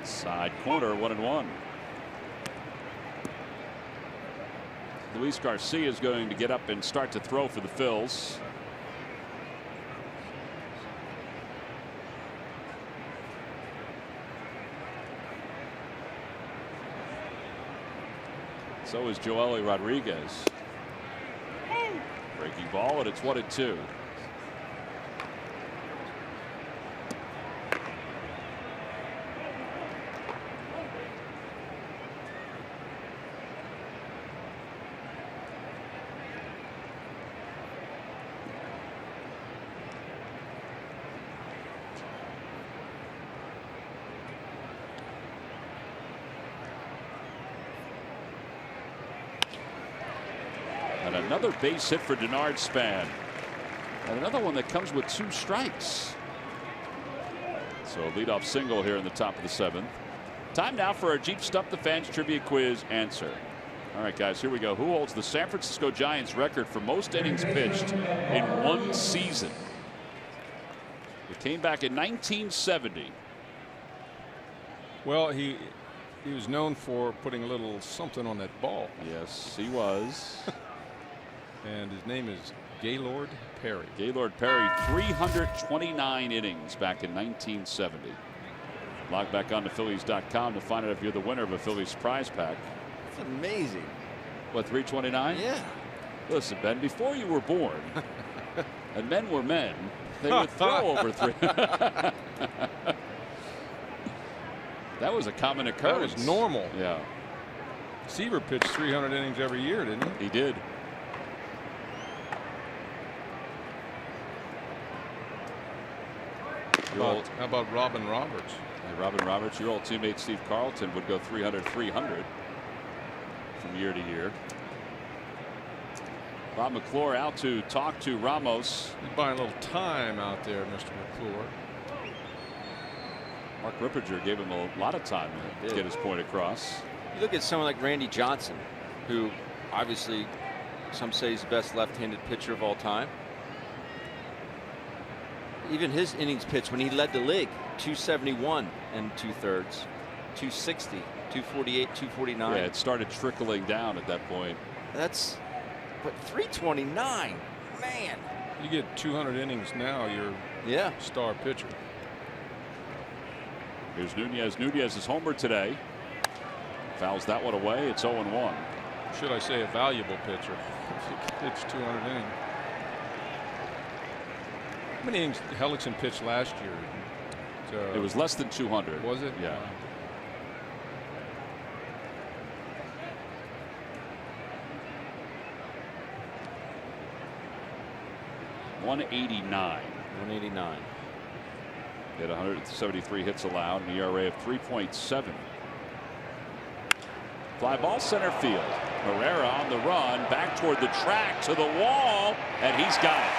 Inside corner, 1-1. Luis Garcia is going to get up and start to throw for the Phils. So is Joely Rodriguez. Breaking ball, and it's 1-2. And another base hit for Denard Span. And another one that comes with 2 strikes. So leadoff single here in the top of the 7th. Time now for our Jeep Stump the Fans trivia quiz answer. All right, guys, here we go. Who holds the San Francisco Giants record for most innings pitched in one season? It came back in 1970. Well, he was known for putting a little something on that ball. Yes, he was. And his name is Gaylord Perry. Gaylord Perry, 329 innings back in 1970. Log back on to Phillies.com to find out if you're the winner of a Phillies prize pack. It's amazing. What, 329? Yeah. Listen, Ben, before you were born, and men were men, they would throw over 3. That was a common occurrence. That was normal. Yeah. Seaver pitched 300 innings every year, didn't he? He did. How about Robin Roberts? Hey, Robin Roberts, your old teammate Steve Carlton would go 300 from year to year. Bob McClure out to talk to Ramos. He's buying a little time out there, Mr. McClure. Mark Rippinger gave him a lot of time to get his point across. You look at someone like Randy Johnson, who obviously some say he's the best left-handed pitcher of all time. Even his innings pitched when he led the league, 271 and 2/3, 260, 248, 249. Yeah, it started trickling down at that point. But 329, man. You get 200 innings now, you're a star pitcher. Here's Nunez. Nunez is homer today. Fouls that one away. It's 0-1. Should I say a valuable pitcher? It's 200 innings. How many innings Hellickson pitched last year? It was less than 200. Was it? Yeah. .189. 189. He had 173 hits allowed, an ERA of 3.7. Fly ball center field. Herrera on the run, back toward the track, to the wall, and he's got it.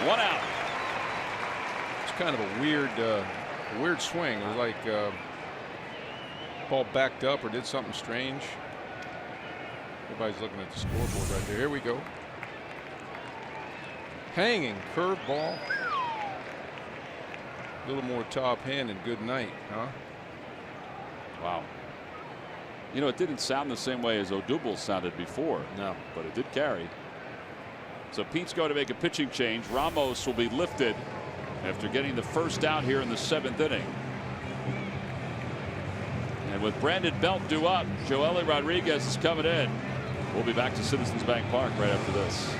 1 out. It's kind of a weird swing. It was like ball backed up or did something strange. Everybody's looking at the scoreboard right there. Here we go. Hanging curveball. A little more top hand and good night, huh? Wow. You know, it didn't sound the same way as Odubel sounded before. No. But it did carry. So Pete's going to make a pitching change. Ramos will be lifted after getting the first out here in the 7th inning. And with Brandon Belt due up, Joely Rodriguez is coming in. We'll be back to Citizens Bank Park right after this.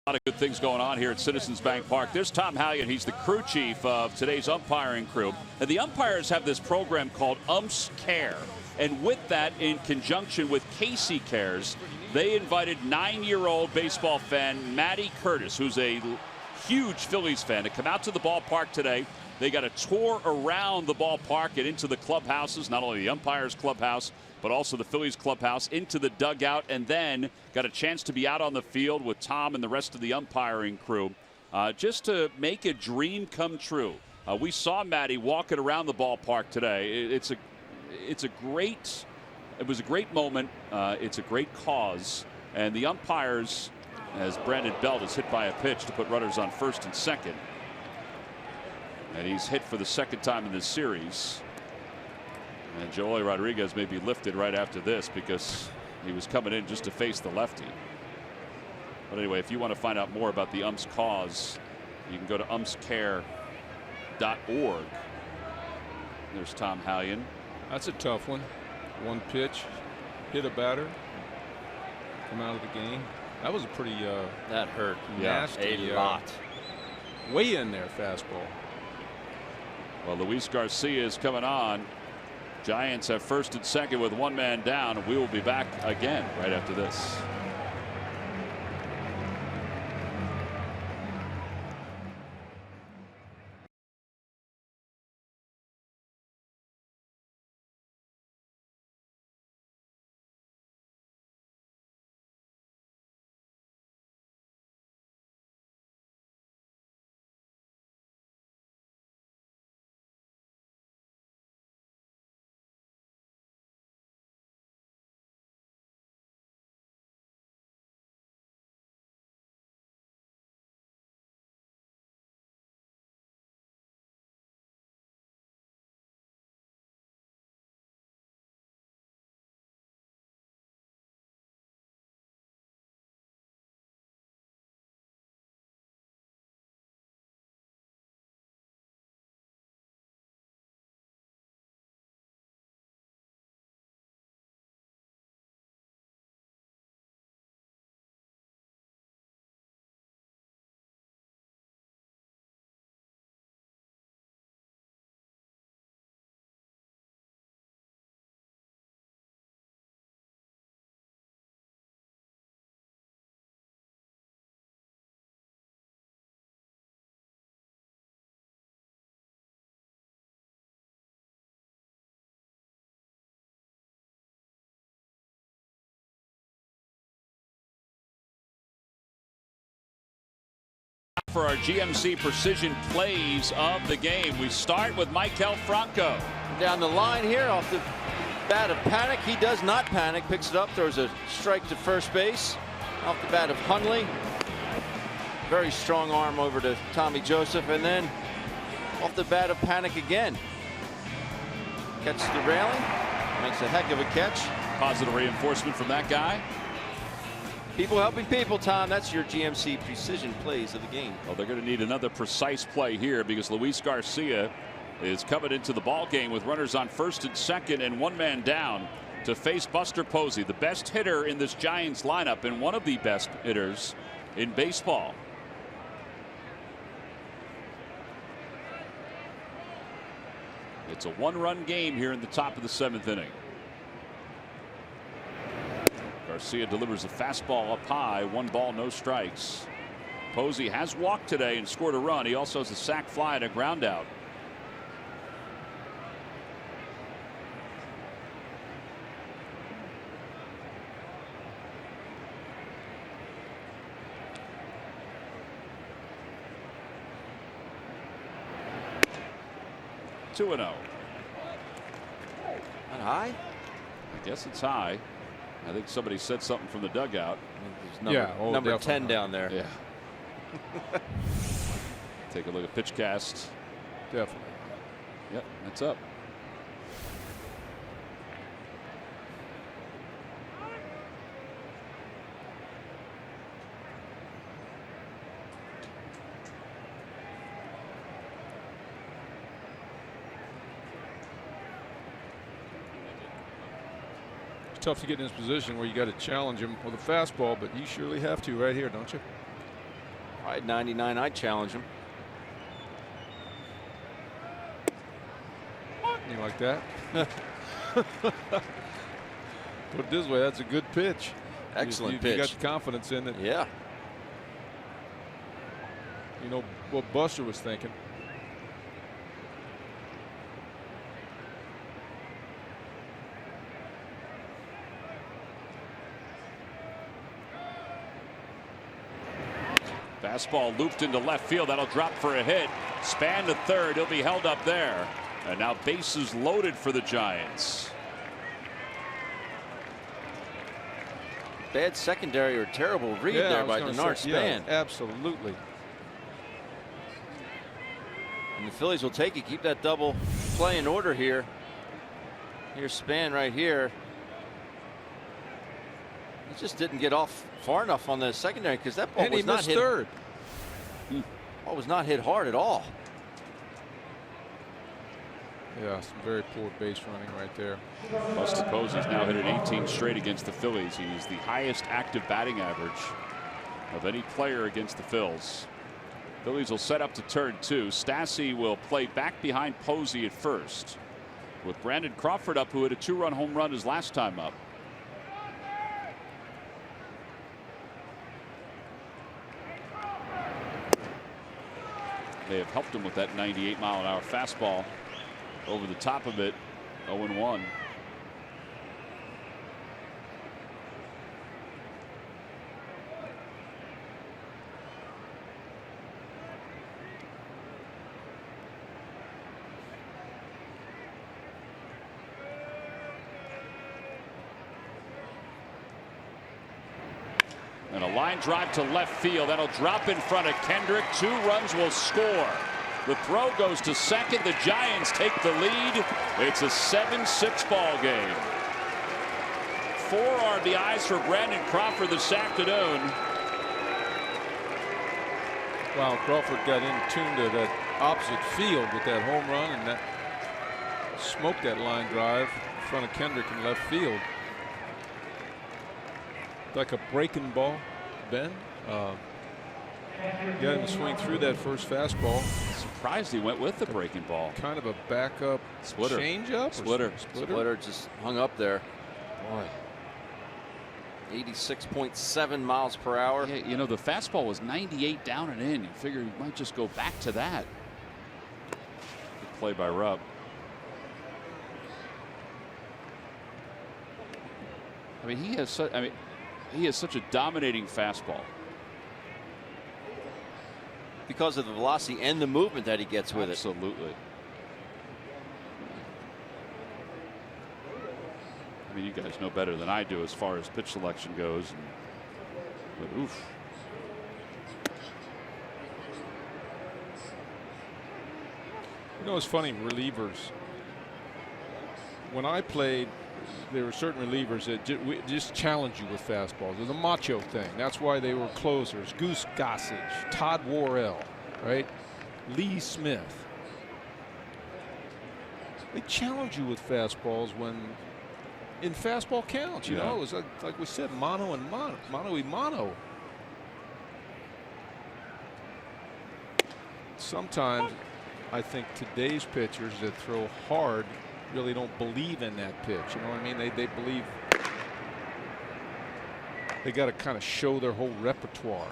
A lot of good things going on here at Citizens Bank Park. There's Tom Hallion. He's the crew chief of today's umpiring crew. And the umpires have this program called Umps Care. And with that, in conjunction with Casey Cares, they invited 9-year-old baseball fan Matty Curtis, who's a huge Phillies fan, to come out to the ballpark today. They got a tour around the ballpark and into the clubhouses, not only the umpires' clubhouse, but also the Phillies clubhouse, into the dugout, and then got a chance to be out on the field with Tom and the rest of the umpiring crew, just to make a dream come true. We saw Matty walking around the ballpark today. It was a great moment. It's a great cause, and the umpires, as Brandon Belt is hit by a pitch to put runners on first and second, and he's hit for the second time in this series. And Joey Rodriguez may be lifted right after this because he was coming in just to face the lefty. But anyway, if you want to find out more about the umps cause, you can go to umpscare.org. There's Tom Hallion. That's a tough one. One pitch, hit a batter, come out of the game. That was a pretty that hurt. Nasty, a lot. Way in there fastball. Well, Luis Garcia is coming on. Giants have first and second with one man down. We will be back again right after this. For our GMC Precision plays of the game, we start with Mike Alfranco. Down the line here off the bat of Panic. He does not panic. Picks it up, throws a strike to first base. Off the bat of Hundley. Very strong arm over to Tommy Joseph, and then off the bat of Panic again. Catches the railing. Makes a heck of a catch. Positive reinforcement from that guy. People helping people, Tom. That's your GMC Precision plays of the game. Well, they're going to need another precise play here because Luis Garcia is coming into the ball game with runners on first and second and one man down to face Buster Posey, the best hitter in this Giants lineup and one of the best hitters in baseball. It's a one-run game here in the top of the seventh inning. Garcia delivers a fastball up high, 1 ball, no strikes. Posey has walked today and scored a run. He also has a sac fly and a ground out. Two and 0. Not high? I guess it's high. I think somebody said something from the dugout. Number 10 down there. Yeah. Take a look at pitch cast. Definitely. Yep, that's up. Tough to get in this position where you got to challenge him with a fastball, but you surely have to right here, don't you? I had 99. I'd challenge him. You like that? Put it this way, that's a good pitch. Excellent you pitch. You got confidence in it. Yeah. You know what Buster was thinking. Fastball looped into left field. That'll drop for a hit. Span to third. He'll be held up there. And now bases loaded for the Giants. Bad secondary or terrible read there by Denard Span. Yeah, absolutely. And the Phillies will take it. Keep that double play in order here. Here's Span right here. He just didn't get off far enough on the secondary because that ball was not hit. Third. Ball was not hit hard at all. Yeah, some very poor base running right there. Buster Posey's now hit it 18 straight against the Phillies. He's the highest active batting average of any player against the Phils. Phillies will set up to turn 2. Stassi will play back behind Posey at first, with Brandon Crawford up, who hit a 2-run home run his last time up. They have helped him with that 98-mile-an-hour fastball. Over the top of it, 0-1. And a line drive to left field. That'll drop in front of Kendrick. 2 runs will score. The throw goes to second. The Giants take the lead. It's a 7-6 ball game. 4 RBIs for Brandon Crawford this afternoon. Wow, Crawford got in tune to that opposite field with that home run, and that smoked that line drive in front of Kendrick in left field. Like a breaking ball, Ben. Got him to swing through that first fastball. Surprised he went with the breaking ball. Kind of a backup splitter. Change-up? Splitter just hung up there. Boy. 86.7 miles per hour. Yeah, you know, the fastball was 98 down and in. You figure he might just go back to that. Good play by Rupp. I mean, he has such a dominating fastball. Because of the velocity and the movement that he gets with Absolutely. I mean, you guys know better than I do as far as pitch selection goes. But oof. You know, it's funny, relievers. When I played, there were certain relievers that just challenge you with fastballs. It was a macho thing. That's why they were closers. Goose Gossage, Todd Worrell, right? Lee Smith. They challenge you with fastballs when in fastball counts. You know, it was like we said, mano and mano, mano y mano. Sometimes I think today's pitchers that throw hard really don't believe in that pitch. You know what I mean? They believe they got to kind of show their whole repertoire.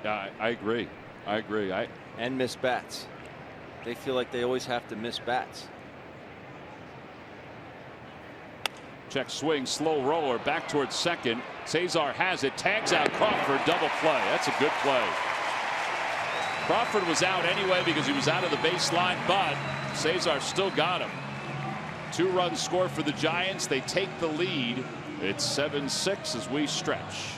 Yeah, I agree. I agree. And miss bats. They feel like they always have to miss bats. Check swing, slow roller back towards second. Cesar has it, tags out Crawford, double play. That's a good play. Crawford was out anyway because he was out of the baseline, but Cesar still got him. 2 runs scored for the Giants. They take the lead. It's 7-6 as we stretch.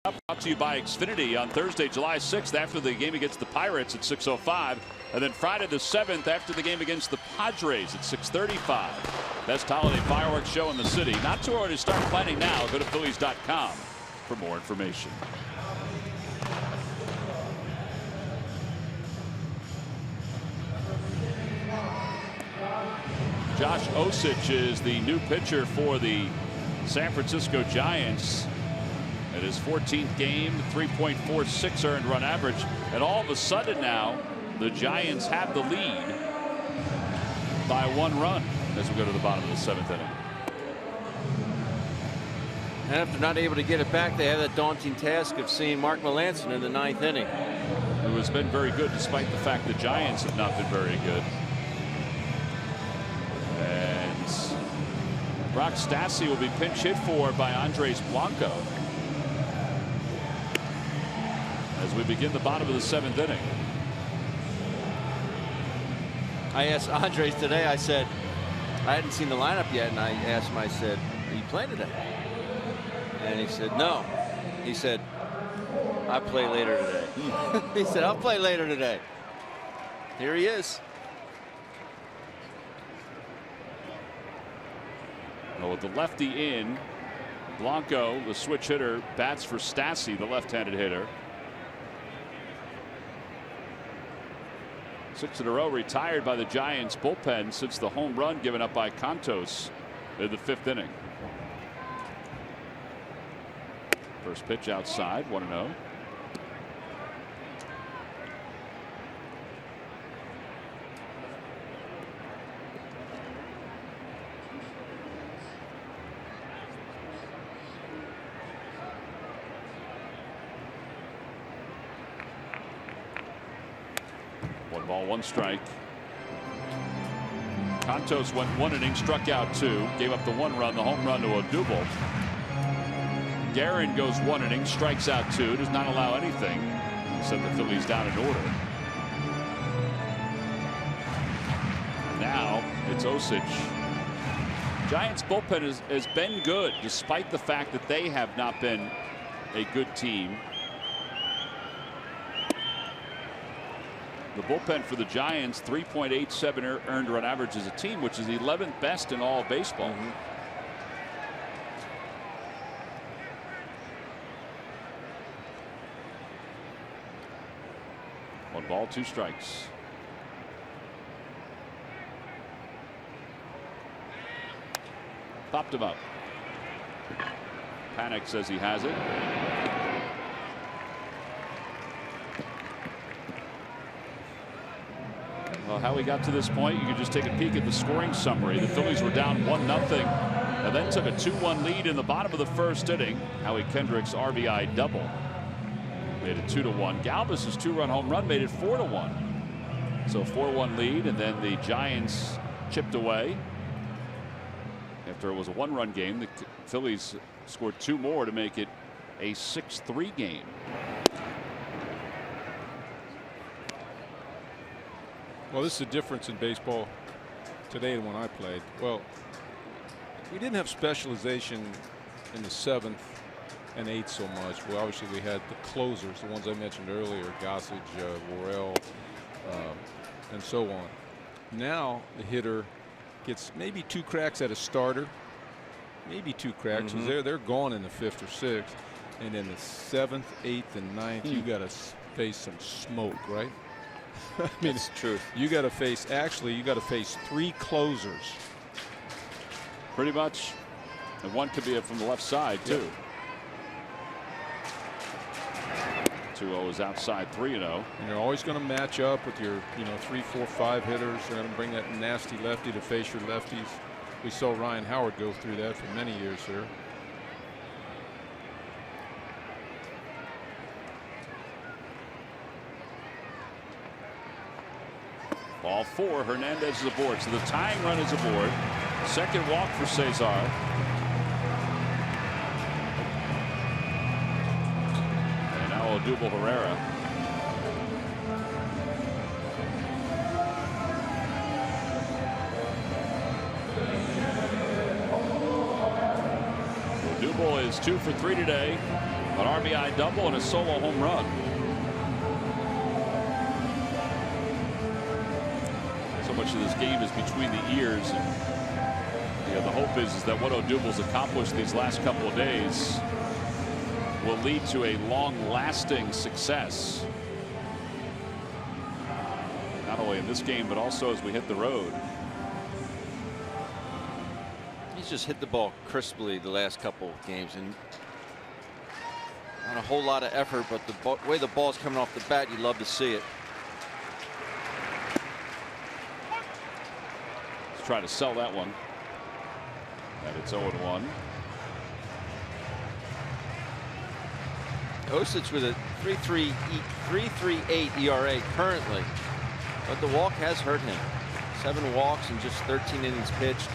Brought to you by Xfinity on Thursday, July 6th, after the game against the Pirates at 6:05. And then Friday the 7th after the game against the Padres at 6:35. Best holiday fireworks show in the city. Not too early to start planning now. Go to Phillies.com for more information. Josh Osich is the new pitcher for the San Francisco Giants. At his 14th game, 3.46 earned run average. And all of a sudden now, the Giants have the lead by 1 run as we go to the bottom of the 7th inning. And if they're not able to get it back, they have that daunting task of seeing Mark Melancon in the 9th inning. Who has been very good despite the fact the Giants have not been very good. And Brock Stassi will be pinch hit for by Andres Blanco as we begin the bottom of the 7th inning. I asked Andres today, I said, I hadn't seen the lineup yet, and I asked him, I said, are you playing today? And he said, no. He said, I play later today. He said, I'll play later today. Here he is. Well, with the lefty in, Blanco, the switch hitter, bats for Stassi, the left-handed hitter. 6 in a row retired by the Giants bullpen since the home run given up by Contos in the 5th inning. First pitch outside, 1-0. One ball, 1 strike. Contos went 1 inning, struck out 2, gave up the 1 run, the home run to Odubel. Guerin goes 1 inning, strikes out 2, does not allow anything. Set the Phillies down in order. Now it's Osich. Giants bullpen has been good despite the fact that they have not been a good team. The bullpen for the Giants, 3.87 earned run average as a team, which is the 11th best in all of baseball. One ball, 2 strikes. Popped him up. Panic says he has it. Well, how we got to this point, you can just take a peek at the scoring summary. The Phillies were down 1-0 and then took a 2-1 lead in the bottom of the 1st inning. Howie Kendrick's RBI double made it 2-1. Galvis's 2-run home run made it 4-1. So 4-1 lead, and then the Giants chipped away. After it was a 1-run game, the Phillies scored 2 more to make it a 6-3 game. Well, this is the difference in baseball today and when I played. Well, we didn't have specialization in the 7th and 8th so much. Well, obviously we had the closers, the ones I mentioned earlier, Gossage, Worrell, and so on. Now the hitter gets maybe 2 cracks at a starter, maybe 2 cracks. They're gone in the 5th or 6th, and in the 7th, 8th, and 9th, you got to face some smoke, right? I mean, it's true. You got to face, actually, you got to face 3 closers. Pretty much. And one could be from the left side, too. Yep. 2-0 is outside, 3-0. And you're always going to match up with your, 3, 4, 5 hitters. They're going to bring that nasty lefty to face your lefties. We saw Ryan Howard go through that for many years here. Ball 4, Hernandez is aboard. So the tying run is aboard. Second walk for Cesar. And now Odubel Herrera. Odubel is 2 for 3 today. An RBI double and a solo home run. So much of this game is between the ears. And, the hope is that what Odubel's accomplished these last couple of days will lead to a long-lasting success. Not only in this game, but also as we hit the road. He's just hit the ball crisply the last couple of games, and not a whole lot of effort, but the way the ball's coming off the bat, you love to see it. Let's try to sell that one. And it's 0-1. Osich with a 3.38 ERA currently, but the walk has hurt him. 7 walks in just 13 innings pitched.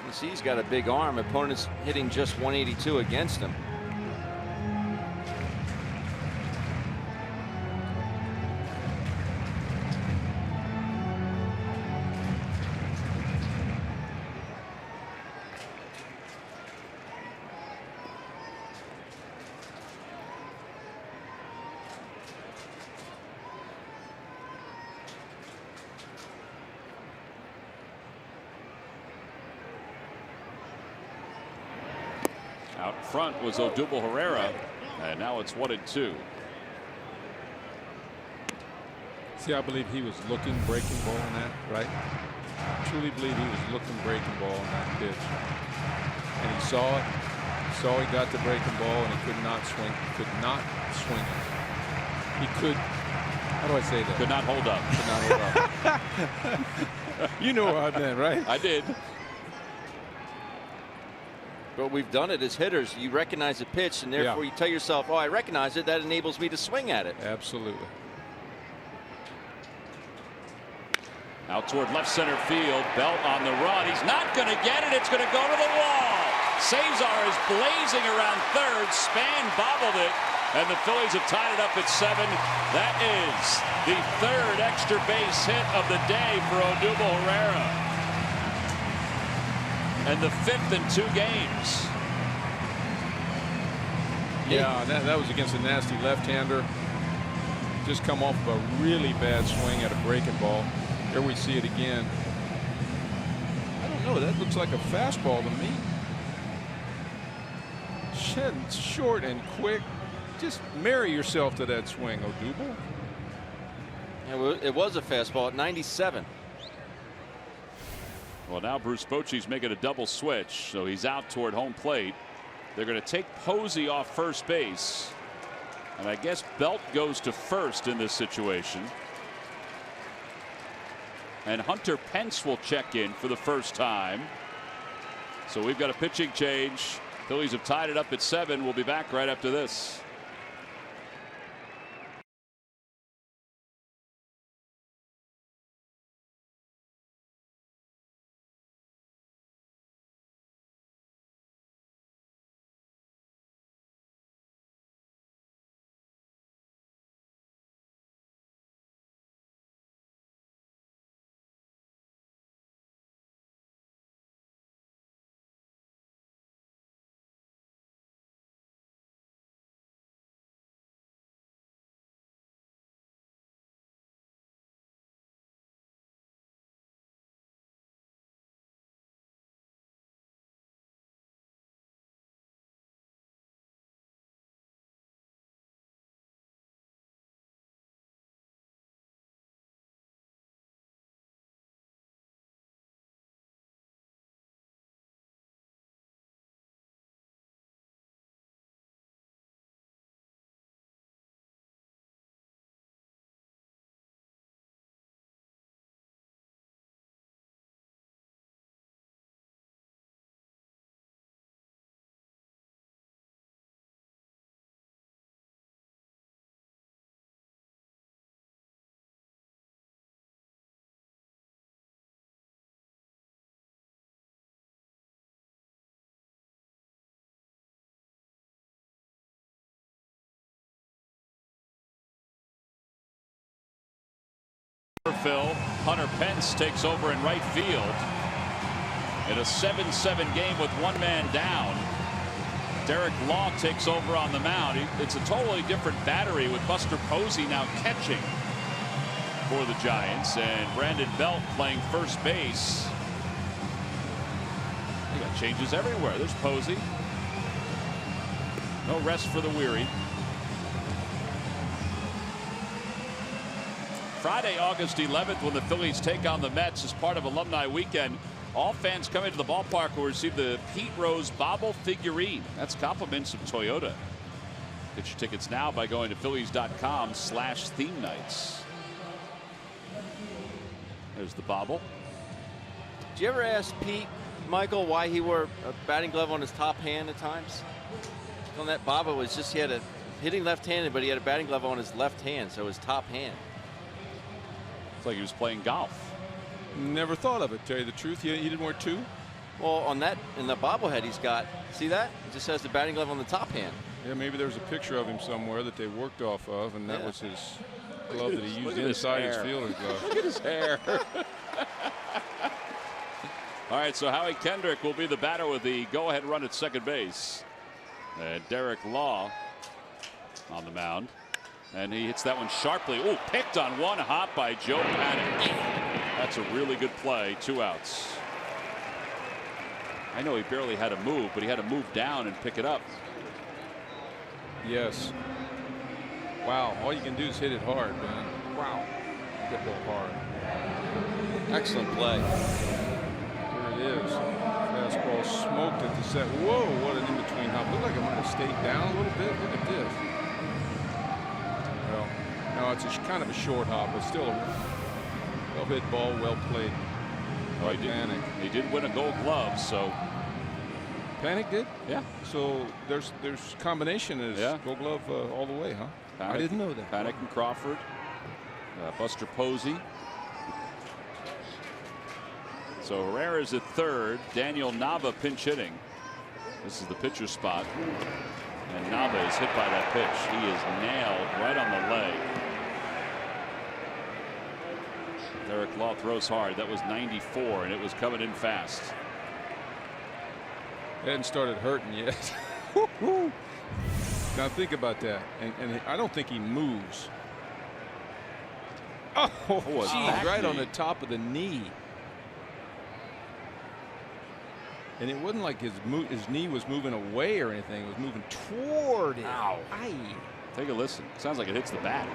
You see, he's got a big arm. Opponents hitting just 182 against him. Out front was Odubel Herrera, and now it's 1-2. See, I believe he was looking breaking ball on that, right? I truly believe he was looking breaking ball on that pitch. And he saw it. He saw he got the breaking ball, and he could not swing. Could not swing it. He could. How do I say that? Could not hold up. Could not hold up. You know what I meant, right? I did. But we've done it as hitters. You recognize a pitch, and therefore you tell yourself, oh, I recognize it. That enables me to swing at it. Absolutely. Out toward left center field. Belt on the run. He's not going to get it. It's going to go to the wall. Cesar is blazing around third. Span bobbled it. And the Phillies have tied it up at 7. That is the 3rd extra base hit of the day for Odubel Herrera. And the 5th in 2 games. Yeah, that was against a nasty left-hander. Just come off of a really bad swing at a breaking ball. Here we see it again. I don't know. That looks like a fastball to me. Short and quick. Just marry yourself to that swing, Odubel. It was a fastball at 97. Well, now Bruce Bochy's making a double switch, so he's out toward home plate. They're going to take Posey off first base, and I guess Belt goes to first in this situation. And Hunter Pence will check in for the first time. So we've got a pitching change. Phillies have tied it up at 7. We'll be back right after this. Phil. Hunter Pence takes over in right field. In a 7-7 game with one man down, Derek Law takes over on the mound. It's a totally different battery with Buster Posey now catching for the Giants and Brandon Belt playing first base. They got changes everywhere. There's Posey. No rest for the weary. Friday, August 11th, when the Phillies take on the Mets as part of Alumni Weekend. All fans coming to the ballpark will receive the Pete Rose Bobble figurine. That's compliments of Toyota. Get your tickets now by going to Phillies.com/theme nights. There's the bobble. Did you ever ask Pete, Michael, why he wore a batting glove on his top hand at times? On that bobble was just he had a hitting left-handed, but he had a batting glove on his left hand, so his top hand. It's like he was playing golf. Never thought of it, tell you the truth. He didn't wear two? Well, on that, in the bobblehead, he's got, see that? It just has the batting glove on the top hand. Yeah, maybe there's a picture of him somewhere that they worked off of, and that was his glove that he used Look at inside his his fielder's glove. Look at his hair. All right, so Howie Kendrick will be the batter with the go-ahead run at second base. And Derek Law on the mound. And he hits that one sharply. Oh, picked on one hop by Joe Panic. That's a really good play. 2 outs. I know he barely had to move, but he had to move down and pick it up. Yes. Wow. All you can do is hit it hard, man. Wow. Hit that ball hard. Excellent play. There it is. Fastball smoked at the set. Whoa, what an in-between hop. Looked like it might have stayed down a little bit. Look at this. Well, no, it's kind of a short hop, but still a well-hit ball, well played. Oh, he did win a Gold Glove, so. Panic did? Yeah. So there's combination is Gold Glove all the way, huh? Panic, I didn't know that. Panic and Crawford. Buster Posey. So Herrera's at third. Daniel Nava pinch hitting. This is the pitcher spot. And Nava is hit by that pitch. He is nailed right on the leg. Derek Law throws hard. That was 94, and it was coming in fast. It hadn't started hurting yet. Now think about that. And I don't think he moves. Oh, geez, right on the top of the knee. And it wasn't like his knee was moving away or anything. It was moving toward it. Ow. Aye. Take a listen. Sounds like it hits the bat.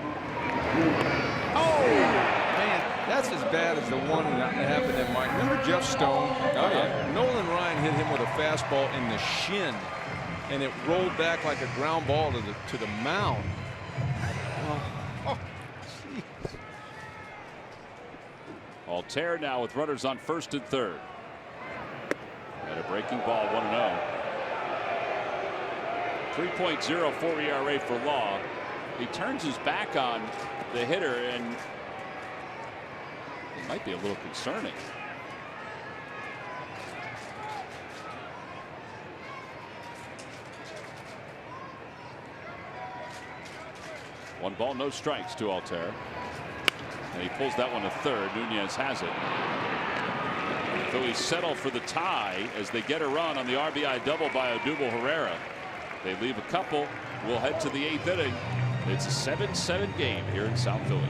Oh, man, that's as bad as the one that happened at Mike. Remember Jeff Stone? Oh, yeah. Nolan Ryan hit him with a fastball in the shin, and it rolled back like a ground ball to the mound. Oh, jeez. Altair now with runners on first and third. And a breaking ball, 1-0. 3.04 ERA for Law. He turns his back on the hitter, and it might be a little concerning. One ball, no strikes to Altair. And he pulls that one to third. Nunez has it. Phillies settle for the tie as they get a run on the RBI double by Odubel Herrera. They leave a couple. We'll head to the 8th inning. It's a 7-7 game here in South Philly.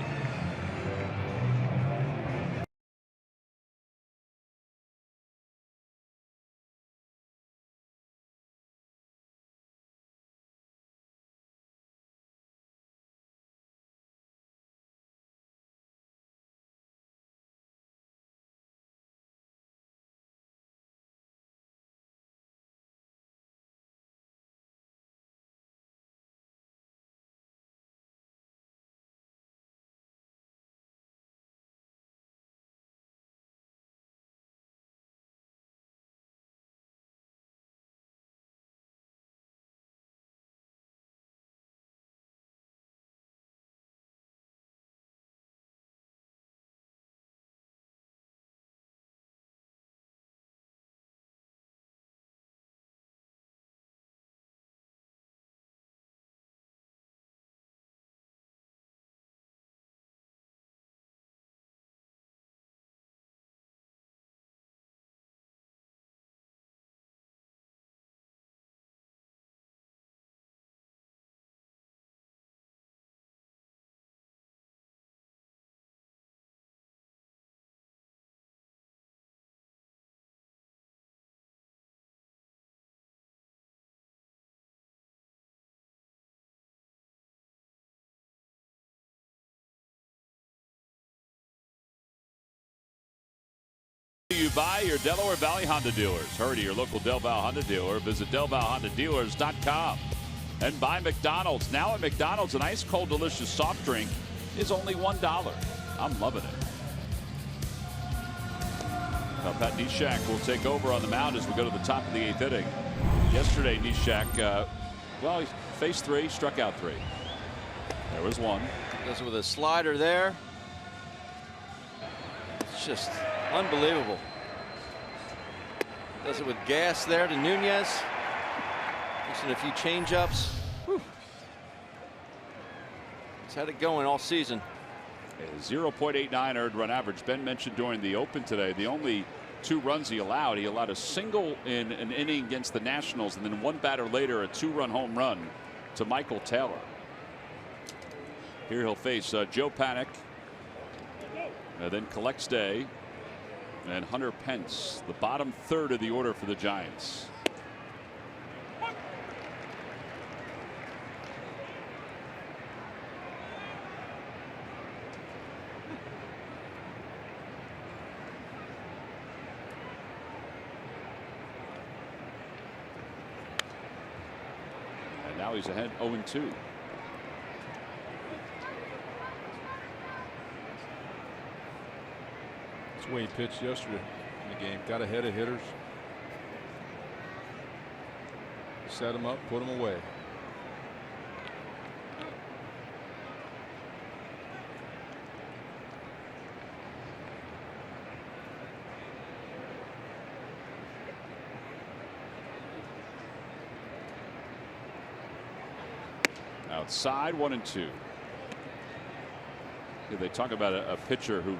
by your Delaware Valley Honda dealers. Hurry to your local Del Val Honda dealer. Visit DelValHondaDealers.com. And by McDonald's. Now at McDonald's, an ice cold delicious soft drink is only $1. I'm loving it. Now Pat Neshek will take over on the mound as we go to the top of the 8th inning. Yesterday, Neshek, well, he faced 3, struck out 3. There was 1. Goes with a slider there. It's just unbelievable. Does it with gas there to Nunez. Mixing a few changeups. He's had it going all season. A 0.89 earned run average. Ben mentioned during the open today the only 2 runs he allowed. He allowed a single in an inning against the Nationals, and then 1 batter later a 2-run home run to Michael Taylor. Here he'll face Joe Panik, and then collects Day and Hunter Pence, the bottom third of the order for the Giants. And now he's ahead 0-2. That's the way he pitched yesterday in the game. Got ahead of hitters. Set him up, put him away. Outside 1-2. They talk about a pitcher who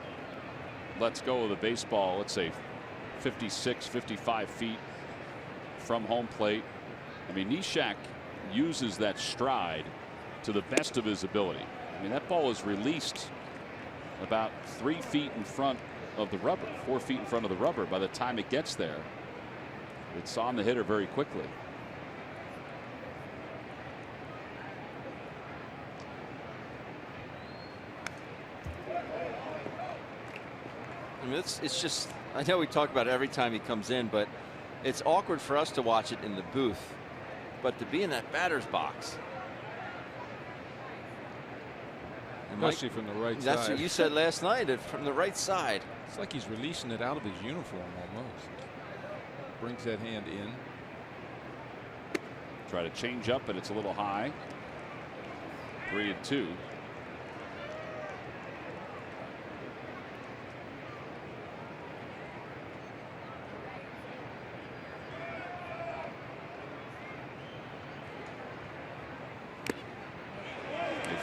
lets go of the baseball, let's say 56, 55 feet from home plate. I mean, Neshek uses that stride to the best of his ability. I mean, that ball is released about 3 feet in front of the rubber, 4 feet in front of the rubber. By the time it gets there, it's on the hitter very quickly. I mean, it's just, I know we talk about it every time he comes in, but it's awkward for us to watch it in the booth. But to be in that batter's box. Especially from the right side. That's what you said last night, from the right side. It's like he's releasing it out of his uniform almost. Brings that hand in. Try to change up, but it's a little high. 3-2.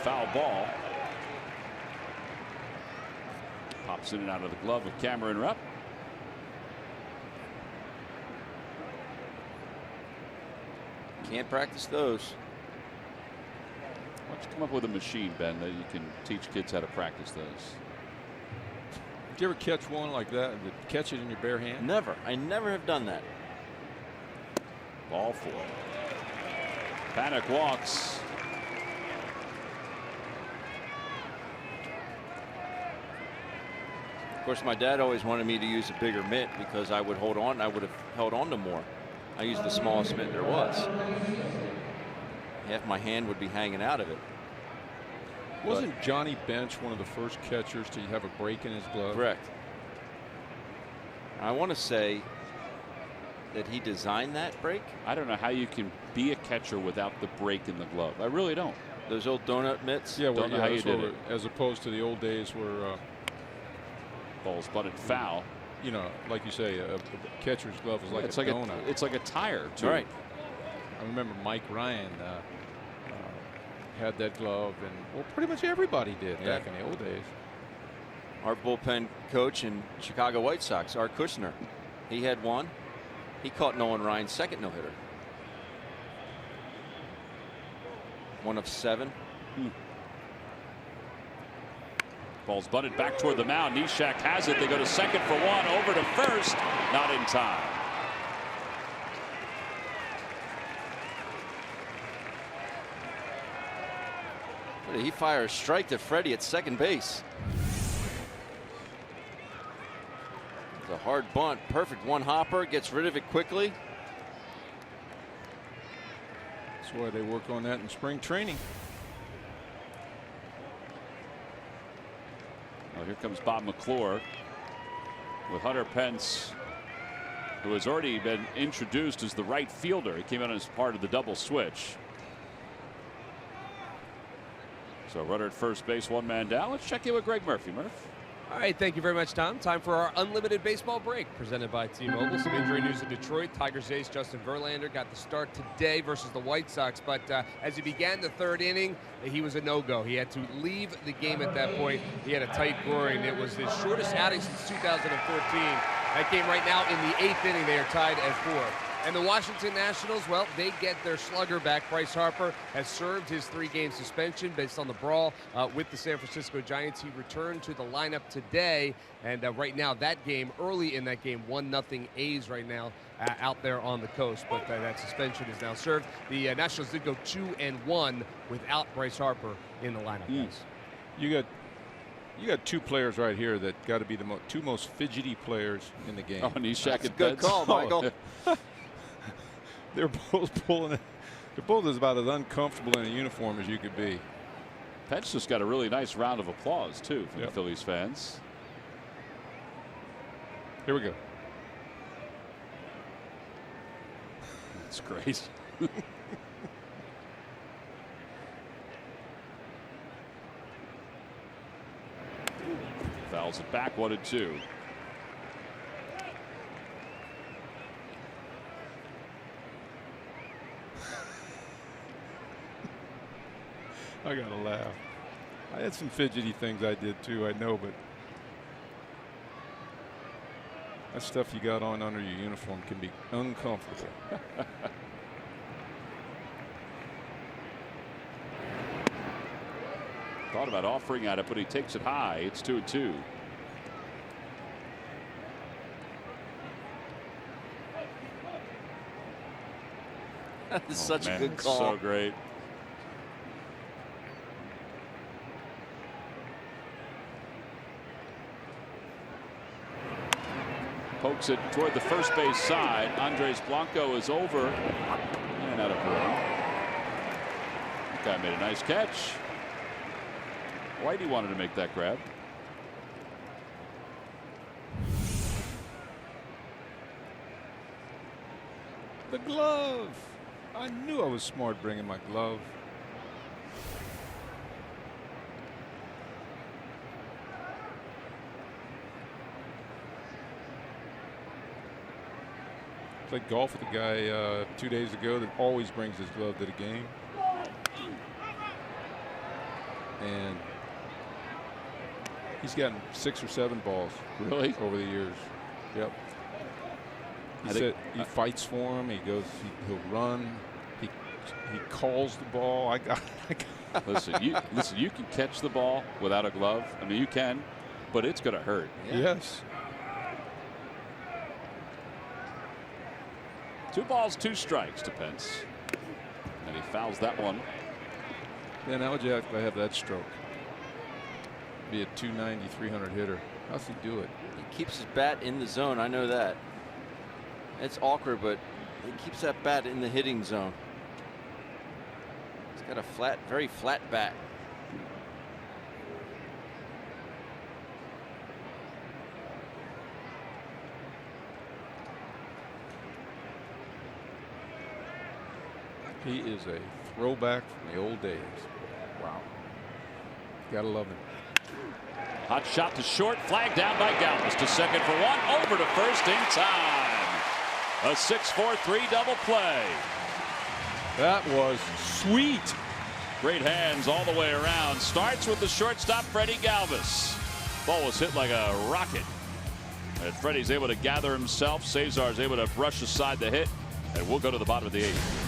Foul ball. Pops in and out of the glove of Cameron Rupp. Can't practice those. Why don't you come up with a machine, Ben, that you can teach kids how to practice those? Did you ever catch one like that and catch it in your bare hand? Never. I never have done that. Ball 4. Panik walks. Of course, my dad always wanted me to use a bigger mitt because I would hold on. I would have held on to more. I used the smallest mitt there was. Half my hand would be hanging out of it. Wasn't Johnny Bench one of the first catchers to have a break in his glove? Correct. I want to say that he designed that break. I don't know how you can be a catcher without the break in the glove. I really don't. Those old donut mitts. Yeah, well, don't know how you did it. As opposed to the old days where ball's butted foul. You know, like you say, a catcher's glove is like it's a like donut. It's like a tire, too. Right. I remember Mike Ryan had that glove, and well, pretty much everybody did back in the old days. Our bullpen coach in Chicago White Sox, Art Kushner, he had one. He caught Nolan Ryan's second no-hitter. 1 of 7. Ball's butted back toward the mound. Neshek has it. They go to second for 1. Over to first. Not in time. He fires a strike to Freddie at second base. The hard bunt, perfect one hopper, gets rid of it quickly. That's why they work on that in spring training. Well, here comes Bob McClure with Hunter Pence, who has already been introduced as the right fielder. He came in as part of the double switch. So runner at first base, one man down. Let's check in with Greg Murphy. Murph. All right, thank you very much, Tom. Time for our unlimited baseball break presented by T-Mobile. Some injury news in Detroit. Tigers ace Justin Verlander got the start today versus the White Sox, but as he began the third inning, he was a no-go. He had to leave the game at that point. He had a tight groin. It was his shortest outing since 2014. That game right now in the 8th inning, they are tied at 4. And the Washington Nationals, well, they get their slugger back. Bryce Harper has served his 3-game suspension based on the brawl with the San Francisco Giants. He returned to the lineup today, and right now that game, early in that game, 1-0 A's right now out there on the coast. But that suspension is now served. The Nationals did go 2-1 without Bryce Harper in the lineup. Guys. You got two players right here that got to be the two most fidgety players in the game. Oh, Neshek and Good Pence. call, Michael. They're both pulling it. They're both about as uncomfortable in a uniform as you could be. Pence just got a really nice round of applause, too, from the Phillies fans. Here we go. That's great. Fouls it back, 1-2. I gotta laugh. I had some fidgety things I did too, I know, but that stuff you got on under your uniform can be uncomfortable. Thought about offering at it, but he takes it high. It's 2-2. That is such a good call. So great. Pokes it toward the first base side. Andres Blanco is over and out of play. That guy made a nice catch. Whitey wanted to make that grab. The glove. I knew I was smart bringing my glove. Played golf with a guy 2 days ago that always brings his glove to the game. And he's gotten 6 or 7 balls. Really? Over the years. Yep. He said he fights for him. He goes. He'll run. He calls the ball. I got. Listen, you can catch the ball without a glove. I mean, you can, but it's going to hurt. Yeah. Yes. 2 balls, 2 strikes to Pence, and he fouls that one. Yeah, now would you have to have that stroke? Be a 290, 300 hitter. How's he do it? He keeps his bat in the zone. I know that. It's awkward, but he keeps that bat in the hitting zone. He's got a very flat bat. He is a throwback from the old days. Wow. Gotta love him. Hot shot to short, flag down by Galvis to second for 1, over to first in time. A 6-4-3 double play. That was sweet. Great hands all the way around. Starts with the shortstop, Freddie Galvis. Ball was hit like a rocket. And Freddie's able to gather himself. Cesar's able to brush aside the hit. And we'll go to the bottom of the 8th.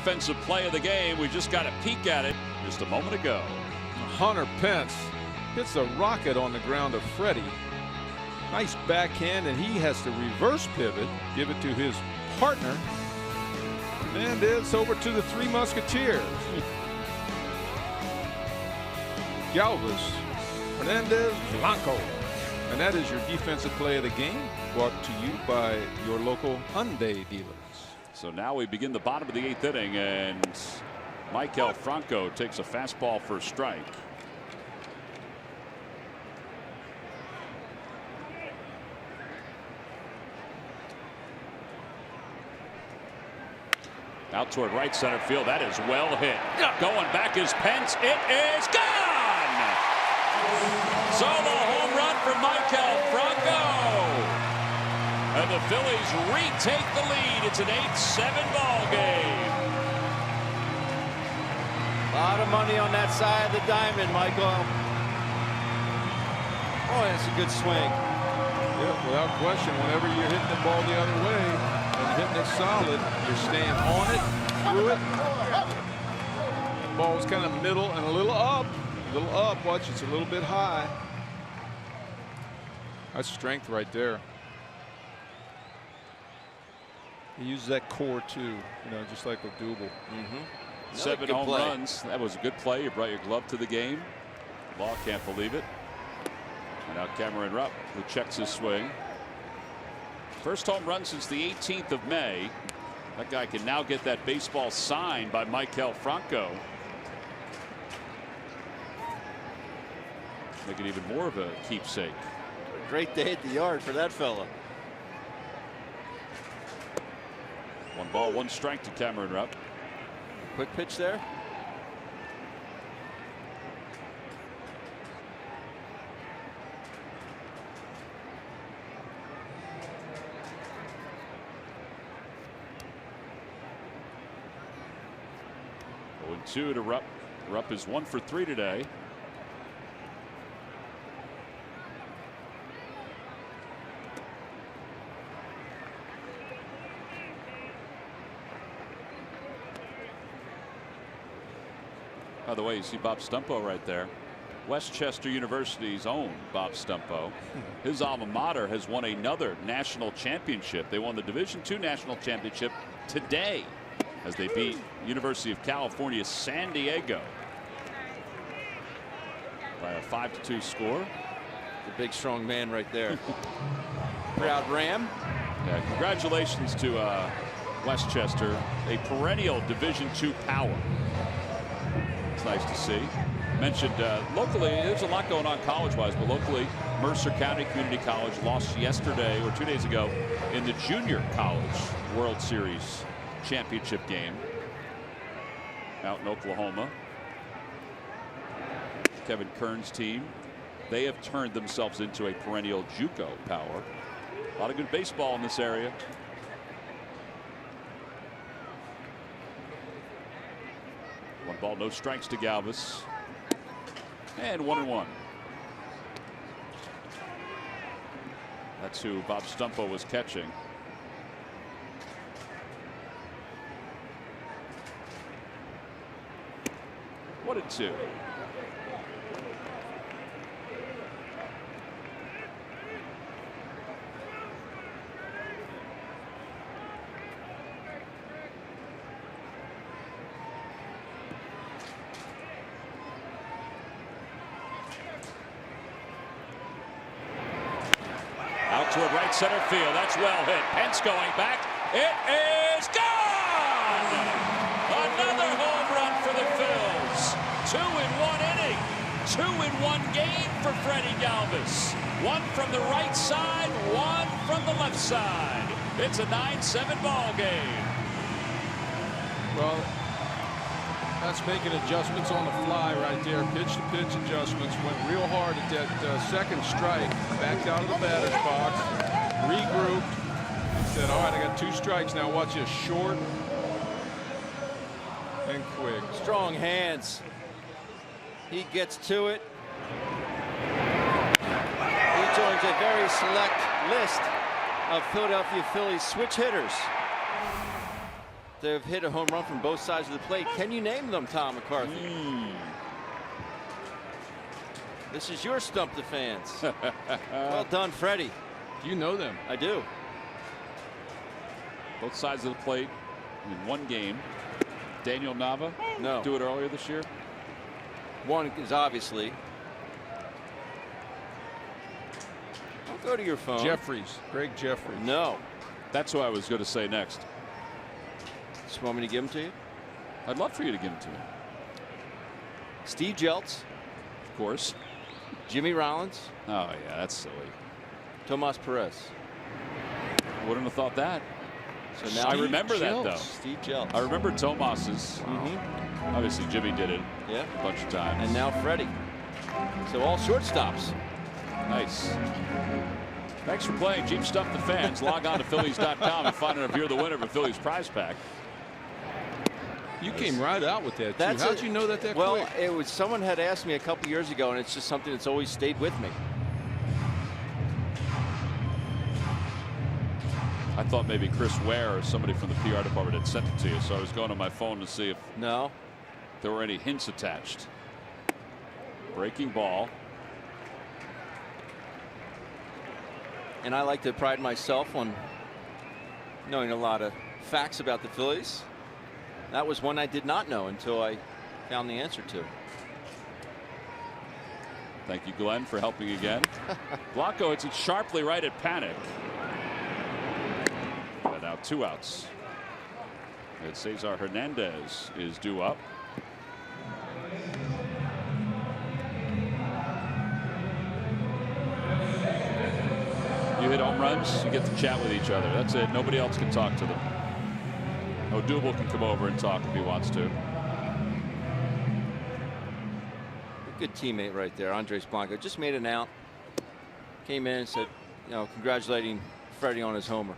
defensive play of the game. We just got a peek at it just a moment ago. Hunter Pence hits a rocket on the ground of Freddie. Nice backhand, and he has to reverse pivot, give it to his partner. Hernandez over to the Three Musketeers. Galvis, Hernandez, Blanco. And that is your defensive play of the game, brought to you by your local Hyundai dealers. So now we begin the bottom of the 8th inning, and Mike Alfranco takes a fastball for a strike. Out toward right center field. That is well hit. Going back is Pence. It is gone. Solo home run for Mike Alfranco. And the Phillies retake the lead. It's an 8-7 ball game. A lot of money on that side of the diamond, Michael. Oh, that's a good swing. Yeah, without question, whenever you're hitting the ball the other way and hitting it solid, you're staying on it, through it. The ball was kind of middle and a little up. A little up. Watch, it's a little bit high. That's strength right there. He uses that core too, you know, just like with Double. 7 home runs. That was a good play. You brought your glove to the game. Law can't believe it. And now Cameron Rupp, who checks his swing. First home run since the 18th of May. That guy can now get that baseball signed by Mike Alfranco. Make it even more of a keepsake. A great day at the yard for that fella. 1 ball, 1 strike to Cameron Rupp. Quick pitch there. And 2 to Rupp. Rupp is 1 for 3 today. By the way, you see Bob Stumpo right there. Westchester University's own Bob Stumpo. His alma mater has won another national championship. They won the Division II national championship today as they beat University of California San Diego by a 5-2 score. The big strong man right there. Proud Ram. Yeah, congratulations to Westchester, a perennial Division II power. It's nice to see. Mentioned locally, there's a lot going on college-wise, but locally, Mercer County Community College lost yesterday or 2 days ago in the Junior College World Series championship game out in Oklahoma. Kevin Kern's team, they have turned themselves into a perennial JUCO power. A lot of good baseball in this area. One ball, no strikes to Galvis. And 1-1. That's who Bob Stumpo was catching. What a 2. Out toward right center field. That's well hit. Pence going back. It is gone! Another home run for the Phils. 2 in 1 inning. 2 in 1 game for Freddie Galvis. 1 from the right side, 1 from the left side. It's a 9-7 ball game. Well, that's making adjustments on the fly right there. Pitch-to-pitch adjustments. Went real hard at that second strike. Backed out of the batter's box. Regrouped. Said, all right, I got 2 strikes now. Watch this. Short and quick. Strong hands. He gets to it. He joins a very select list of Philadelphia Phillies switch hitters. They've hit a home run from both sides of the plate. Can you name them, Tom McCarthy? This is your Stump the Fans. Well done, Freddie. You know them. I do. Both sides of the plate in one game. Daniel Nava? No. Do it earlier this year? One is obviously. Don't go to your phone. Jeffries. Greg Jeffries. No. That's who I was going to say next. Just want me to give them to you? I'd love for you to give it to me. Steve Jeltz. Of course. Jimmy Rollins. Oh, yeah, that's silly. Tomas Perez. Wouldn't have thought that. So now I remember that, though. Steve Jeltz. I remember Tomas's. Obviously, Jimmy did it Yeah. a bunch of times. And now Freddie. So all shortstops. Nice. Thanks for playing Jeep Stump the Fans. Log on to Phillies.com and find out if you're the winner of a Phillies prize pack. You came right out with that, too. That's How'd you know that quick? Well, it was someone had asked me a couple years ago, and it's just something that's always stayed with me. I thought maybe Chris Ware or somebody from the PR department had sent it to you, so I was going on my phone to see if No. there were any hints attached. Breaking ball. And I like to pride myself on knowing a lot of facts about the Phillies. That was one I did not know until I found the answer to. Thank you, Glenn, for helping again. Blanco hits it sharply right at Panic. And now 2 outs. And Cesar Hernandez is due up. You hit home runs, you get to chat with each other. That's it. Nobody else can talk to them. Odubel can come over and talk if he wants to. A good teammate right there, Andres Blanco. Just made an out. Came in and said, you know, congratulating Freddie on his homer.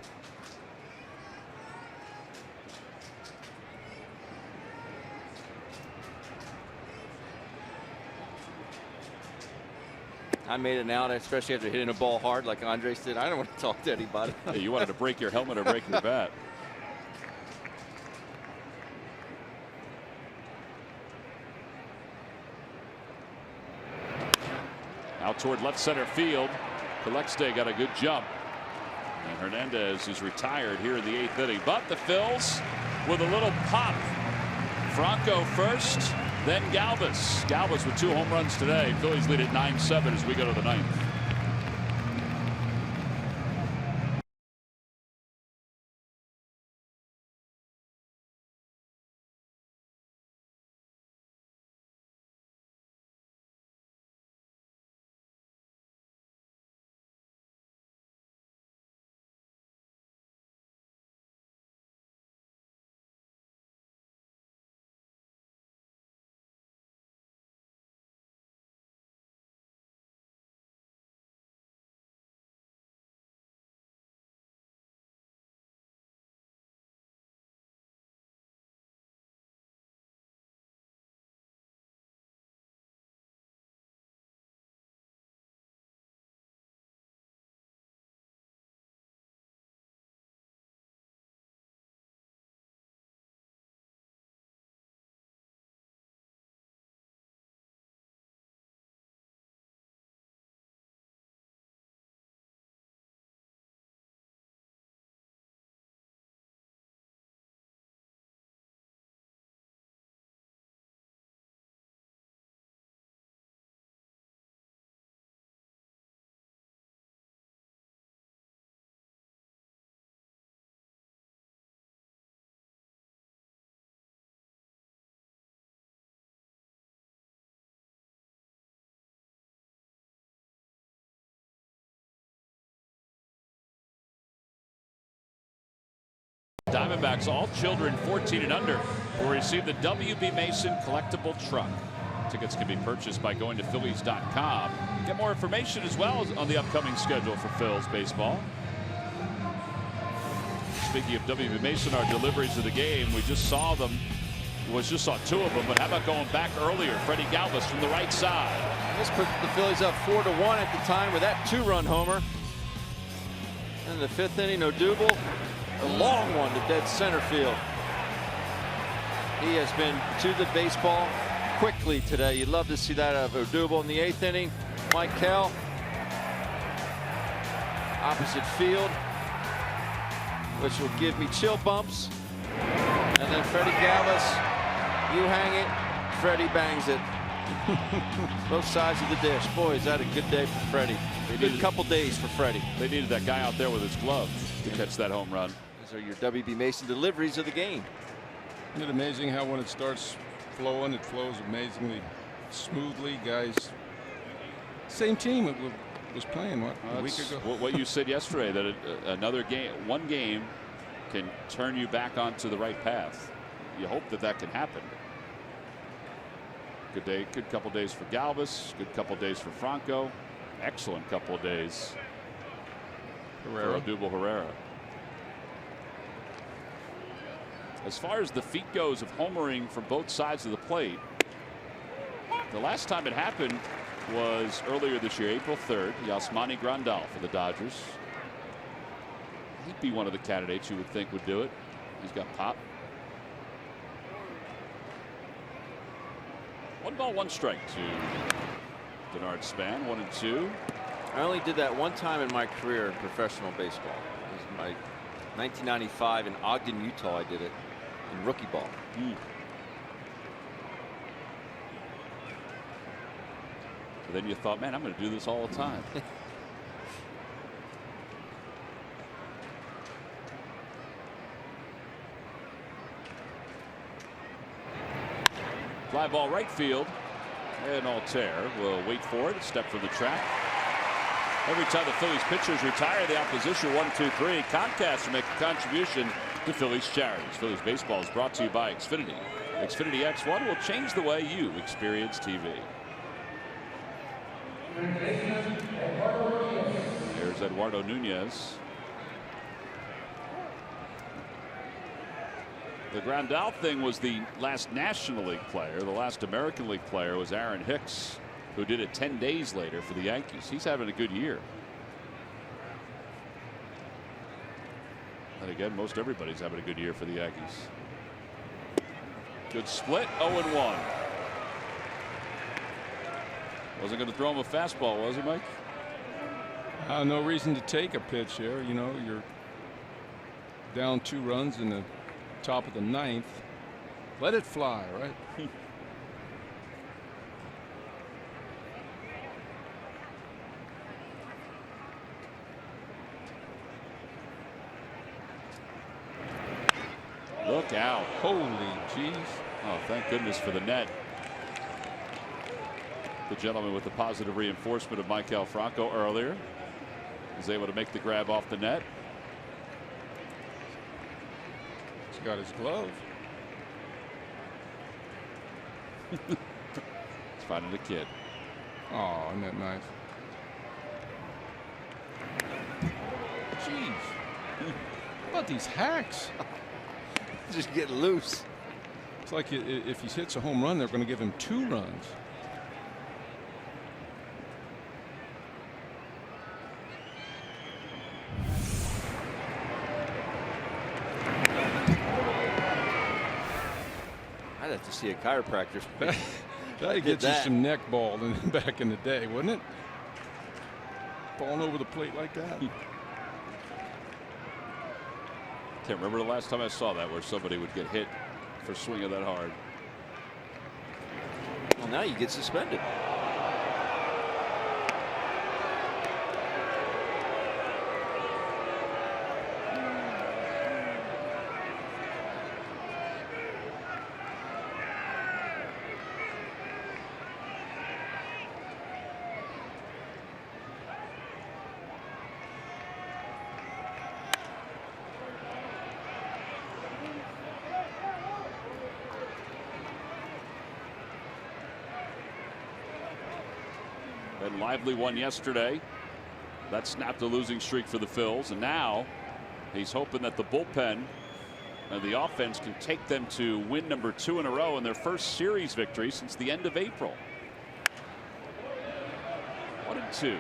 I made an out, especially after hitting a ball hard like Andres did. I don't want to talk to anybody. Hey, you wanted to break your helmet or break your bat. Out toward left center field. Colexte got a good jump. And Hernandez is retired here in the 8th inning. But the Phils with a little pop. Franco first, then Galvis. Galvis with 2 home runs today. Phillies lead at 9-7 as we go to the 9th. Diamondbacks, all children 14 and under, will receive the W.B. Mason collectible truck. Tickets can be purchased by going to Phillies.com. Get more information as well as on the upcoming schedule for Phils baseball. Speaking of W.B. Mason, our deliveries of the game, we just saw them. We just saw 2 of them, but how about going back earlier? Freddie Galvis from the right side. This put the Phillies up 4-1 at the time with that 2-run homer. In the 5th inning, Odubel, a long one to dead center field. He has been to the baseball quickly today. You'd love to see that out of Odubel in the 8th inning. Mike Kell, opposite field, which will give me chill bumps. And then Freddie Galvis, you hang it, Freddie bangs it. Both sides of the dish. Boy, is that a good day for Freddie. Good couple days for Freddie. They needed that guy out there with his glove to catch that home run. These are your W.B. Mason deliveries of the game. Isn't it amazing how when it starts flowing, it flows amazingly smoothly? Guys, same team it was playing a week ago. What you said yesterday, that another game, one game can turn you back onto the right path. You hope that can happen. Good day, good couple days for Galvis, good couple days for Franco, excellent couple of days for Odubel Herrera. As far as the feat goes of homering from both sides of the plate, the last time it happened was earlier this year, April 3rd. Yasmani Grandal for the Dodgers. He'd be one of the candidates you would think would do it. He's got pop. 1 ball, 1 strike to Denard Span. 1-2. I only did that one time in my career in professional baseball. It was my 1995 in Ogden, Utah. I did it in rookie ball. But then you thought, man, I'm going to do this all the time. Fly ball right field. And Altair will wait for it. Step from the track. Every time the Phillies pitchers retire, the opposition 1-2-3. Comcast will make a contribution to Phillies charities. Phillies baseball is brought to you by Xfinity. Xfinity X1 will change the way you experience TV. Here's Eduardo Nunez. The Grandal thing was the last National League player. The last American League player was Aaron Hicks, who did it 10 days later for the Yankees. He's having a good year. And again, most everybody's having a good year for the Yankees. Good split, 0-1. Wasn't going to throw him a fastball, was he, Mike? No reason to take a pitch here. You know, you're down 2 runs in the top of the 9th. Let it fly, right? Look out. Holy jeez. Oh, thank goodness for the net. The gentleman with the positive reinforcement of Mike Alfranco earlier is able to make the grab off the net. He's got his glove. He's finding the kid. Oh, isn't that nice? Jeez. How about these hacks? Just getting loose. It's like if he hits a home run, they're going to give him 2 runs. I'd have to see a chiropractor. That'd get you some neck ball back in the day, wouldn't it? Falling over the plate like that. Can't remember the last time I saw that, where somebody would get hit for swinging that hard. Well, now you get suspended. That lively one yesterday. That snapped a losing streak for the Phils, and now he's hoping that the bullpen and the offense can take them to win number 2 in a row in their first series victory since the end of April. 1-2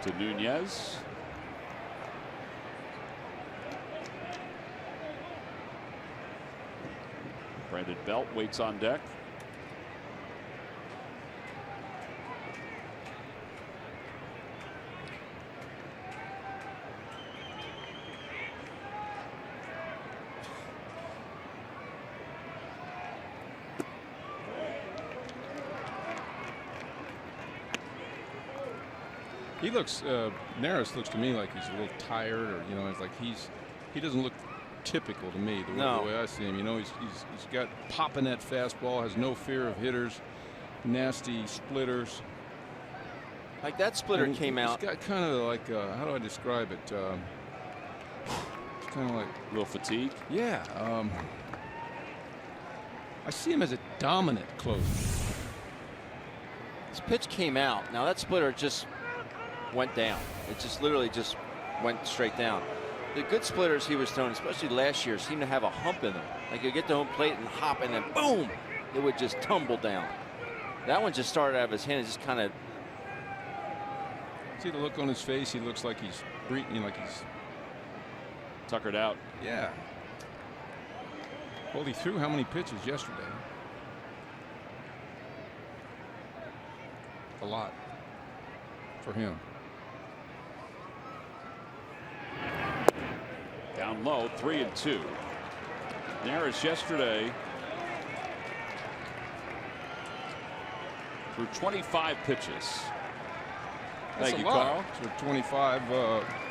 to Nunez. Brandon Belt waits on deck. He looks, Neris looks to me like he's a little tired, or, you know, it's like he doesn't look typical to me the way I see him. You know, he's got popping that fastball, has no fear of hitters, nasty splitters. Like that splitter and came out. He's got kind of like, how do I describe it? Kind of like a little fatigue. Yeah. I see him as a dominant closer. This pitch came out. Now that splitter just went down. It just literally just went straight down. The good splitters he was throwing, especially last year, seemed to have a hump in them. Like you get to home plate and hop, and then boom, it would just tumble down. That one just started out of his hand. It just kind of. See the look on his face? He looks like he's breathing, like he's tuckered out. Yeah. Well, he threw how many pitches yesterday? A lot for him. Down low, 3-2. Neris yesterday threw 25 pitches. That's Thank you, a lot. Carl. So 25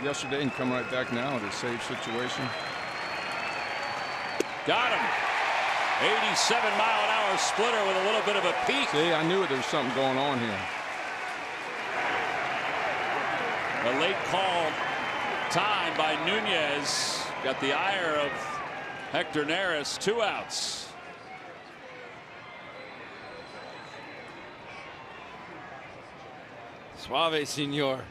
yesterday and come right back now to save situation. Got him. 87-mile-an-hour splitter with a little bit of a peak. See, I knew there was something going on here. A late call time by Nunez got the ire of Hector Neris. 2 outs. Suave, senor.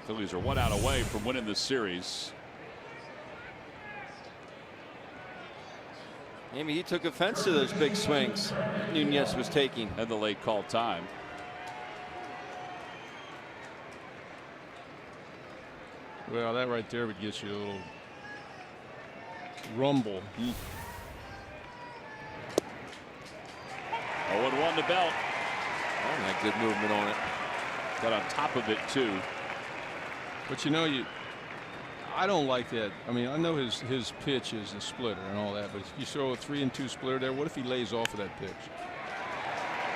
Phillies are 1 out away from winning this series. Maybe he took offense to those big swings Nunez was taking. And the late call time. Well, that right there would get you a little rumble. 0-1 to Belt. Oh, that good movement on it. Got on top of it too. But you know, I don't like that. I mean, I know his pitch is a splitter and all that, but if you throw a 3-2 splitter there, what if he lays off of that pitch?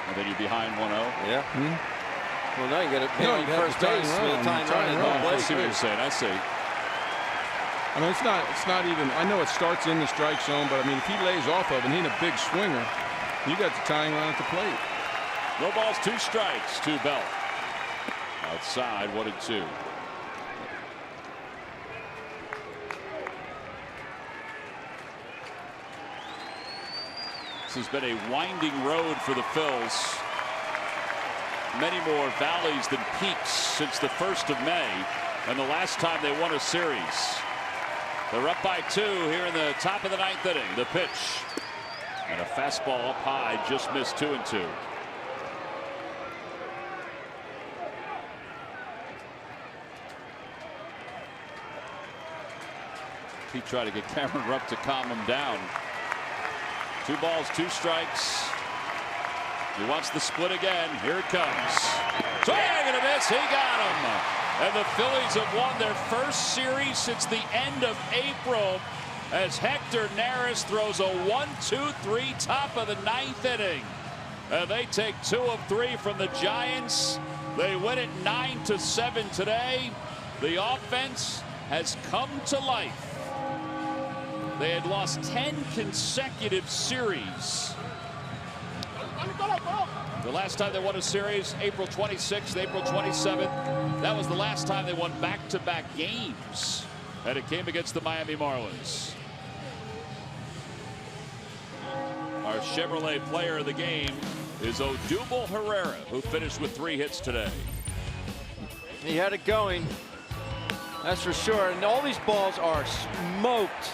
And then you're behind 1-0. Yeah. Well, now you got to be on first base with a time run. I see what you're saying. I see. I mean, it's not even. I know it starts in the strike zone, but I mean, if he lays off of it and he's a big swinger, you got the tying run at the plate. No balls, 2 strikes to Belt. Outside, 1-2. This has been a winding road for the Phils. Many more valleys than peaks since the 1st of May and the last time they won a series. They're up by 2 here in the top of the 9th inning. The pitch. And a fastball up high, just missed 2-2. He tried to get Cameron Rupp to calm him down. 2 balls, 2 strikes. He wants the split again. Here it comes. Swing and a miss. He got him. And the Phillies have won their first series since the end of April as Hector Neris throws a 1-2-3 top of the 9th inning. And they take 2 of 3 from the Giants. They win it 9-7 today. The offense has come to life. They had lost 10 consecutive series. The last time they won a series, April 26th, April 27th. That was the last time they won back-to-back games. And it came against the Miami Marlins. Our Chevrolet player of the game is Odubel Herrera, who finished with 3 hits today. He had it going. That's for sure. And all these balls are smoked.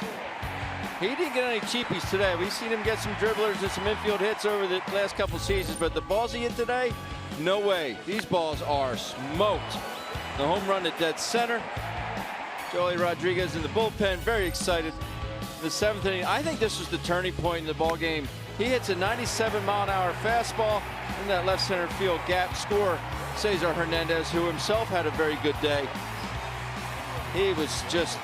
He didn't get any cheapies today. We've seen him get some dribblers and some infield hits over the last couple seasons, but the balls he hit today, no way. These balls are smoked. The home run to dead center. Joely Rodriguez in the bullpen, very excited. The 7th inning, I think this was the turning point in the ball game. He hits a 97-mile-an-hour fastball in that left center field gap. Score Cesar Hernandez, who himself had a very good day. He was just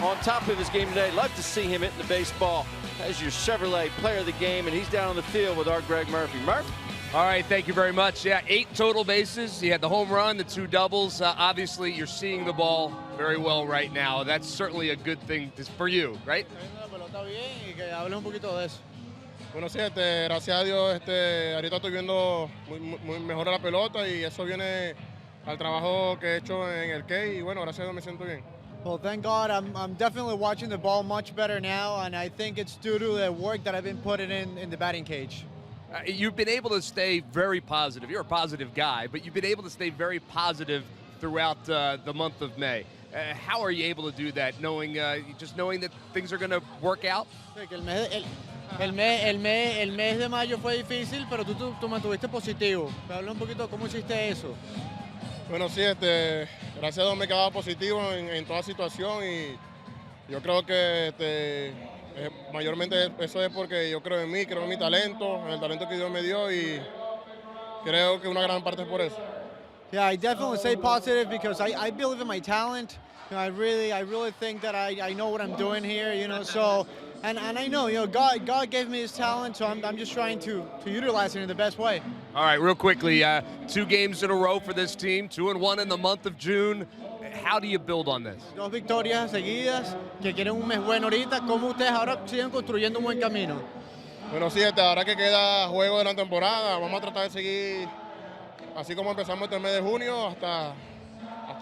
on top of his game today. Love to see him hitting the baseball as your Chevrolet player of the game, and he's down on the field with our Greg Murphy. Murph? All right, thank you very much. Yeah, 8 total bases. He had the home run, the 2 doubles. Obviously, you're seeing the ball very well right now. That's certainly a good thing for you, right? Bueno, sí, gracias a Dios, ahorita estoy viendo muy mejor la pelota y eso viene al trabajo que he hecho en el Key y bueno, gracias a Dios me siento bien. Well, thank God, I'm definitely watching the ball much better now, and I think it's due to the work that I've been putting in the batting cage. You've been able to stay very positive. You're a positive guy, but you've been able to stay very positive throughout the month of May. How are you able to do that, just knowing that things are going to work out? El mes de mayo fue difícil, pero tú mantuviste positivo. Habla un poquito cómo hiciste eso. Bueno, sí, gracias a Dios me he quedado positivo en toda situación y yo creo que mayormente eso es porque yo creo en mí, creo en mi talento, en el talento que Dios me dio y creo que una gran parte es por eso. Yeah, I definitely stay positive because I believe in my talent. You know, I really think that I know what I'm doing here. You know, so and I know, you know, God gave me His talent, so I'm just trying to utilize it in the best way. All right, real quickly, 2 games in a row for this team, 2-1 in the month of June. How do you build on this? 2 victorias seguidas, que quieren un mes bueno ahorita. ¿Cómo ustedes ahora siguen construyendo un buen camino? Bueno, sí, ahora que queda juego de la temporada, vamos a tratar de seguir así como empezamos este mes de junio hasta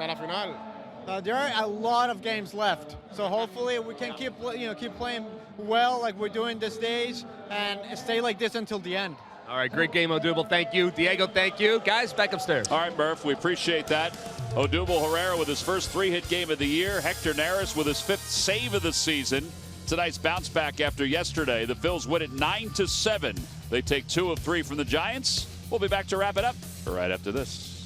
la final. There are a lot of games left, so hopefully we can keep playing well like we're doing these days and stay like this until the end. All right, great game, Odubel. Thank you. Diego, thank you. Guys, back upstairs. All right, Murph, we appreciate that. Odubel Herrera with his first 3-hit game of the year. Hector Neris with his 5th save of the season. Tonight's bounce back after yesterday. The Phils win it 9-7. They take 2 of 3 from the Giants. We'll be back to wrap it up right after this.